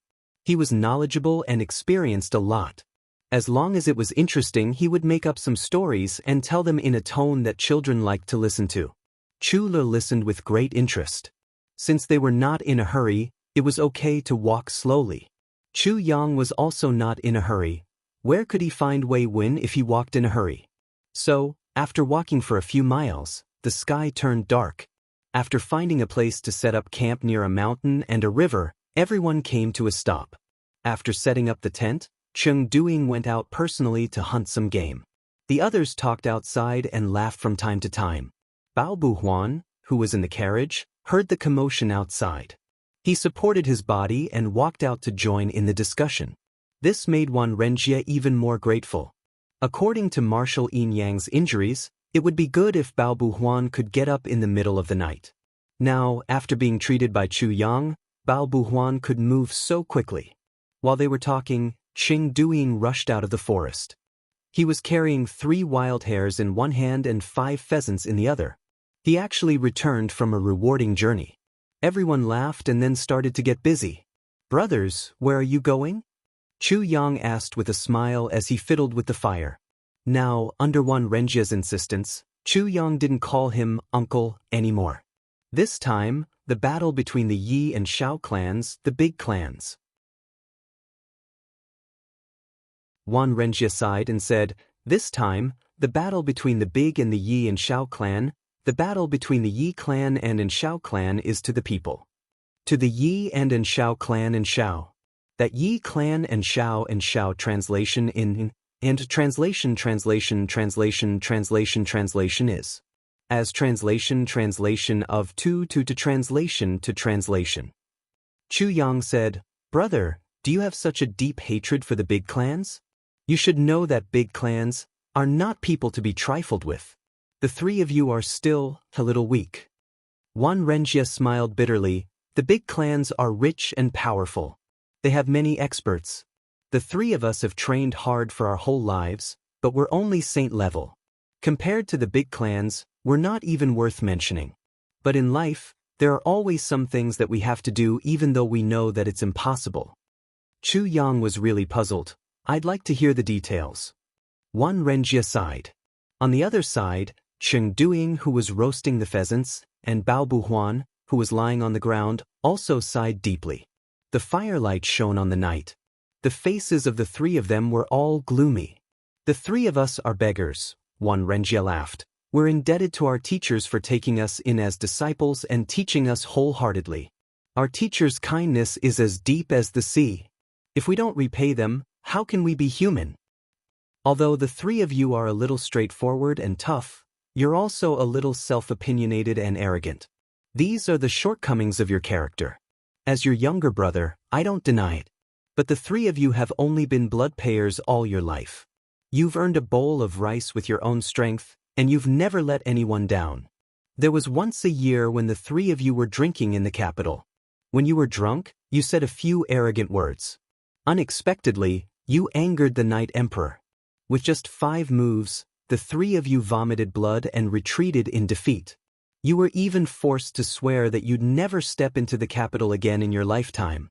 He was knowledgeable and experienced a lot. As long as it was interesting, he would make up some stories and tell them in a tone that children liked to listen to. Chu Le listened with great interest. Since they were not in a hurry, it was okay to walk slowly. Chu Yang was also not in a hurry. Where could he find Wei Wen if he walked in a hurry? So, after walking for a few miles, the sky turned dark. After finding a place to set up camp near a mountain and a river, everyone came to a stop. After setting up the tent, Cheng Duing went out personally to hunt some game. The others talked outside and laughed from time to time. Bao Buhuan, who was in the carriage, heard the commotion outside. He supported his body and walked out to join in the discussion. This made Wan Renjie even more grateful. According to Marshal Yin Yang's injuries, it would be good if Bao Buhuan could get up in the middle of the night. Now, after being treated by Chu Yang, Bao Buhuan could move so quickly. While they were talking, Cheng Duing rushed out of the forest. He was carrying 3 wild hares in one hand and 5 pheasants in the other. He actually returned from a rewarding journey. Everyone laughed and then started to get busy. "Brothers, where are you going?" Chu Yang asked with a smile as he fiddled with the fire. Now, under Wan Renjie's insistence, Chu Yang didn't call him uncle anymore. This time, the battle between the Yi and Shao clans, the big clans. Wan Renjie sighed and said, "This time, the battle between the Big and the Yi and Shao clan, the battle between the Yi clan and Shao clan is to the people. To the Yi and Shao clan and Shao. That Yi clan and Shao translation in and translation is. As translation of to translation. Chu Yang said, "Brother, do you have such a deep hatred for the big clans? You should know that big clans are not people to be trifled with. The 3 of you are still a little weak." Wan Renjie smiled bitterly. "The big clans are rich and powerful. They have many experts. The 3 of us have trained hard for our whole lives, but we're only saint level. Compared to the big clans, we're not even worth mentioning. But in life, there are always some things that we have to do even though we know that it's impossible." Chu Yang was really puzzled. "I'd like to hear the details." Wan Renjie sighed. On the other side, Cheng Duing, who was roasting the pheasants, and Bao Buhuan, who was lying on the ground, also sighed deeply. The firelight shone on the night. The faces of the 3 of them were all gloomy. "The 3 of us are beggars," Wan Renjie laughed. "We're indebted to our teachers for taking us in as disciples and teaching us wholeheartedly. Our teachers' kindness is as deep as the sea. If we don't repay them, how can we be human? Although the 3 of you are a little straightforward and tough, you're also a little self-opinionated and arrogant. These are the shortcomings of your character. As your younger brother, I don't deny it. But the 3 of you have only been blood payers all your life. You've earned a bowl of rice with your own strength, and you've never let anyone down. There was once a year when the 3 of you were drinking in the capital. When you were drunk, you said a few arrogant words. Unexpectedly, you angered the Night Emperor. With just 5 moves, the 3 of you vomited blood and retreated in defeat. You were even forced to swear that you'd never step into the capital again in your lifetime.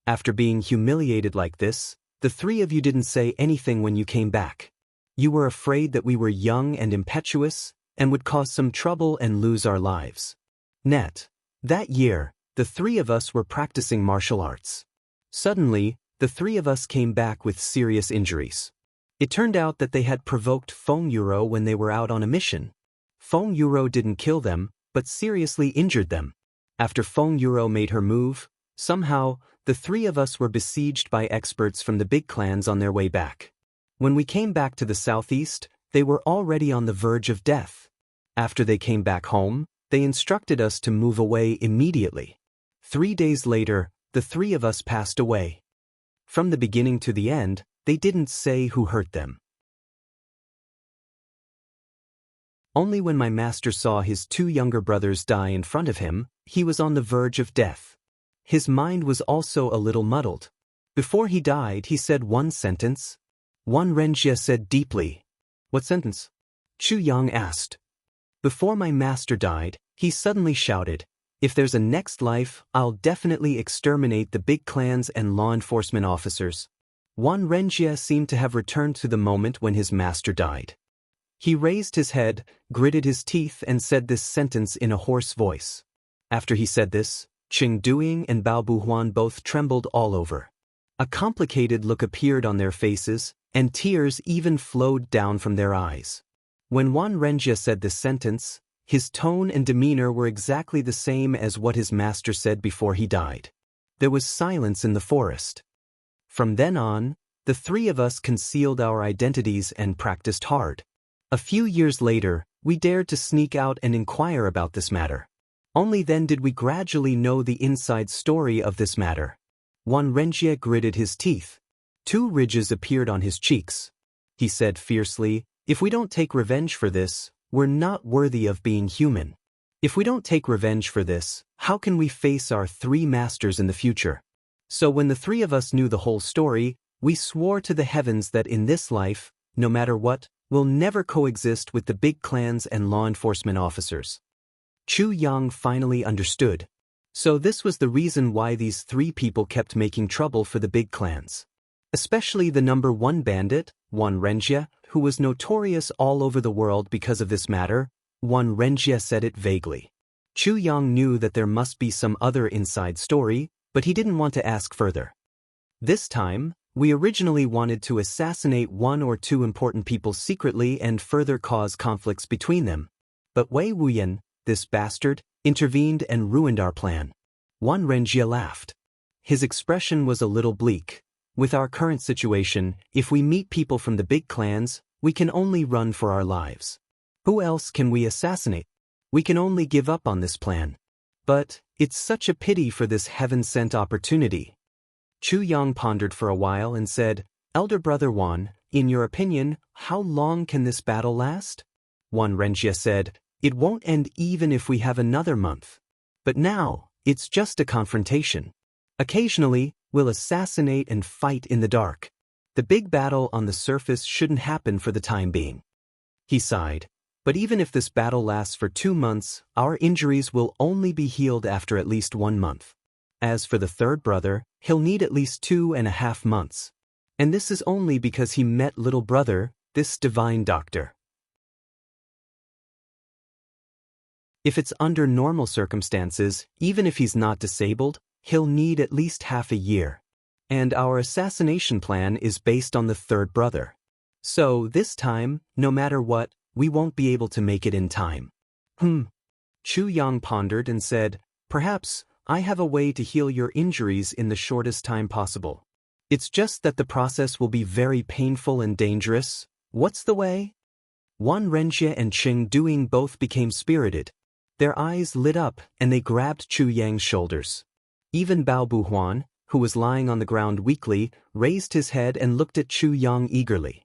After being humiliated like this, the 3 of you didn't say anything when you came back. You were afraid that we were young and impetuous, and would cause some trouble and lose our lives. That year, the 3 of us were practicing martial arts. Suddenly, the 3 of us came back with serious injuries. It turned out that they had provoked Feng Yuro when they were out on a mission. Feng Yuro didn't kill them, but seriously injured them. After Feng Yuro made her move, somehow, the 3 of us were besieged by experts from the big clans on their way back. When we came back to the southeast, they were already on the verge of death. After they came back home, they instructed us to move away immediately. 3 days later, the 3 of us passed away. From the beginning to the end, they didn't say who hurt them. Only when my master saw his 2 younger brothers die in front of him, he was on the verge of death. His mind was also a little muddled. Before he died, he said one sentence. Wan Renjie said deeply. "What sentence?" Chu Yang asked. "Before my master died, he suddenly shouted, If there's a next life, I'll definitely exterminate the big clans and law enforcement officers. Wan Renjie seemed to have returned to the moment when his master died. He raised his head, gritted his teeth and said this sentence in a hoarse voice. After he said this, Qing Duing and Bao Buhuan both trembled all over. A complicated look appeared on their faces, and tears even flowed down from their eyes. When Wan Renjie said this sentence, his tone and demeanor were exactly the same as what his master said before he died. There was silence in the forest. From then on, the three of us concealed our identities and practiced hard. A few years later, we dared to sneak out and inquire about this matter. Only then did we gradually know the inside story of this matter. Wan Renjie gritted his teeth. 2 ridges appeared on his cheeks. He said fiercely, "If we don't take revenge for this, we're not worthy of being human. If we don't take revenge for this, how can we face our 3 masters in the future?" So when the 3 of us knew the whole story, we swore to the heavens that in this life, no matter what, we'll never coexist with the big clans and law enforcement officers. Chu Yang finally understood. So this was the reason why these 3 people kept making trouble for the big clans. Especially the number 1 bandit, Wan Renjie, who was notorious all over the world because of this matter. Wan Renjie said it vaguely. Chu Yang knew that there must be some other inside story, but he didn't want to ask further. This time, we originally wanted to assassinate 1 or 2 important people secretly and further cause conflicts between them. But Wei Wuyan, this bastard, intervened and ruined our plan. Wan Renjie laughed. His expression was a little bleak. With our current situation, if we meet people from the big clans, we can only run for our lives. Who else can we assassinate? We can only give up on this plan. But it's such a pity for this heaven-sent opportunity. Chu Yang pondered for a while and said, "Elder brother Wan, in your opinion, how long can this battle last?" Wan Renjie said, "It won't end even if we have another month. But now, it's just a confrontation. Occasionally, we'll assassinate and fight in the dark. The big battle on the surface shouldn't happen for the time being." He sighed. "But even if this battle lasts for 2 months, our injuries will only be healed after at least 1 month. As for the 3rd brother, he'll need at least 2.5 months. And this is only because he met little brother, this divine doctor. If it's under normal circumstances, even if he's not disabled, he'll need at least half a year. And our assassination plan is based on the 3rd brother. So this time, no matter what, we won't be able to make it in time." Chu Yang pondered and said, "Perhaps I have a way to heal your injuries in the shortest time possible. It's just that the process will be very painful and dangerous. What's the way?" Wan Renjie and Qing Duing both became spirited. Their eyes lit up and they grabbed Chu Yang's shoulders. Even Bao Buhuan, who was lying on the ground weakly, raised his head and looked at Chu Yang eagerly.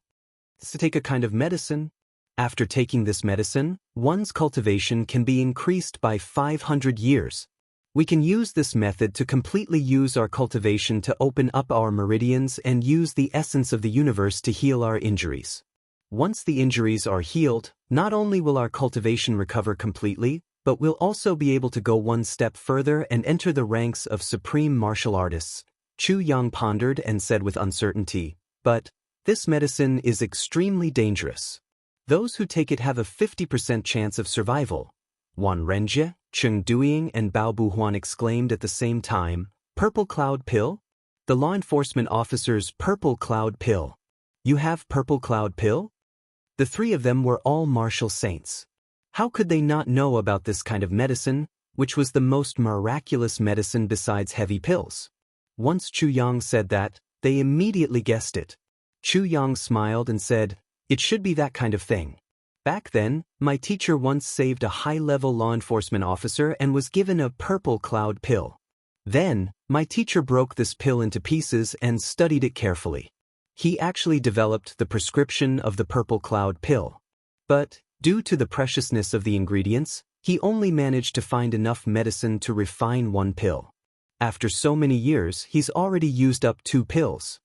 "To take a kind of medicine. After taking this medicine, one's cultivation can be increased by 500 years. We can use this method to completely use our cultivation to open up our meridians and use the essence of the universe to heal our injuries. Once the injuries are healed, not only will our cultivation recover completely, but we'll also be able to go 1 step further and enter the ranks of supreme martial artists." Chu Yang pondered and said with uncertainty, "But this medicine is extremely dangerous. Those who take it have a 50% chance of survival." Wan Renjie, Qing Duing and Bao Buhuan exclaimed at the same time, "Purple cloud pill? The law enforcement officer's purple cloud pill. You have purple cloud pill?" The 3 of them were all martial saints. How could they not know about this kind of medicine, which was the most miraculous medicine besides heavy pills? Once Chu Yang said that, they immediately guessed it. Chu Yang smiled and said, "It should be that kind of thing. Back then, my teacher once saved a high-level law enforcement officer and was given a purple cloud pill. Then, my teacher broke this pill into pieces and studied it carefully. He actually developed the prescription of the purple cloud pill. But, due to the preciousness of the ingredients, he only managed to find enough medicine to refine 1 pill. After so many years, he's already used up 2 pills."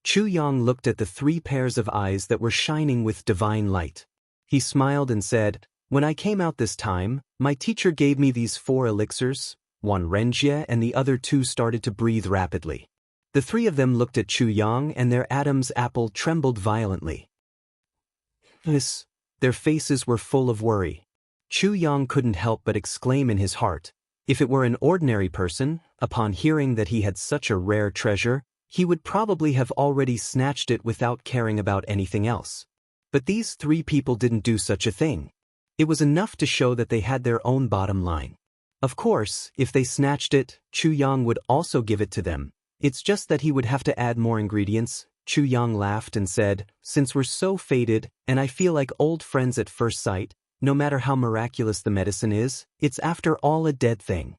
Chu Yang looked at the 3 pairs of eyes that were shining with divine light. He smiled and said, When I came out this time, my teacher gave me these 4 elixirs, one Renjie and the other 2 started to breathe rapidly. The 3 of them looked at Chu Yang and their Adam's apple trembled violently. Their faces were full of worry. Chu Yang couldn't help but exclaim in his heart, if it were an ordinary person, upon hearing that he had such a rare treasure, he would probably have already snatched it without caring about anything else. But these 3 people didn't do such a thing. It was enough to show that they had their own bottom line. Of course, if they snatched it, Chu Yang would also give it to them. It's just that he would have to add more ingredients. Chu Yang laughed and said, since we're so fated, and I feel like old friends at first sight, no matter how miraculous the medicine is, it's after all a dead thing.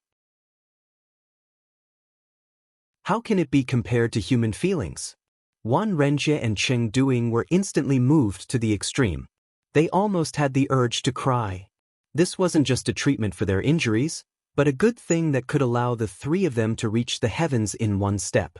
How can it be compared to human feelings? Wan Renjie and Cheng Duing were instantly moved to the extreme. They almost had the urge to cry. This wasn't just a treatment for their injuries, but a good thing that could allow the 3 of them to reach the heavens in one step.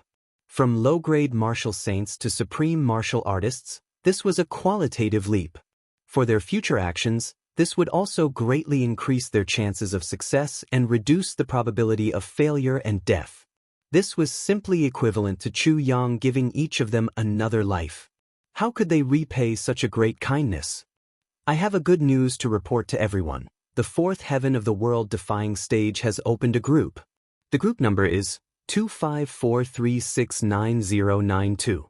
From low-grade martial saints to supreme martial artists, this was a qualitative leap. For their future actions, this would also greatly increase their chances of success and reduce the probability of failure and death. This was simply equivalent to Chu Yang giving each of them another life. How could they repay such a great kindness? I have a good news to report to everyone. The 4th heaven of the world-defying stage has opened a group. The group number is 254369092.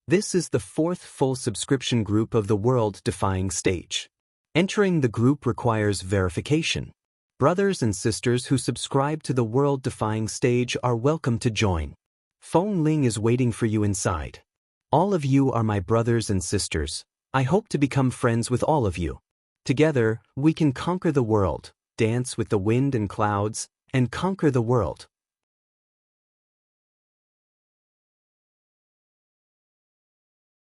This is the 4th full subscription group of the world-defying stage. Entering the group requires verification. Brothers and sisters who subscribe to the world-defying stage are welcome to join. Feng Ling is waiting for you inside. All of you are my brothers and sisters. I hope to become friends with all of you. Together, we can conquer the world, dance with the wind and clouds, and conquer the world.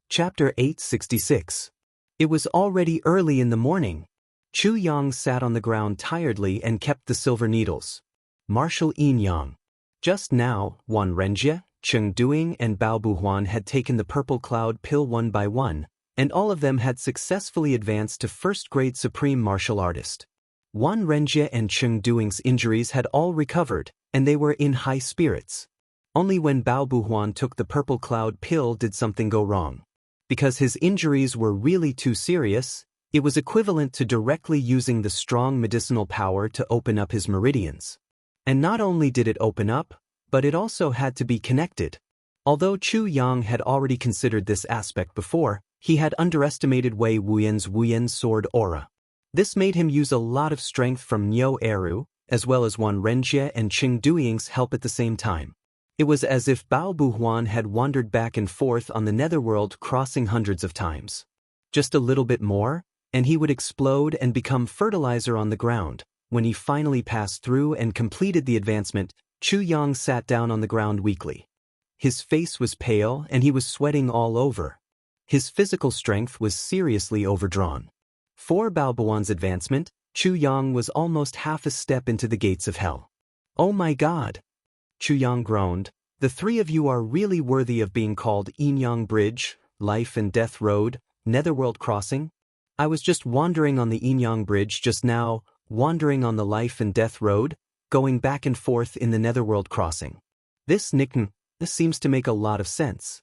Chapter 866. It was already early in the morning. Chu Yang sat on the ground tiredly and kept the silver needles. Marshal Yin Yang. Just now, Wan Renjie, Cheng Duing and Bao Buhuan had taken the purple cloud pill one by one, and all of them had successfully advanced to first-grade supreme martial artist. Wan Renjie and Cheng Duing's injuries had all recovered, and they were in high spirits. Only when Bao Buhuan took the purple cloud pill did something go wrong. Because his injuries were really too serious, it was equivalent to directly using the strong medicinal power to open up his meridians. And not only did it open up, but it also had to be connected. Although Chu Yang had already considered this aspect before, he had underestimated Wei Wuyan's Wuyan sword aura. This made him use a lot of strength from Niu Eru, as well as Wan Renjie and Cheng Duing's help at the same time. It was as if Bao Buhuan had wandered back and forth on the netherworld crossing hundreds of times. Just a little bit more, and he would explode and become fertilizer on the ground. When he finally passed through and completed the advancement, Chu Yang sat down on the ground weakly. His face was pale and he was sweating all over. His physical strength was seriously overdrawn. For Bao Buhuan's advancement, Chu Yang was almost half a step into the gates of hell. Oh my God! Chu Yang groaned. The 3 of you are really worthy of being called Yin Yang Bridge, Life and Death Road, Netherworld Crossing. I was just wandering on the Yin Yang Bridge just now, wandering on the Life and Death Road, going back and forth in the Netherworld Crossing. This seems to make a lot of sense.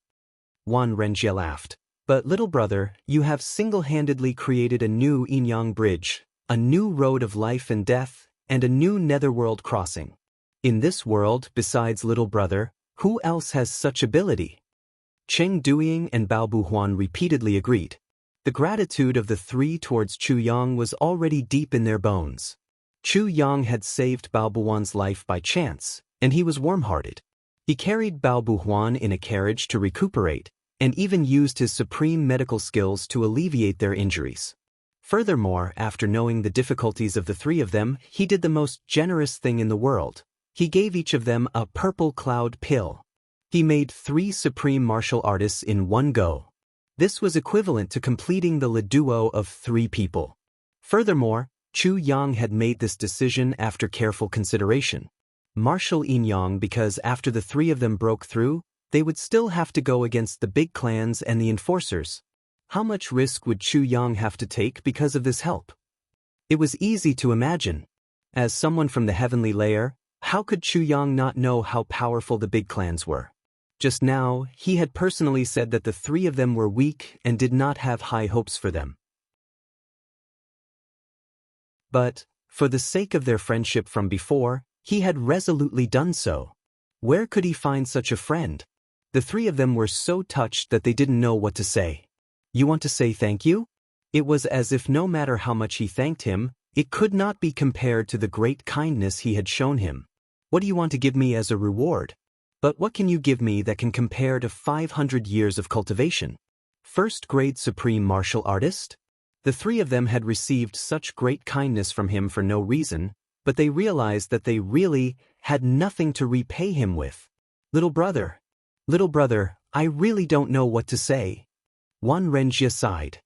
Wan Renjie laughed. But little brother, you have single-handedly created a new Yin Yang Bridge, a new road of life and death, and a new Netherworld Crossing. In this world, besides little brother, who else has such ability? Cheng Duing and Bao Buhuan repeatedly agreed. The gratitude of the 3 towards Chu Yang was already deep in their bones. Chu Yang had saved Bao Buhuan's life by chance, and he was warm-hearted. He carried Bao Buhuan in a carriage to recuperate, and even used his supreme medical skills to alleviate their injuries. Furthermore, after knowing the difficulties of the 3 of them, he did the most generous thing in the world. He gave each of them a purple cloud pill. He made 3 supreme martial artists in one go. This was equivalent to completing the duo of 3 people. Furthermore, Chu Yang had made this decision after careful consideration. Martial Yin Yang because after the 3 of them broke through, they would still have to go against the big clans and the enforcers. How much risk would Chu Yang have to take because of this help? It was easy to imagine. As someone from the heavenly layer, how could Chu Yang not know how powerful the big clans were? Just now, he had personally said that the three of them were weak and did not have high hopes for them. But, for the sake of their friendship from before, he had resolutely done so. Where could he find such a friend? The three of them were so touched that they didn't know what to say. You want to say thank you? It was as if no matter how much he thanked him, it could not be compared to the great kindness he had shown him. What do you want to give me as a reward? But what can you give me that can compare to 500 years of cultivation? First grade supreme martial artist? The three of them had received such great kindness from him for no reason, but they realized that they really had nothing to repay him with. Little brother, I really don't know what to say. Wan Renjia sighed.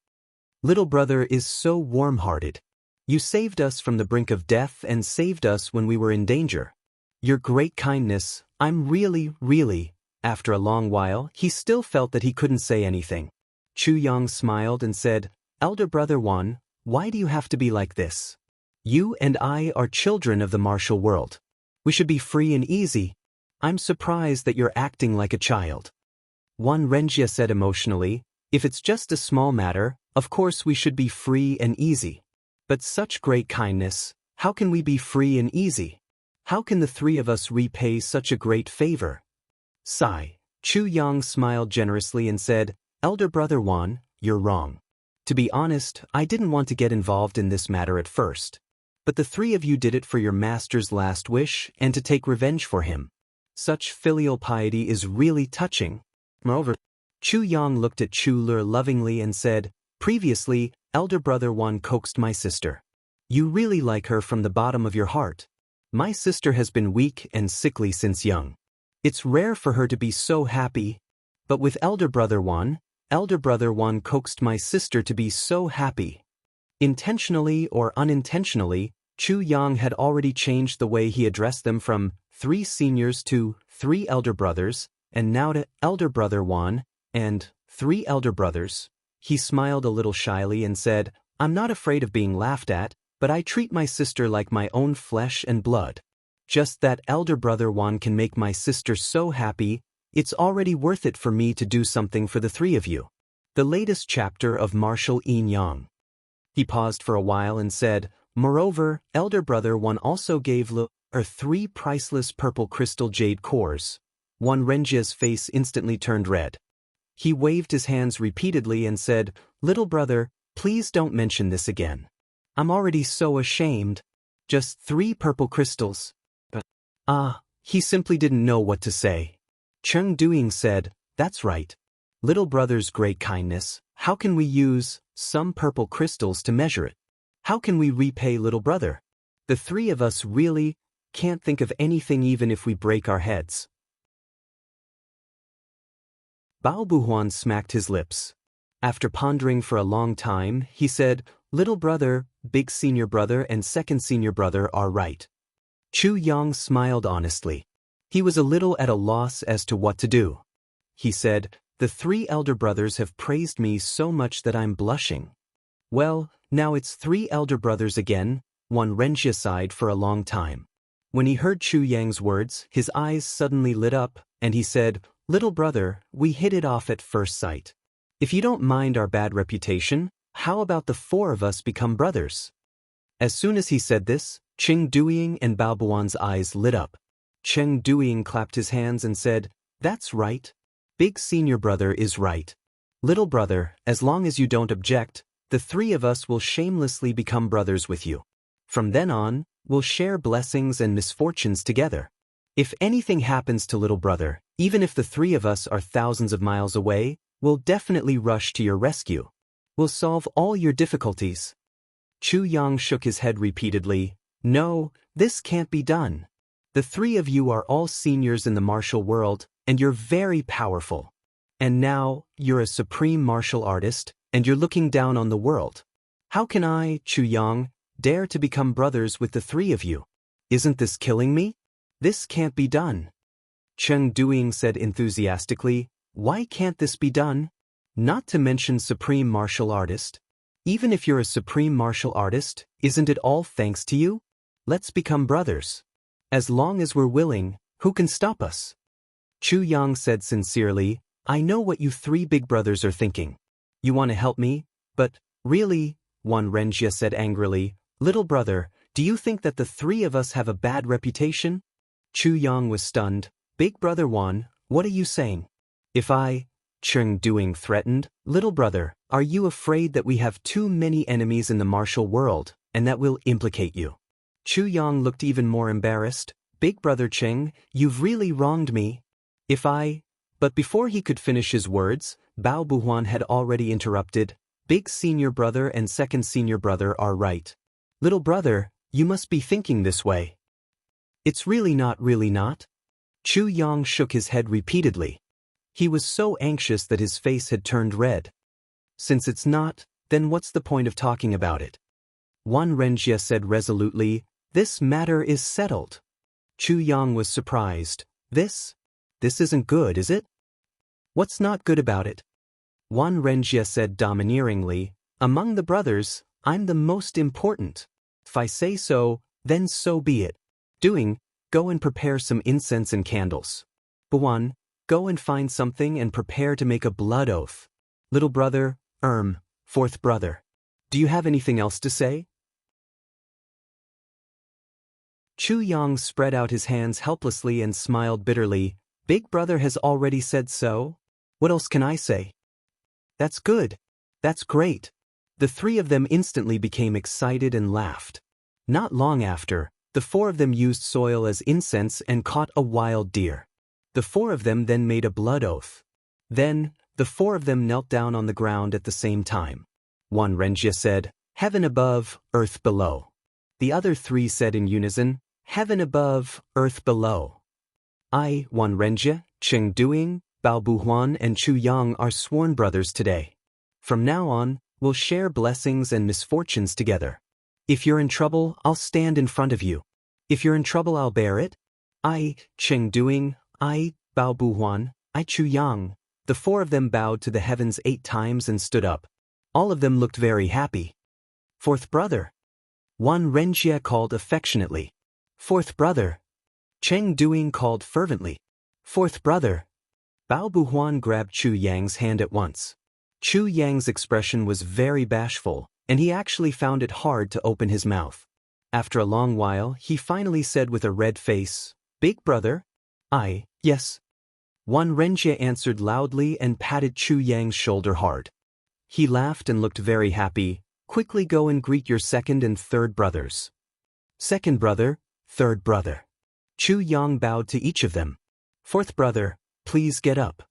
Little brother is so warm-hearted. You saved us from the brink of death and saved us when we were in danger. Your great kindness, I'm really. After a long while, he still felt that he couldn't say anything. Chu Yang smiled and said, Elder brother Wan, why do you have to be like this? You and I are children of the martial world. We should be free and easy. I'm surprised that you're acting like a child. Wan Renjia said emotionally, if it's just a small matter, of course we should be free and easy. But such great kindness, how can we be free and easy? How can the three of us repay such a great favor? Sigh. Chu Yang smiled generously and said, Elder brother Wan, you're wrong. To be honest, I didn't want to get involved in this matter at first. But the three of you did it for your master's last wish and to take revenge for him. Such filial piety is really touching. Moreover, Chu Yang looked at Chu Lur lovingly and said, previously, Elder brother Wan coaxed my sister. You really like her from the bottom of your heart. My sister has been weak and sickly since young. It's rare for her to be so happy. But with Elder brother Wan coaxed my sister to be so happy. Intentionally or unintentionally, Chu Yang had already changed the way he addressed them from 3 seniors to 3 elder brothers, and now to Elder brother Wan and 3 elder brothers. He smiled a little shyly and said, I'm not afraid of being laughed at, but I treat my sister like my own flesh and blood. Just that Elder brother Wan can make my sister so happy, it's already worth it for me to do something for the three of you. The latest chapter of Martial Yin Yang. He paused for a while and said, moreover, Elder brother Wan also gave Lu 3 priceless purple crystal jade cores. Wan Renjia's face instantly turned red. He waved his hands repeatedly and said, little brother, please don't mention this again. I'm already so ashamed. Just 3 purple crystals. But, he simply didn't know what to say. Cheng Duing said, that's right. Little brother's great kindness, how can we use some purple crystals to measure it? How can we repay little brother? The three of us really can't think of anything even if we break our heads. Bao Buhuan smacked his lips. After pondering for a long time, he said, little brother, big senior brother and second senior brother are right. Chu Yang smiled honestly. He was a little at a loss as to what to do. He said, the 3 elder brothers have praised me so much that I'm blushing. Well, now it's 3 elder brothers again. Wan Renjia sighed for a long time. When he heard Chu Yang's words, his eyes suddenly lit up, and he said, little brother, we hit it off at first sight. If you don't mind our bad reputation, how about the 4 of us become brothers? As soon as he said this, Cheng Duing and Bao Buan's eyes lit up. Cheng Duing clapped his hands and said, that's right. Big senior brother is right. Little brother, as long as you don't object, the 3 of us will shamelessly become brothers with you. From then on, we'll share blessings and misfortunes together. If anything happens to little brother, even if the 3 of us are thousands of miles away, we'll definitely rush to your rescue. We'll solve all your difficulties. Chu Yang shook his head repeatedly. No, this can't be done. The 3 of you are all seniors in the martial world, and you're very powerful. And now, you're a supreme martial artist, and you're looking down on the world. How can I, Chu Yang, dare to become brothers with the 3 of you? Isn't this killing me? This can't be done. Cheng Duing said enthusiastically, why can't this be done? Not to mention supreme martial artist. Even if you're a supreme martial artist, isn't it all thanks to you? Let's become brothers. As long as we're willing, who can stop us? Chu Yang said sincerely, I know what you three big brothers are thinking. You want to help me? But, really, Wan Renjia said angrily, little brother, do you think that the three of us have a bad reputation? Chu Yang was stunned. Big brother Wan, what are you saying? If I, Cheng Duing threatened, little brother, are you afraid that we have too many enemies in the martial world, and that will implicate you? Chu Yang looked even more embarrassed. Big brother Cheng, you've really wronged me. If I... But before he could finish his words, Bao Buhuan had already interrupted. Big senior brother and second senior brother are right. Little brother, you must be thinking this way. It's really not. Chu Yang shook his head repeatedly. He was so anxious that his face had turned red. Since it's not, then what's the point of talking about it? Wan Renjia said resolutely, this matter is settled. Chu Yang was surprised. This isn't good, is it? What's not good about it? Wan Renjia said domineeringly, among the brothers, I'm the most important. If I say so, then so be it. Doing, go and prepare some incense and candles. Buwan, go and find something and prepare to make a blood oath. Little brother, fourth brother. Do you have anything else to say? Chu Yang spread out his hands helplessly and smiled bitterly. Big brother has already said so? What else can I say? That's good. That's great. The three of them instantly became excited and laughed. Not long after, the four of them used soil as incense and caught a wild deer. The four of them then made a blood oath. Then, the four of them knelt down on the ground at the same time. Wan Renjia said, Heaven above, earth below. The other three said in unison, Heaven above, earth below. I, Wan Renjia, Cheng Duing, Bao Buhuan and Chu Yang are sworn brothers today. From now on, we'll share blessings and misfortunes together. If you're in trouble, I'll stand in front of you. If you're in trouble, I'll bear it. I, Cheng Duing, I, Bao Buhuan, I Chu Yang. The four of them bowed to the heavens 8 times and stood up. All of them looked very happy. Fourth brother. Wan Renjia called affectionately. Fourth brother. Cheng Duing called fervently. Fourth brother. Bao Buhuan grabbed Chu Yang's hand at once. Chu Yang's expression was very bashful, and he actually found it hard to open his mouth. After a long while, he finally said with a red face, Big brother? Yes. Wan Renjia answered loudly and patted Chu Yang's shoulder hard. He laughed and looked very happy. Quickly go and greet your second and third brothers. Second brother, third brother. Chu Yang bowed to each of them. Fourth brother, please get up.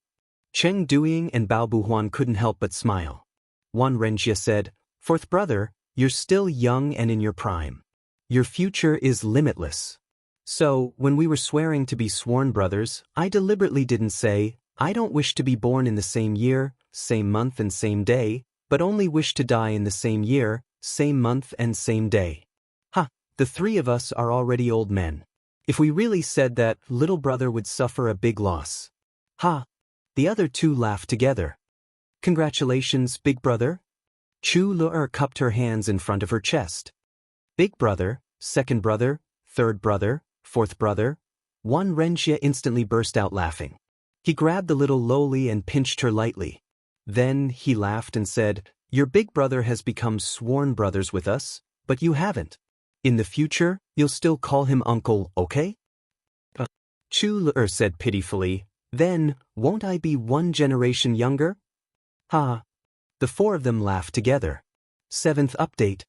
Cheng Duing and Bao Buhuan couldn't help but smile. Wan Renjia said, Fourth brother, you're still young and in your prime. Your future is limitless. So, when we were swearing to be sworn brothers, I deliberately didn't say, I don't wish to be born in the same year, same month and same day, but only wish to die in the same year, same month and same day. The three of us are already old men. If we really said that, little brother would suffer a big loss. The other two laughed together. Congratulations, big brother. Chu Lu'er cupped her hands in front of her chest. Big brother, second brother, third brother, fourth brother. Wan Renjia instantly burst out laughing. He grabbed the little lowly and pinched her lightly. Then he laughed and said, Your big brother has become sworn brothers with us, but you haven't. In the future, you'll still call him uncle, okay? Chu Lu'er said pitifully, Then, won't I be 1 generation younger? The four of them laughed together. 7th update.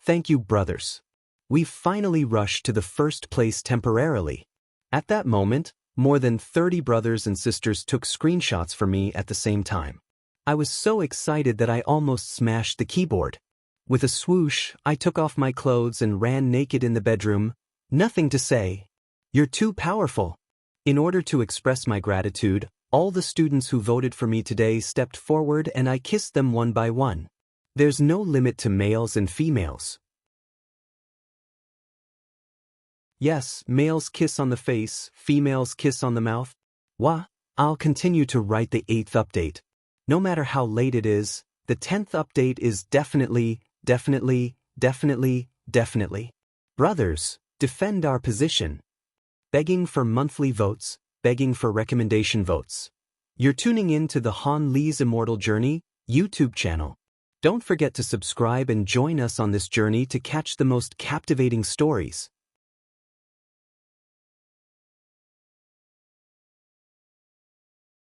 Thank you, brothers. We've finally rushed to the first place temporarily. At that moment, more than 30 brothers and sisters took screenshots for me at the same time. I was so excited that I almost smashed the keyboard. With a swoosh, I took off my clothes and ran naked in the bedroom. Nothing to say. You're too powerful. In order to express my gratitude, all the students who voted for me today stepped forward and I kissed them one by one. There's no limit to males and females. Yes, males kiss on the face, females kiss on the mouth. I'll continue to write the 8th update. No matter how late it is, The 10th update is definitely. Brothers, defend our position. Begging for monthly votes, begging for recommendation votes. You're tuning in to the Han Lee's Immortal Journey YouTube channel. Don't forget to subscribe and join us on this journey to catch the most captivating stories.